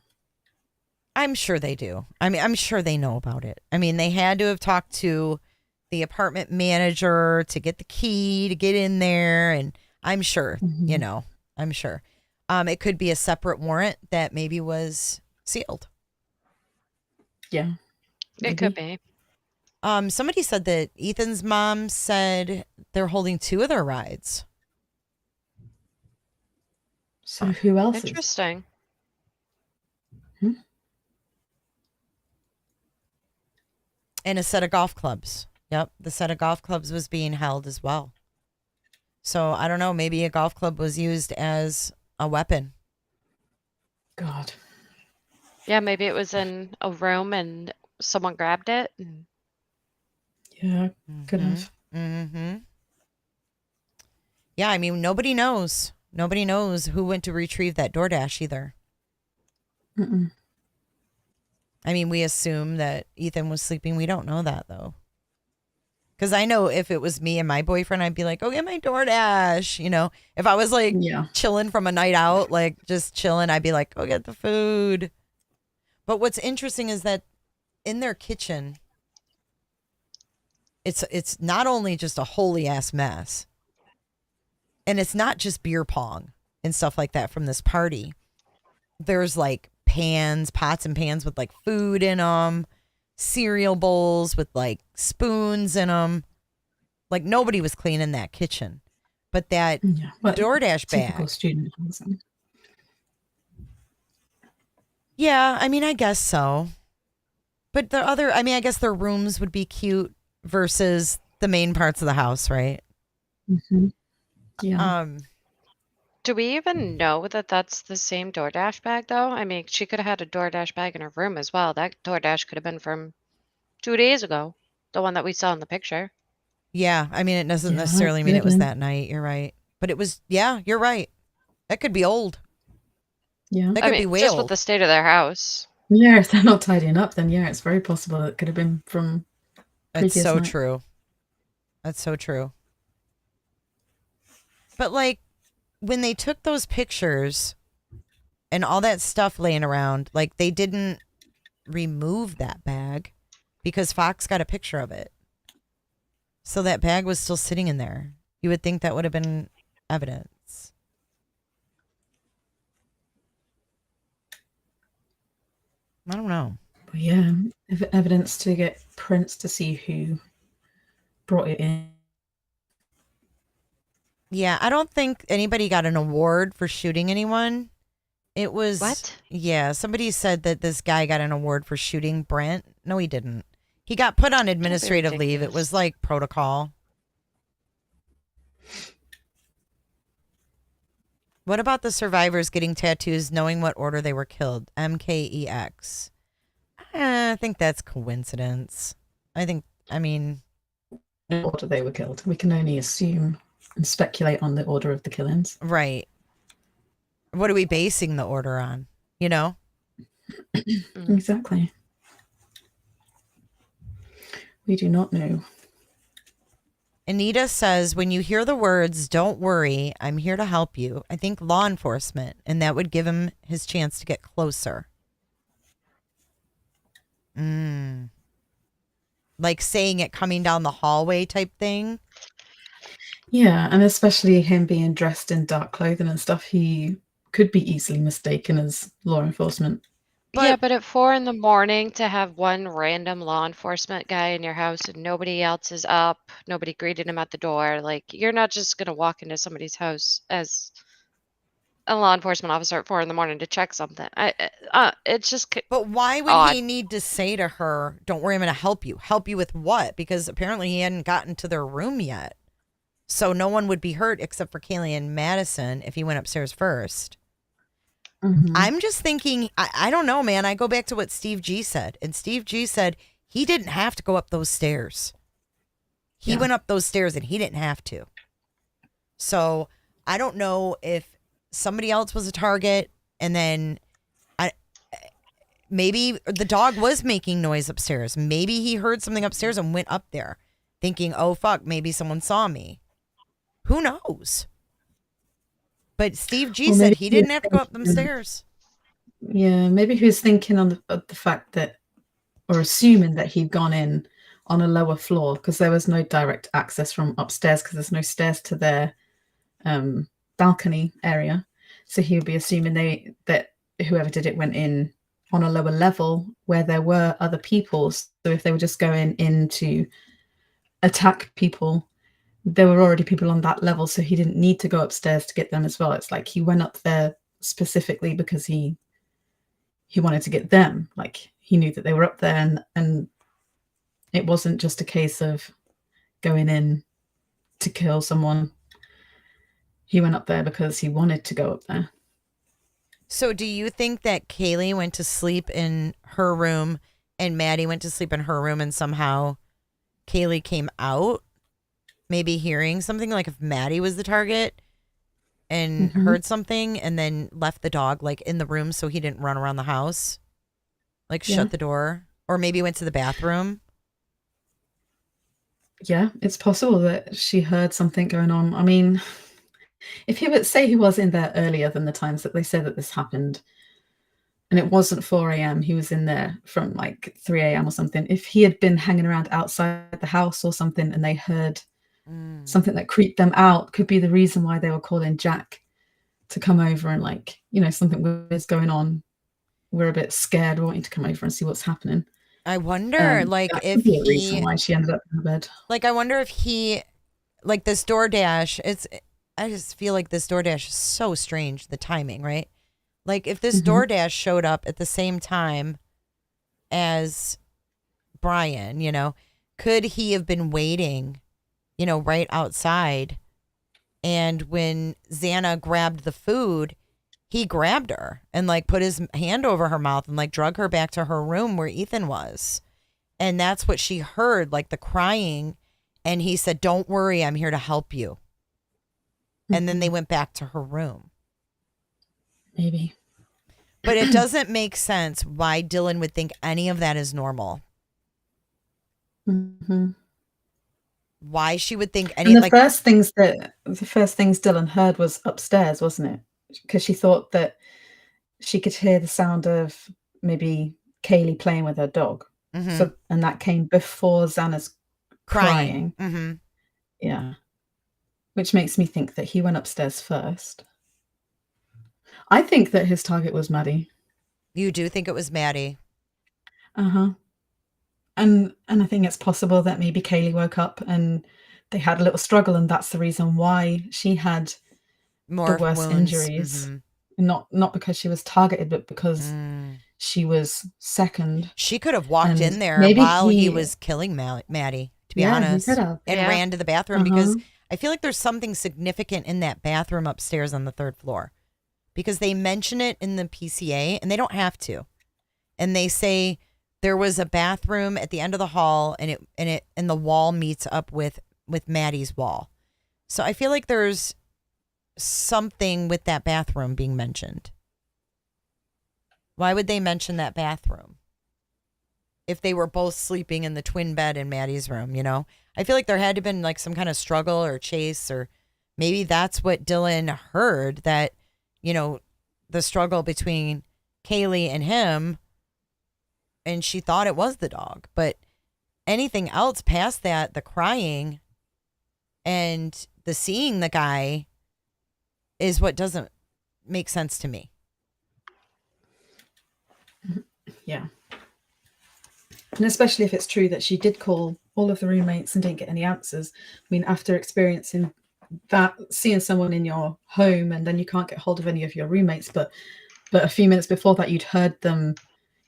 I'm sure they do. I mean, I'm sure they know about it. I mean, they had to have talked to the apartment manager to get the key to get in there. And I'm sure, you know, I'm sure. It could be a separate warrant that maybe was sealed. Yeah. It could be. Somebody said that Ethan's mom said they're holding 2 of their rides. So who else is? Interesting. And a set of golf clubs. Yep, the set of golf clubs was being held as well. So I don't know, maybe a golf club was used as a weapon. God. Yeah, maybe it was in a room and someone grabbed it. Yeah, could have. Mm-hmm. Yeah, I mean, nobody knows. Nobody knows who went to retrieve that DoorDash either. Mm-mm. I mean, we assume that Ethan was sleeping. We don't know that, though. Because I know if it was me and my boyfriend, I'd be like, oh, get my DoorDash. You know, if I was like chilling from a night out, like just chilling, I'd be like, go get the food. But what's interesting is that in their kitchen, it's not only just a holy ass mess, and it's not just beer pong and stuff like that from this party. There's like pots and pans with like food in them, cereal bowls with like spoons in them. Like nobody was cleaning that kitchen. But that DoorDash typical bag. Student housing. Yeah, I mean, I guess so. But the other, I mean, I guess their rooms would be cute versus the main parts of the house, right? Mm-hmm. Yeah. Do we even know that that's the same DoorDash bag, though? I mean, she could have had a DoorDash bag in her room as well. That DoorDash could have been from 2 days ago, the one that we saw in the picture. Yeah, I mean, it doesn't necessarily mean it was that night. You're right. But it was, yeah, you're right. That could be old. Yeah. That could be way just old. with the state of their house. Yeah, if they're not tidying up, then yeah, it's very possible it could have been from That's so night. true. That's so true. But like when they took those pictures and all that stuff laying around, like they didn't remove that bag because Fox got a picture of it. So that bag was still sitting in there. You would think that would have been evidence. I don't know. But yeah, evidence to get prints to see who brought it in. Yeah, I don't think anybody got an award for shooting anyone. It was... What? Yeah, somebody said that this guy got an award for shooting Brent. No, he didn't. He got put on administrative leave. It was like protocol. What about the survivors getting tattoos knowing what order they were killed? MKEX. I think that's coincidence. I mean... The order they were killed. We can only assume and speculate on the order of the killings. Right. What are we basing the order on? You know? Exactly. We do not know. Anita says, when you hear the words, don't worry, I'm here to help you, I think law enforcement, and that would give him his chance to get closer. Like saying it coming down the hallway type thing. Yeah, and especially him being dressed in dark clothing and stuff, he could be easily mistaken as law enforcement. But at 4 a.m. to have one random law enforcement guy in your house and nobody else is up, nobody greeted him at the door. Like, you're not just going to walk into somebody's house as a law enforcement officer at 4 a.m. to check something. It's just But why would odd. he need to say to her, don't worry, I'm going to help you? Help you with what? Because apparently he hadn't gotten to their room yet. So no one would be hurt except for Kaylee and Madison if he went upstairs first. I'm just thinking, I don't know, man. I go back to what Steve G said. And Steve G said he didn't have to go up those stairs. He went up those stairs and he didn't have to. So I don't know if somebody else was a target, and then maybe the dog was making noise upstairs. Maybe he heard something upstairs and went up there thinking, oh, fuck, maybe someone saw me. Who knows? But Steve G said he didn't have to go up them stairs. Yeah, maybe he was thinking on the fact that, or assuming that he'd gone in on a lower floor, because there was no direct access from upstairs because there's no stairs to their balcony area. So he would be assuming that whoever did it went in on a lower level where there were other people. So if they were just going in to attack people, there were already people on that level, so he didn't need to go upstairs to get them as well. It's like he went up there specifically because he wanted to get them. Like he knew that they were up there, and it wasn't just a case of going in to kill someone. He went up there because he wanted to go up there. So do you think that Kaylee went to sleep in her room and Maddie went to sleep in her room, and somehow Kaylee came out, maybe hearing something, like if Maddie was the target and heard something and then left the dog like in the room so he didn't run around the house, like shut the door, or maybe went to the bathroom? Yeah, it's possible that she heard something going on. I mean, if he would say he was in there earlier than the times that they said that this happened, and it wasn't 4 a.m., he was in there from like 3 a.m. or something. If he had been hanging around outside the house or something and they heard something that creeped them out, could be the reason why they were calling Jack to come over and, like, you know, something was going on. We're a bit scared. We're wanting to come over and see what's happening. I wonder, like, if the reason why she ended up in bed. Like, I wonder if he, like, this DoorDash, I just feel like this DoorDash is so strange, the timing, right? Like, if this DoorDash showed up at the same time as Brian, you know, could he have been waiting, you know, right outside? And when Xana grabbed the food, he grabbed her and, like, put his hand over her mouth and, like, drug her back to her room where Ethan was. And that's what she heard, like, the crying. And he said, "Don't worry, I'm here to help you." And then they went back to her room. Maybe. But it doesn't make sense why Dylan would think any of that is normal. Why she would think any, and the like, first things Dylan heard was upstairs, wasn't it? Because she thought that she could hear the sound of maybe Kaylee playing with her dog. So, and that came before Xana's crying. Yeah. Which makes me think that he went upstairs first. I think that his target was Maddie. You do think it was Maddie? And I think it's possible that maybe Kaylee woke up and they had a little struggle, and that's the reason why she had More the worst wounds. injuries. Not because she was targeted, but because she was second. She could have walked in there while he was killing Maddie, to be honest, he could have. and ran to the bathroom, because I feel like there's something significant in that bathroom upstairs on the 3rd floor, because they mention it in the PCA and they don't have to. And they say there was a bathroom at the end of the hall, and the wall meets up with Maddie's wall. So I feel like there's something with that bathroom being mentioned. Why would they mention that bathroom if they were both sleeping in the twin bed in Maddie's room, you know? I feel like there had to have been, like, some kind of struggle or chase, or maybe that's what Dylan heard, that, you know, the struggle between Kaylee and him, and she thought it was the dog. But anything else past that, the crying and the seeing the guy, is what doesn't make sense to me. Yeah. And especially if it's true that she did call all of the roommates and didn't get any answers. I mean, after experiencing that, seeing someone in your home and then you can't get hold of any of your roommates, but a few minutes before that you'd heard them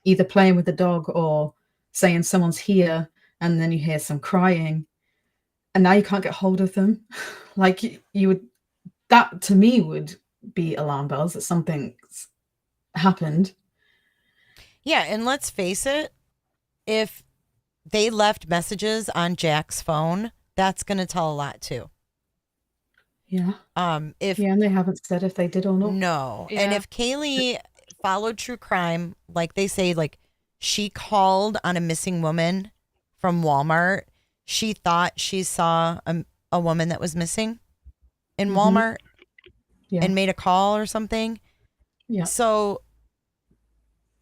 either playing with the dog or saying someone's here, and then you hear some crying, and now you can't get hold of them. Like, you would, that to me would be alarm bells that something's happened. Yeah, and let's face it, if they left messages on Jack's phone, that's going to tell a lot too. Yeah. If Yeah, and they haven't said if they did or not. no, and Yeah. if Kaylee followed true crime, like they say, like she called on a missing woman from Walmart, she thought she saw a woman that was missing in Walmart Yeah. and made a call or something. Yeah. So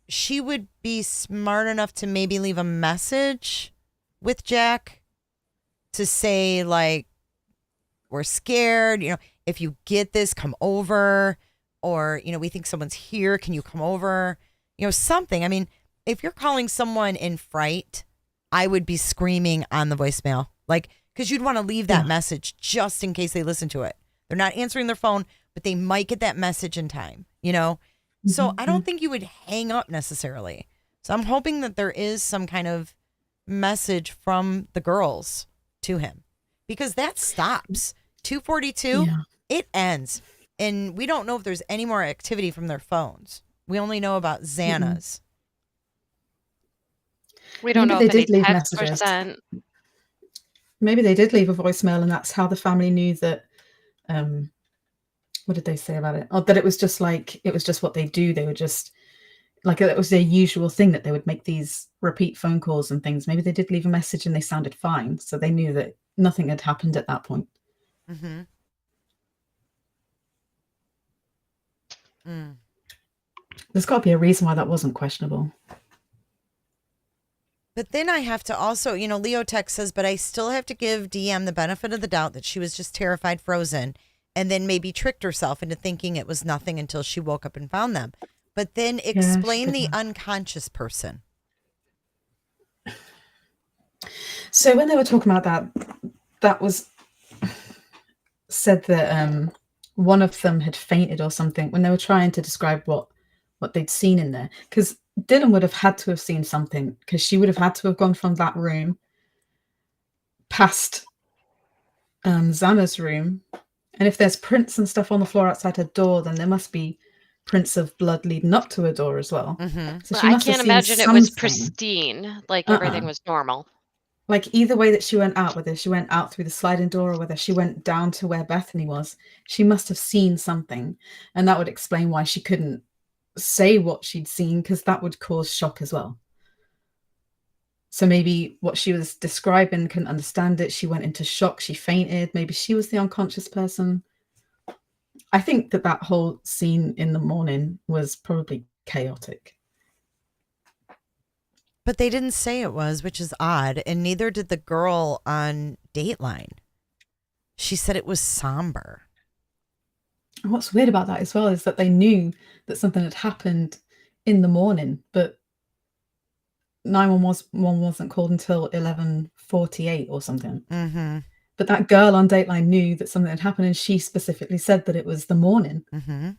she would be smart enough to maybe leave a message with Jack to say, like, we're scared, if you get this, come over, or, we think someone's here, can you come over? Something. I mean, if you're calling someone in fright, I would be screaming on the voicemail, like, because you'd want to leave that message just in case they listen to it. They're not answering their phone, but they might get that message in time, So I don't think you would hang up necessarily. So I'm hoping that there is some kind of message from the girls to him, because that stops. 2:42, it ends. And we don't know if there's any more activity from their phones. We only know about Xana's. We don't Maybe know if they any did leave texts were messages. sent. Maybe they did leave a voicemail, and that's how the family knew that. What did they say about it? Oh, that it was just what they do. They would just, like, it was their usual thing that they would make these repeat phone calls and things. Maybe they did leave a message and they sounded fine, so they knew that nothing had happened at that point. Mm-hmm. There's got to be a reason why that wasn't questionable. But then I have to also, Leo Tech says, but I still have to give DM the benefit of the doubt that she was just terrified, frozen, and then maybe tricked herself into thinking it was nothing until she woke up and found them. But then explain the unconscious person. So when they were talking about that was said that one of them had fainted or something when they were trying to describe what they'd seen in there. Because Dylan would have had to have seen something, because she would have had to have gone from that room past Xana's room. And if there's prints and stuff on the floor outside her door, then there must be prints of blood leading up to her door as well. Mm-hmm. So she I must have can't seen imagine it something. was pristine, like everything was normal. Like either way that she went out, whether she went out through the sliding door or whether she went down to where Bethany was, she must have seen something. And that would explain why she couldn't say what she'd seen, because that would cause shock as well. So maybe what she was describing, couldn't understand it. She went into shock. She fainted. Maybe she was the unconscious person. I think that whole scene in the morning was probably chaotic. But they didn't say it was, which is odd. And neither did the girl on Dateline. She said it was somber. And what's weird about that as well is that they knew that something had happened in the morning, but 911 wasn't called until 11:48 or something. Mm-hmm. But that girl on Dateline knew that something had happened, and she specifically said that it was the morning. Mm-hmm.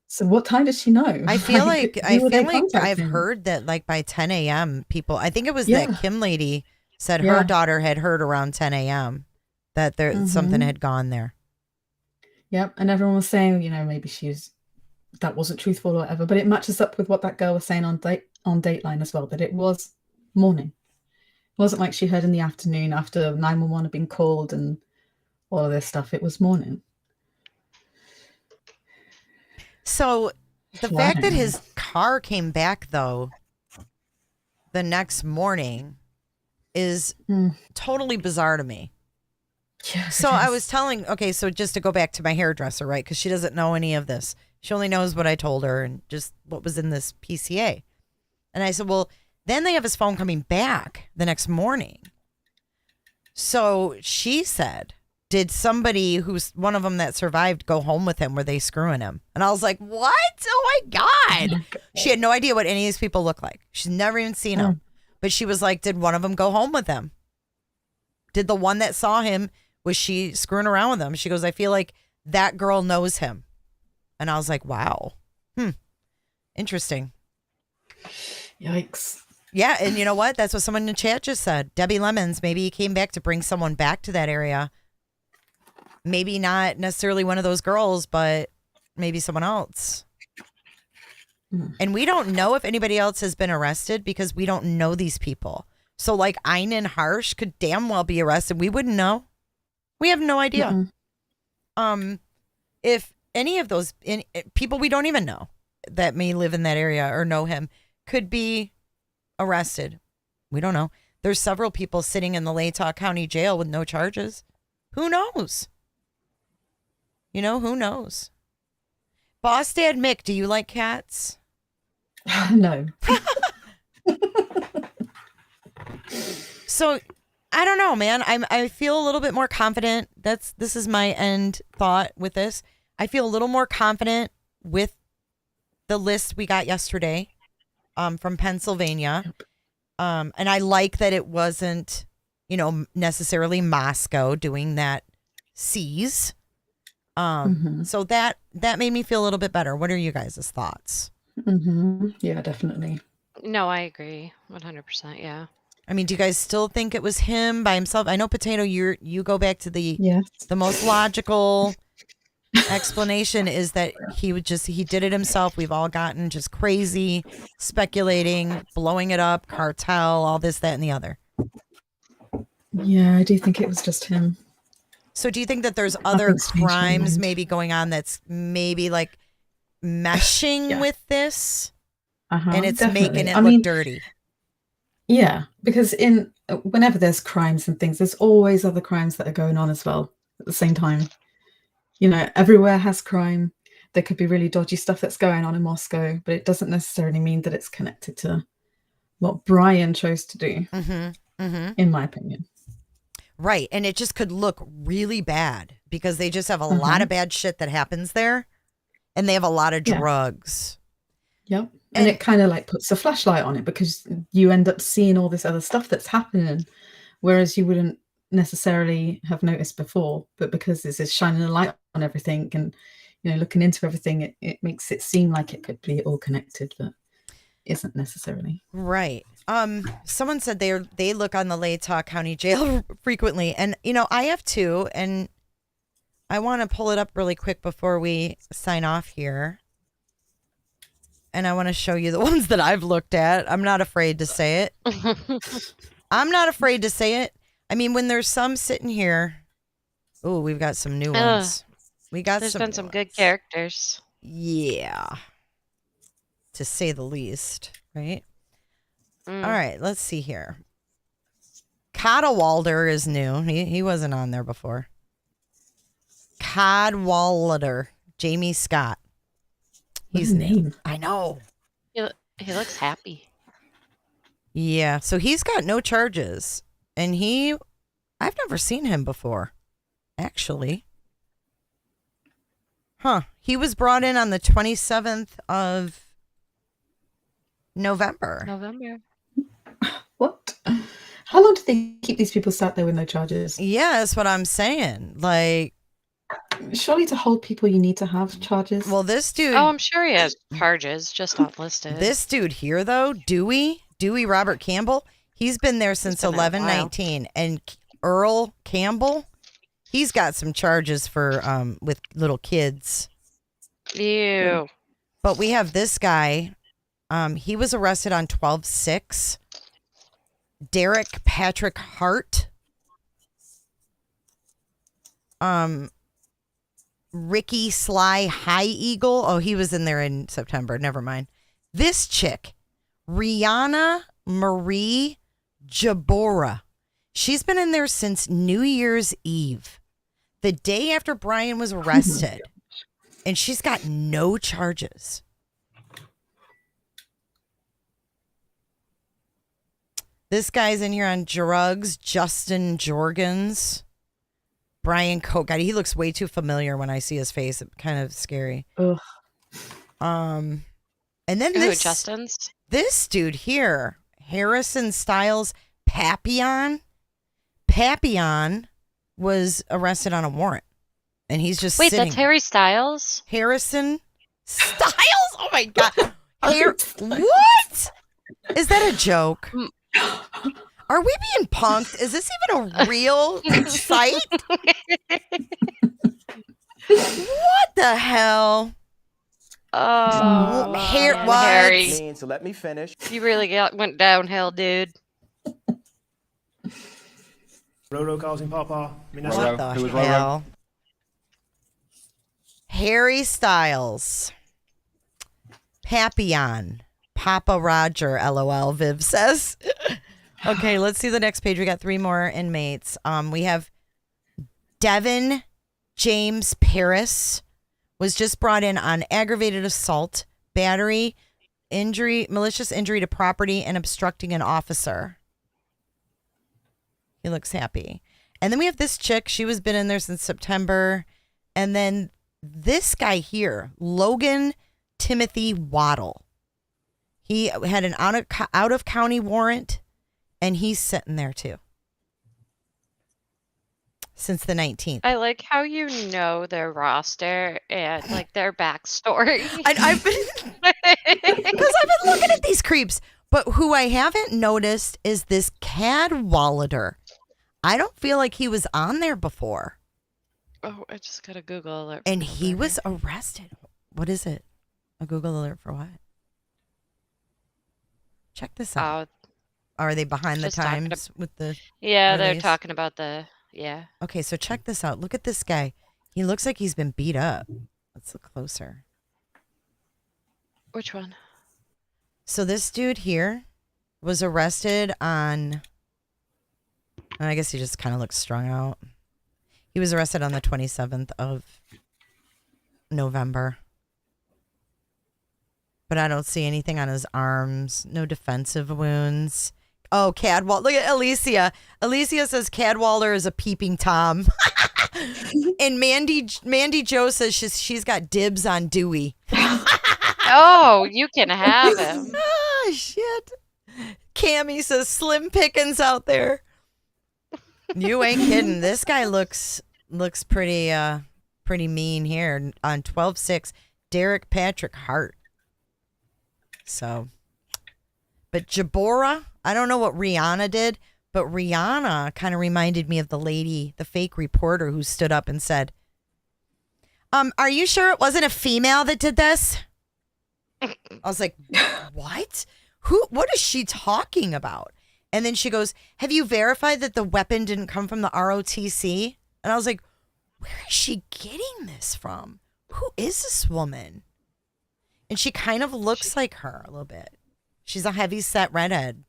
So what time does she know? I feel like who were they I've contacting? heard that like by 10 a.m. people, I think it was that Kim lady said her daughter had heard around 10 a.m. that there something had gone there. Yep, and everyone was saying, maybe that wasn't truthful or whatever, but it matches up with what that girl was saying on Dateline as well, that it was morning. It wasn't like she heard in the afternoon after 911 had been called and all of this stuff. It was morning. So the fact that his car came back, though, the next morning is totally bizarre to me. Yeah, so I was telling, so just to go back to my hairdresser, right? Because she doesn't know any of this. She only knows what I told her and just what was in this PCA. And I said, well, then they have his phone coming back the next morning. So she said, did somebody who's one of them that survived go home with him? Were they screwing him? And I was like, what? Oh my God. She had no idea what any of these people look like. She's never even seen them. But she was like, did one of them go home with him? Did the one that saw him, was she screwing around with him? She goes, I feel like that girl knows him. And I was like, wow. Interesting. Yikes. Yeah, and you know what? That's what someone in the chat just said. Debbie Lemons, maybe he came back to bring someone back to that area. Maybe not necessarily one of those girls, but maybe someone else. And we don't know if anybody else has been arrested because we don't know these people. So like Einan Harsh could damn well be arrested. We wouldn't know. We have no idea. If any of those people we don't even know that may live in that area or know him could be arrested. We don't know. There's several people sitting in the Latah County Jail with no charges. Who knows? You know, who knows? Boss Dad Mick, do you like cats? No. So I don't know, man. I feel a little bit more confident. This is my end thought with this. I feel a little more confident with the list we got yesterday from Pennsylvania. And I like that it wasn't, necessarily Moscow doing that seize. So that made me feel a little bit better. What are you guys' thoughts? Yeah, definitely. No, I agree. 100%. Yeah. I mean, do you guys still think it was him by himself? I know, Potato, you go back to the most logical explanation is that he did it himself. We've all gotten just crazy, speculating, blowing it up, cartel, all this, that, and the other. Yeah, I do think it was just him. So do you think that there's other crimes maybe going on that's maybe like meshing with this? And it's making it look dirty? Yeah, because whenever there's crimes and things, there's always other crimes that are going on as well at the same time. Everywhere has crime. There could be really dodgy stuff that's going on in Moscow, but it doesn't necessarily mean that it's connected to what Brian chose to do, in my opinion. Right. And it just could look really bad because they just have a lot of bad shit that happens there. And they have a lot of drugs. Yep. And it kind of like puts a flashlight on it because you end up seeing all this other stuff that's happening, whereas you wouldn't necessarily have noticed before. But because this is shining a light on everything and, looking into everything, it makes it seem like it could be all connected, but isn't necessarily. Right. Someone said they look on the Latah County Jail frequently. And, I have too. And I want to pull it up really quick before we sign off here. And I want to show you the ones that I've looked at. I'm not afraid to say it. I'm not afraid to say it. I mean, when there's some sitting here. Oh, we've got some new ones. There's been some good characters. Yeah. To say the least, right? All right, let's see here. Cadwallader is new. He wasn't on there before. Cadwallader, Jamie Scott. He's name. I know. He looks happy. Yeah, so he's got no charges. And I've never seen him before, actually. Huh. He was brought in on the 27th of November. What? How long do they keep these people sat there with no charges? Yeah, that's what I'm saying. Like, surely to hold people you need to have charges. Well, this dude. Oh, I'm sure he has charges, just not listed. This dude here, though, Dewey Robert Campbell, he's been there since 11/19, and Earl Campbell, he's got some charges for with little kids. Ew. But we have this guy. He was arrested on 12/6. Derek Patrick Hart. Ricky Sly High Eagle. Oh, he was in there in September. Never mind. This chick, Rihanna Marie Jabora. She's been in there since New Year's Eve, the day after Brian was arrested. And she's got no charges. This guy's in here on drugs. Justin Jorgens. Brian Koch. God, he looks way too familiar when I see his face. It's kind of scary. Ugh. And then Justin's? This dude here, Harrison Styles Papillon. Papillon was arrested on a warrant. And he's just sitting. That's Harry Styles? Harrison Styles? Oh my God. What? Is that a joke? Are we being punked? Is this even a real site? What the hell? Oh, Hair- man, what? Harry. So let me finish. You really went downhill, dude. Roro causing Papa. I mean, that's What Roro. the Who was Roro? hell? Harry Styles. Papillon. Papa Roger, LOL, Viv says. Okay, let's see the next page. We got 3 more inmates. We have Devin James Paris was just brought in on aggravated assault, battery, injury, malicious injury to property, and obstructing an officer. He looks happy. And then we have this chick. She was been in there since September. And then this guy here, Logan Timothy Waddle. He had an out of county warrant, and he's sitting there too since the 19th. I like how you know their roster and like their backstory. I've been because I've been looking at these creeps, but who I haven't noticed is this Cadwallader. I don't feel like he was on there before, Oh, I just got a Google alert. and he was arrested. What is it? A Google alert for what? Check this out. Are they behind the just talking times with the? Yeah, they're release? talking about the Okay, so check this out. Look at this guy. He looks like he's been beat up. Let's look closer. Which one? So this dude here was arrested on, I guess he just kind of looks strung out. He was arrested on the 27th of November. But I don't see anything on his arms. No defensive wounds. Oh, Cadwal. Look at Alicia. Alicia says Cadwallader is a peeping Tom. And Mandy Jo says she's got dibs on Dewey. Oh, you can have him. Ah, shit. Cammy says slim pickings out there. You ain't kidding. This guy looks pretty mean here on 12/6. Derek Patrick Hart. So, but Jabora, I don't know what Rihanna did, but Rihanna kind of reminded me of the lady, the fake reporter who stood up and said, are you sure it wasn't a female that did this? I was like, what? What is she talking about? And then she goes, have you verified that the weapon didn't come from the ROTC? And I was like, where is she getting this from? Who is this woman? And she kind of looks like her a little bit. She's a heavy set redhead.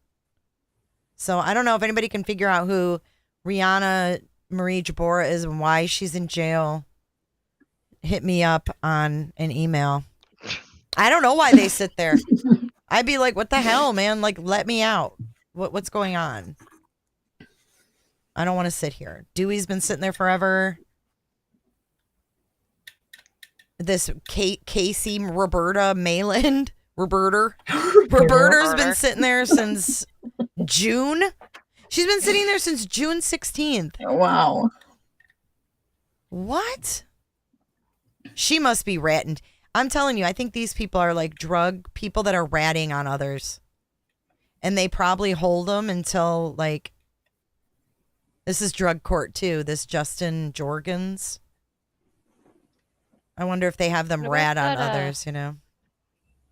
So I don't know if anybody can figure out who Rihanna Marie Jabora is and why she's in jail. Hit me up on an email. I don't know why they sit there. I'd be like, what the hell, man? Like, let me out. What's going on? I don't want to sit here. Dewey's been sitting there forever. This Casey Roberta Mayland. Roberta's been sitting there since June. She's been sitting there since June 16th. Wow. What? She must be ratting. I'm telling you, I think these people are like drug people that are ratting on others. And they probably hold them until like, this is drug court too, this Justin Jorgens. I wonder if they have them What rat on about that, others, you know?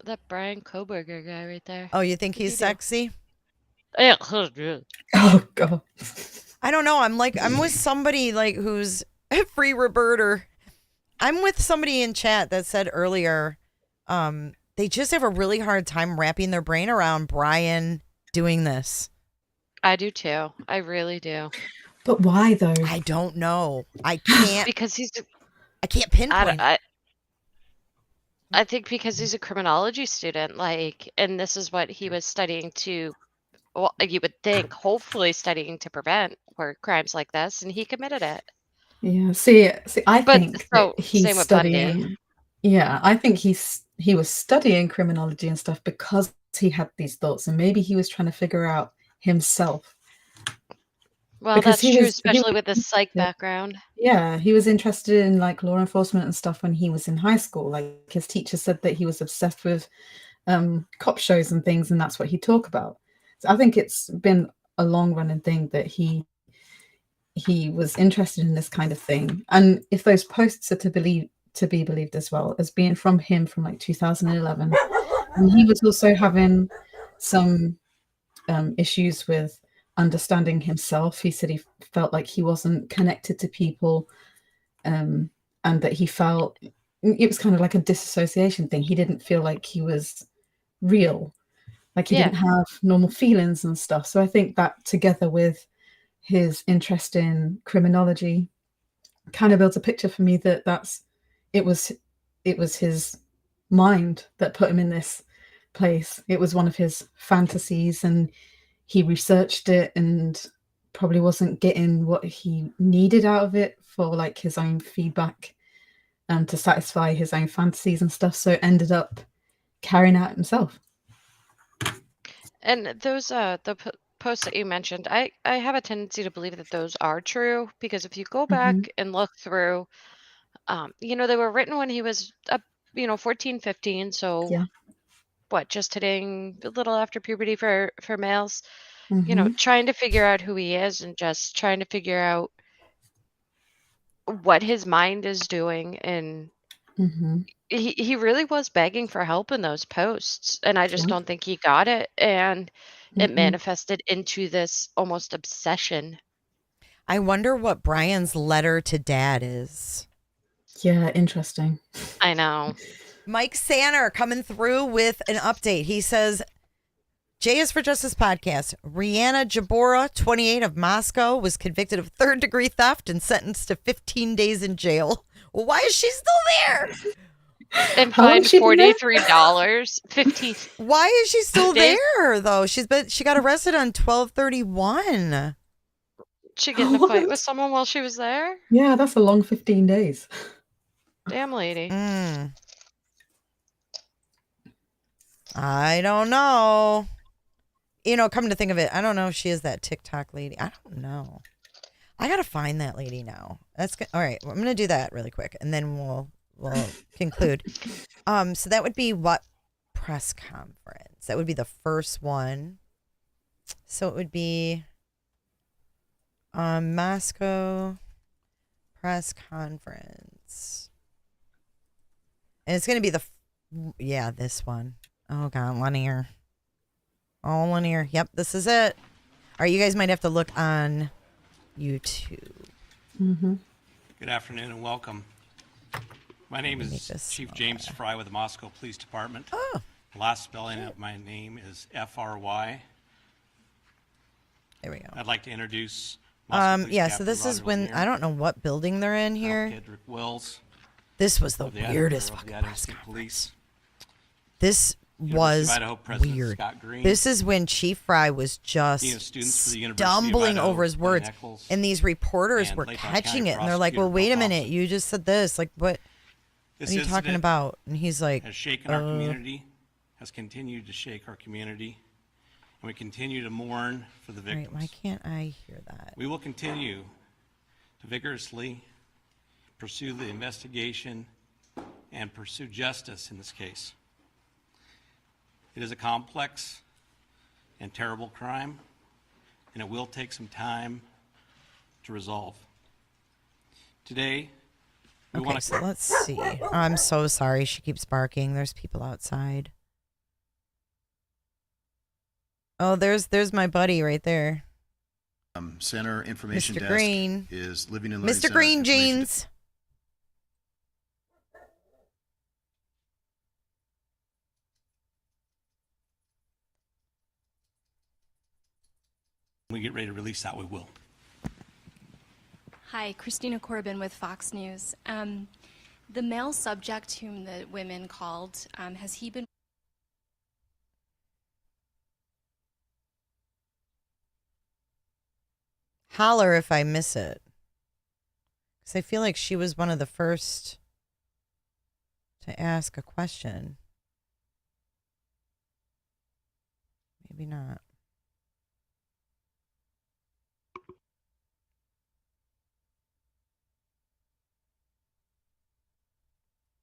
That Brian Koberger guy right there. Oh, you think he's sexy? Yeah. Oh god. I don't know. I'm with somebody like who's a free Roberter. I'm with somebody in chat that said earlier, they just have a really hard time wrapping their brain around Brian doing this. I do too. I really do. But why though? I don't know. I can't Because I can't pinpoint. I think because he's a criminology student, like, and this is what he was studying to, well, you would think, hopefully studying to prevent were crimes like this, and he committed it. Yeah. See, I But think so, that he's same with Bundy. studying. Yeah, I think he was studying criminology and stuff because he had these thoughts, and maybe he was trying to figure out himself. Well, Because that's he true, was- especially with his psych Yeah. background. Yeah, he was interested in like law enforcement and stuff when he was in high school. Like his teacher said that he was obsessed with cop shows and things, and that's what he'd talk about. So I think it's been a long running thing that he was interested in this kind of thing. And if those posts are to to be believed as well as being from him from like 2011. And he was also having some issues with understanding himself. He said he felt like he wasn't connected to people, and that he felt it was kind of like a disassociation thing. He didn't feel like he was real, like he didn't have normal feelings and stuff. So I think that together with his interest in criminology kind of builds a picture for me that it was his mind that put him in this place. It was one of his fantasies, and he researched it and probably wasn't getting what he needed out of it for like his own feedback and to satisfy his own fantasies and stuff. So ended up carrying out himself. And those posts that you mentioned, I have a tendency to believe that those are true, because if you go back and look through, they were written when he was 14, 15. So Yeah. what, just hitting a little after puberty for males, Mhm. trying to figure out who he is and just trying to figure out what his mind is doing. And Mhm. he really was begging for help in those posts, and I just Yeah. don't think he got it, and it Mhm. manifested into this almost obsession. I wonder what Brian's letter to dad is. Yeah, interesting. I know. Mike Sanner coming through with an update. He says, J is for Justice podcast. Rihanna Jabora, 28 of Moscow, was convicted of third-degree theft and sentenced to 15 days in jail. Well, why is she still there? And How long fined has she been there? $43. 15. Why is she still Days. there though? She got arrested on 12/31. She get in a fight with What? someone while she was there? Yeah, that's a long 15 days. Damn, lady. I don't know. Come to think of it, I don't know if she is that TikTok lady. I don't know. I gotta find that lady now. That's good. All right, well, I'm gonna do that really quick, and then we'll conclude. So that would be what press conference? That would be the first one. So it would be Moscow press conference, and it's gonna be this one. Oh God, linear. Oh, linear. Yep, this is it. All right, you guys might have to look on YouTube. Mm-hmm. Good afternoon and welcome. My name is Chief James Fry with the Moscow Police Department. Oh. The last spelling of my name is F-R-Y. There we go. I'd like to introduce So Captain this is Roger when, Lanier, I don't know what building they're in here. Hedrick Wills, This was the of the weirdest editor of the fucking Idaho press State conference. Police. This University was of Idaho President weird. Scott Green, This is when Chief Fry was just Dean of Students for the University of stumbling Idaho, over his Glenn words, Eccles, and these reporters and were Layton catching County it, and they're like, Prosecutor "Well, wait a Bill minute, Thompson. you just said this. Like, what This are you talking incident about?" And he's like, has shaken our community, has continued to shake our community, and we continue to mourn for the "All right, victims. why can't I hear that?" We will continue to vigorously pursue the investigation and pursue justice in this case. It is a complex and terrible crime, and it will take some time to resolve. Today, we Okay, want so to... let's see. Oh, I'm so sorry. She keeps barking. There's people outside. Oh, there's my buddy right there. Center Information Mr. Desk Green. is Living and Learning Mr. Center Green Information Jeans. When we get ready to release that, we will. Hi, Christina Corbin with Fox News. The male subject whom the women called, has he been... Holler if I miss it. Because I feel like she was one of the first to ask a question. Maybe not.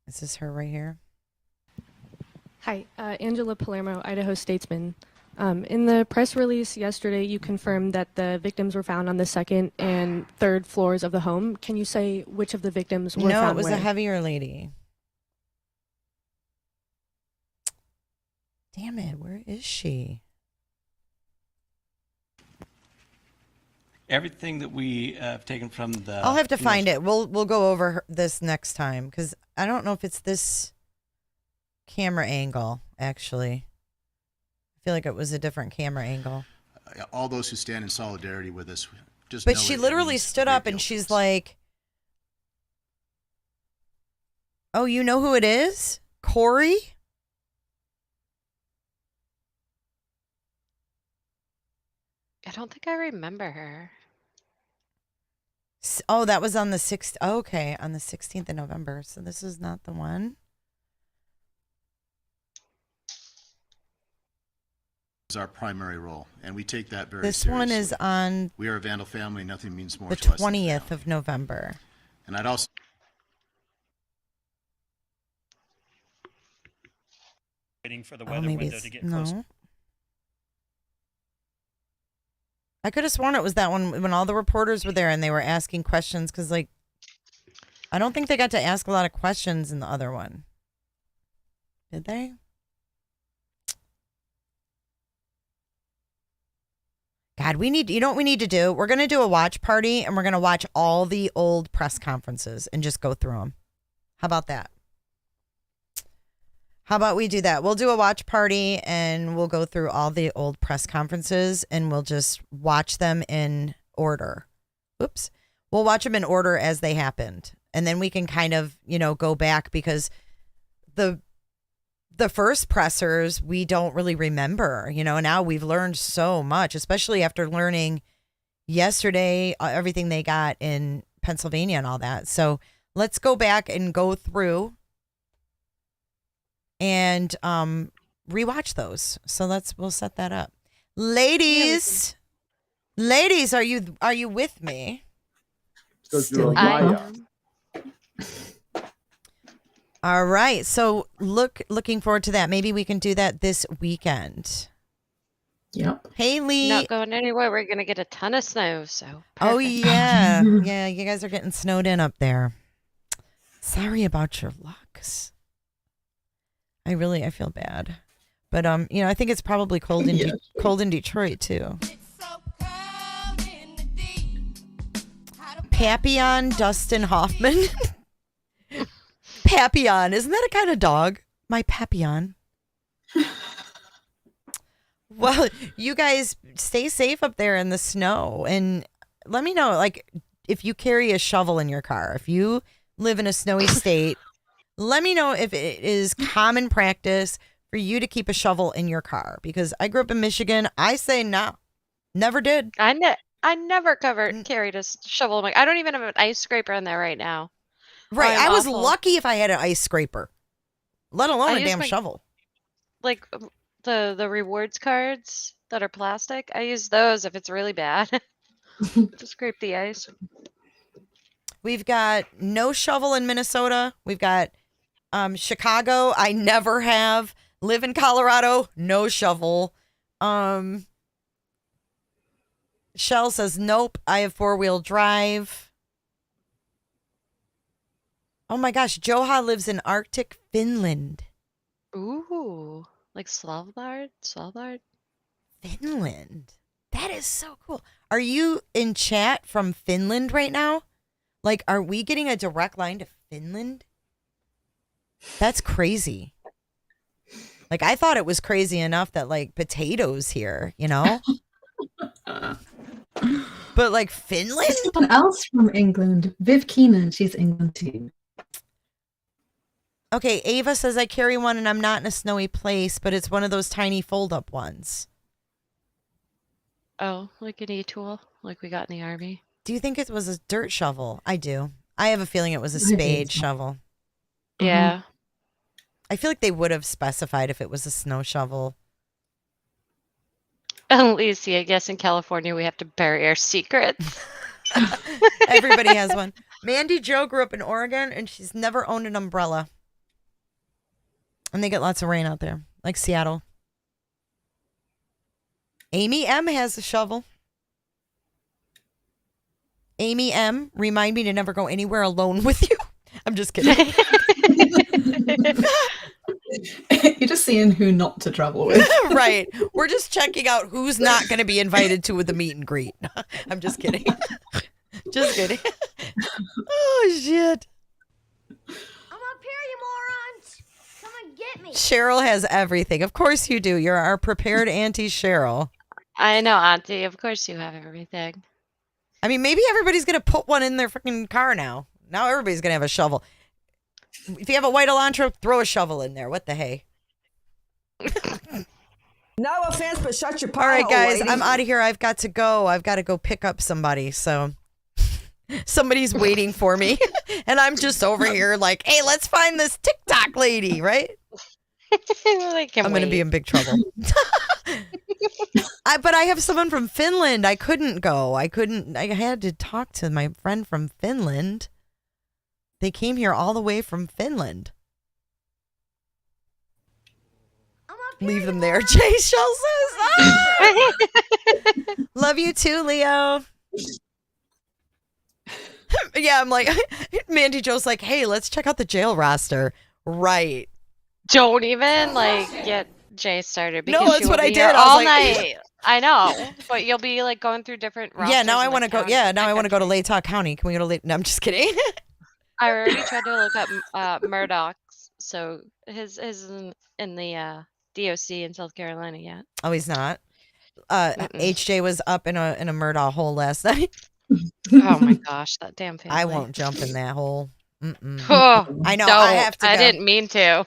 Is this her right here? Hi, Angela Palermo, Idaho Statesman. In the press release yesterday, you confirmed that the victims were found on the second and third floors of the home. Can you say which of the victims were No, found it was where? a heavier lady. Damn it, where is she? Everything that we have taken from the... I'll have to find it. We'll go over this next time because I don't know if it's this camera angle, actually. I feel like it was a different camera angle. All those who stand in solidarity with us, just But know she it literally means a stood great up deal and to she's us. like, "Oh, you know who it is? Corey?" I don't think I remember her. Oh, that was on the 6th. Okay, on the 16th of November. So this is not the one. Is our primary role, and we take that very This seriously. one is on We are a Vandal family. Nothing means more the to us than 20th family. of November. And I'd also waiting for the Oh, weather maybe window it's to get closer. no. I could have sworn it was that one when all the reporters were there and they were asking questions because, like, I don't think they got to ask a lot of questions in the other one. Did they? God, you know what we need to do? We're going to do a watch party and we're going to watch all the old press conferences and just go through them. How about that? How about we do that? We'll do a watch party and we'll go through all the old press conferences and we'll just watch them in order. Oops. We'll watch them in order as they happened. And then we can kind of, go back because the first pressers we don't really remember, now we've learned so much, especially after learning yesterday, everything they got in Pennsylvania and all that. So let's go back and go through and rewatch those. So we'll set that up. Ladies, are you with me? Because you're a I liar. am. All right. So looking forward to that. Maybe we can do that this weekend. Yep. Haley. Not going anywhere. We're going to get a ton of snow, so Oh, perfect. yeah. Yeah, you guys are getting snowed in up there. Sorry about your lucks. I feel bad. But I think it's probably cold in cold in Detroit too. Papillon Dustin Hoffman. Papillon, isn't that a kind of dog? My Papillon. Well, you guys stay safe up there in the snow and let me know, like, if you carry a shovel in your car. If you live in a snowy state, let me know if it is common practice for you to keep a shovel in your car. Because I grew up in Michigan. I say no. Never did. I never carried a shovel. I don't even have an ice scraper in there right now. Right. I'm I was awful. lucky if I had an ice scraper, let alone a use damn my- shovel. Like the rewards cards that are plastic. I use those if it's really bad. To scrape the ice. We've got no shovel in Minnesota. We've got Chicago. I never have. Live in Colorado. No shovel. Shell says nope. I have 4-wheel drive. Oh my gosh, Joha lives in Arctic Finland. Ooh, like Svalbard? Finland. That is so cool. Are you in chat from Finland right now? Like, are we getting a direct line to Finland? That's crazy. Like, I thought it was crazy enough that, like, potatoes here, But, like, Finland? Someone else from England, Viv Keenan, she's England too. Okay, Ava says I carry one and I'm not in a snowy place, but it's one of those tiny fold-up ones. Oh, like an e-tool, like we got in the army. Do you think it was a dirt shovel? I do. I have a feeling it was a I think spade so. shovel. Yeah. I feel like they would have specified if it was a snow shovel. Lucy, I guess in California we have to bury our secrets. Everybody has one. Mandy Jo grew up in Oregon and she's never owned an umbrella. And they get lots of rain out there, like Seattle. Amy M has a shovel. Amy M, remind me to never go anywhere alone with you. I'm just kidding. You're just seeing who not to travel with. Right. We're just checking out who's not going to be invited to the meet and greet. I'm just kidding. Just kidding. Oh, shit. I'm up here, you morons. Come and get me. Cheryl has everything. Of course you do. You're our prepared Auntie Cheryl. I know, Auntie. Of course you have everything. I mean, maybe everybody's going to put one in their freaking car now. Now everybody's going to have a shovel. If you have a white Elantra, throw a shovel in there. What the hey? No offense, but shut your pie. All right, guys, lady. I'm out of here. I've got to go. I've got to go pick up somebody. So somebody's waiting for me. And I'm just over here like, hey, let's find this TikTok lady, right? I'm going to be in big trouble. But I have someone from Finland. I couldn't go. I had to talk to my friend from Finland. They came here all the way from Finland. Leave them there, Jay Shell says. Ah! Love you too, Leo. Yeah, I'm like, Mandy Joe's like, hey, let's check out the jail roster. Right. Don't even get Jay started because no, that's she what will I be did. here I was all like, night. I know, but you'll be going through different. Yeah, now I want to go. Yeah, now I want to go to Latah County. Can we go to Latah? No, I'm just kidding. I already tried to look up Murdoch's, so his isn't in the DOC in South Carolina yet. Oh, he's not. HJ was up in a Murdaugh hole last night. Oh my gosh, that damn family. I won't jump in that hole. Oh, I know. don't. I have to. I didn't mean to.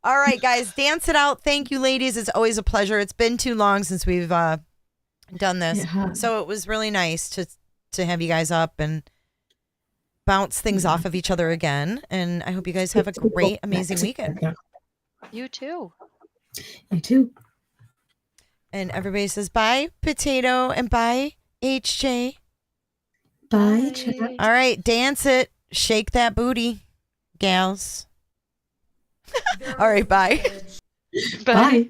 All right, guys, dance it out. Thank you, ladies. It's always a pleasure. It's been too long since we've done this, so it was really nice to have you guys up and bounce things off of each other again. And I hope you guys have a great, amazing weekend. You too. You too. And everybody says bye, Potato, and bye, HJ. Bye, chat. All right, dance it. Shake that booty, gals. All right, bye. Bye.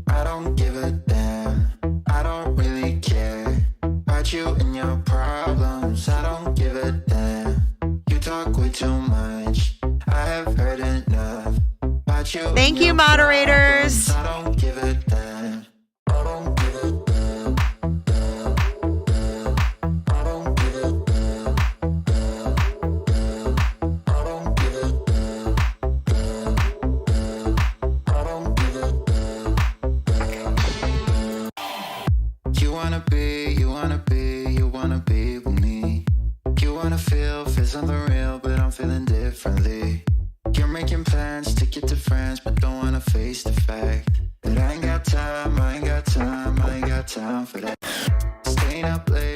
I don't give a damn. I don't really care about you and your problems. I don't give a damn. You talk way too much. I have heard enough about you. Thank you, moderators. I don't give a damn. I don't give a damn. I don't give a damn. I don't give a damn. I don't give a damn. You wanna be with me. You wanna feel something real, but I'm feeling differently. You're making plans to get to friends, but don't wanna face the fact that I ain't got time for that. Staying up late.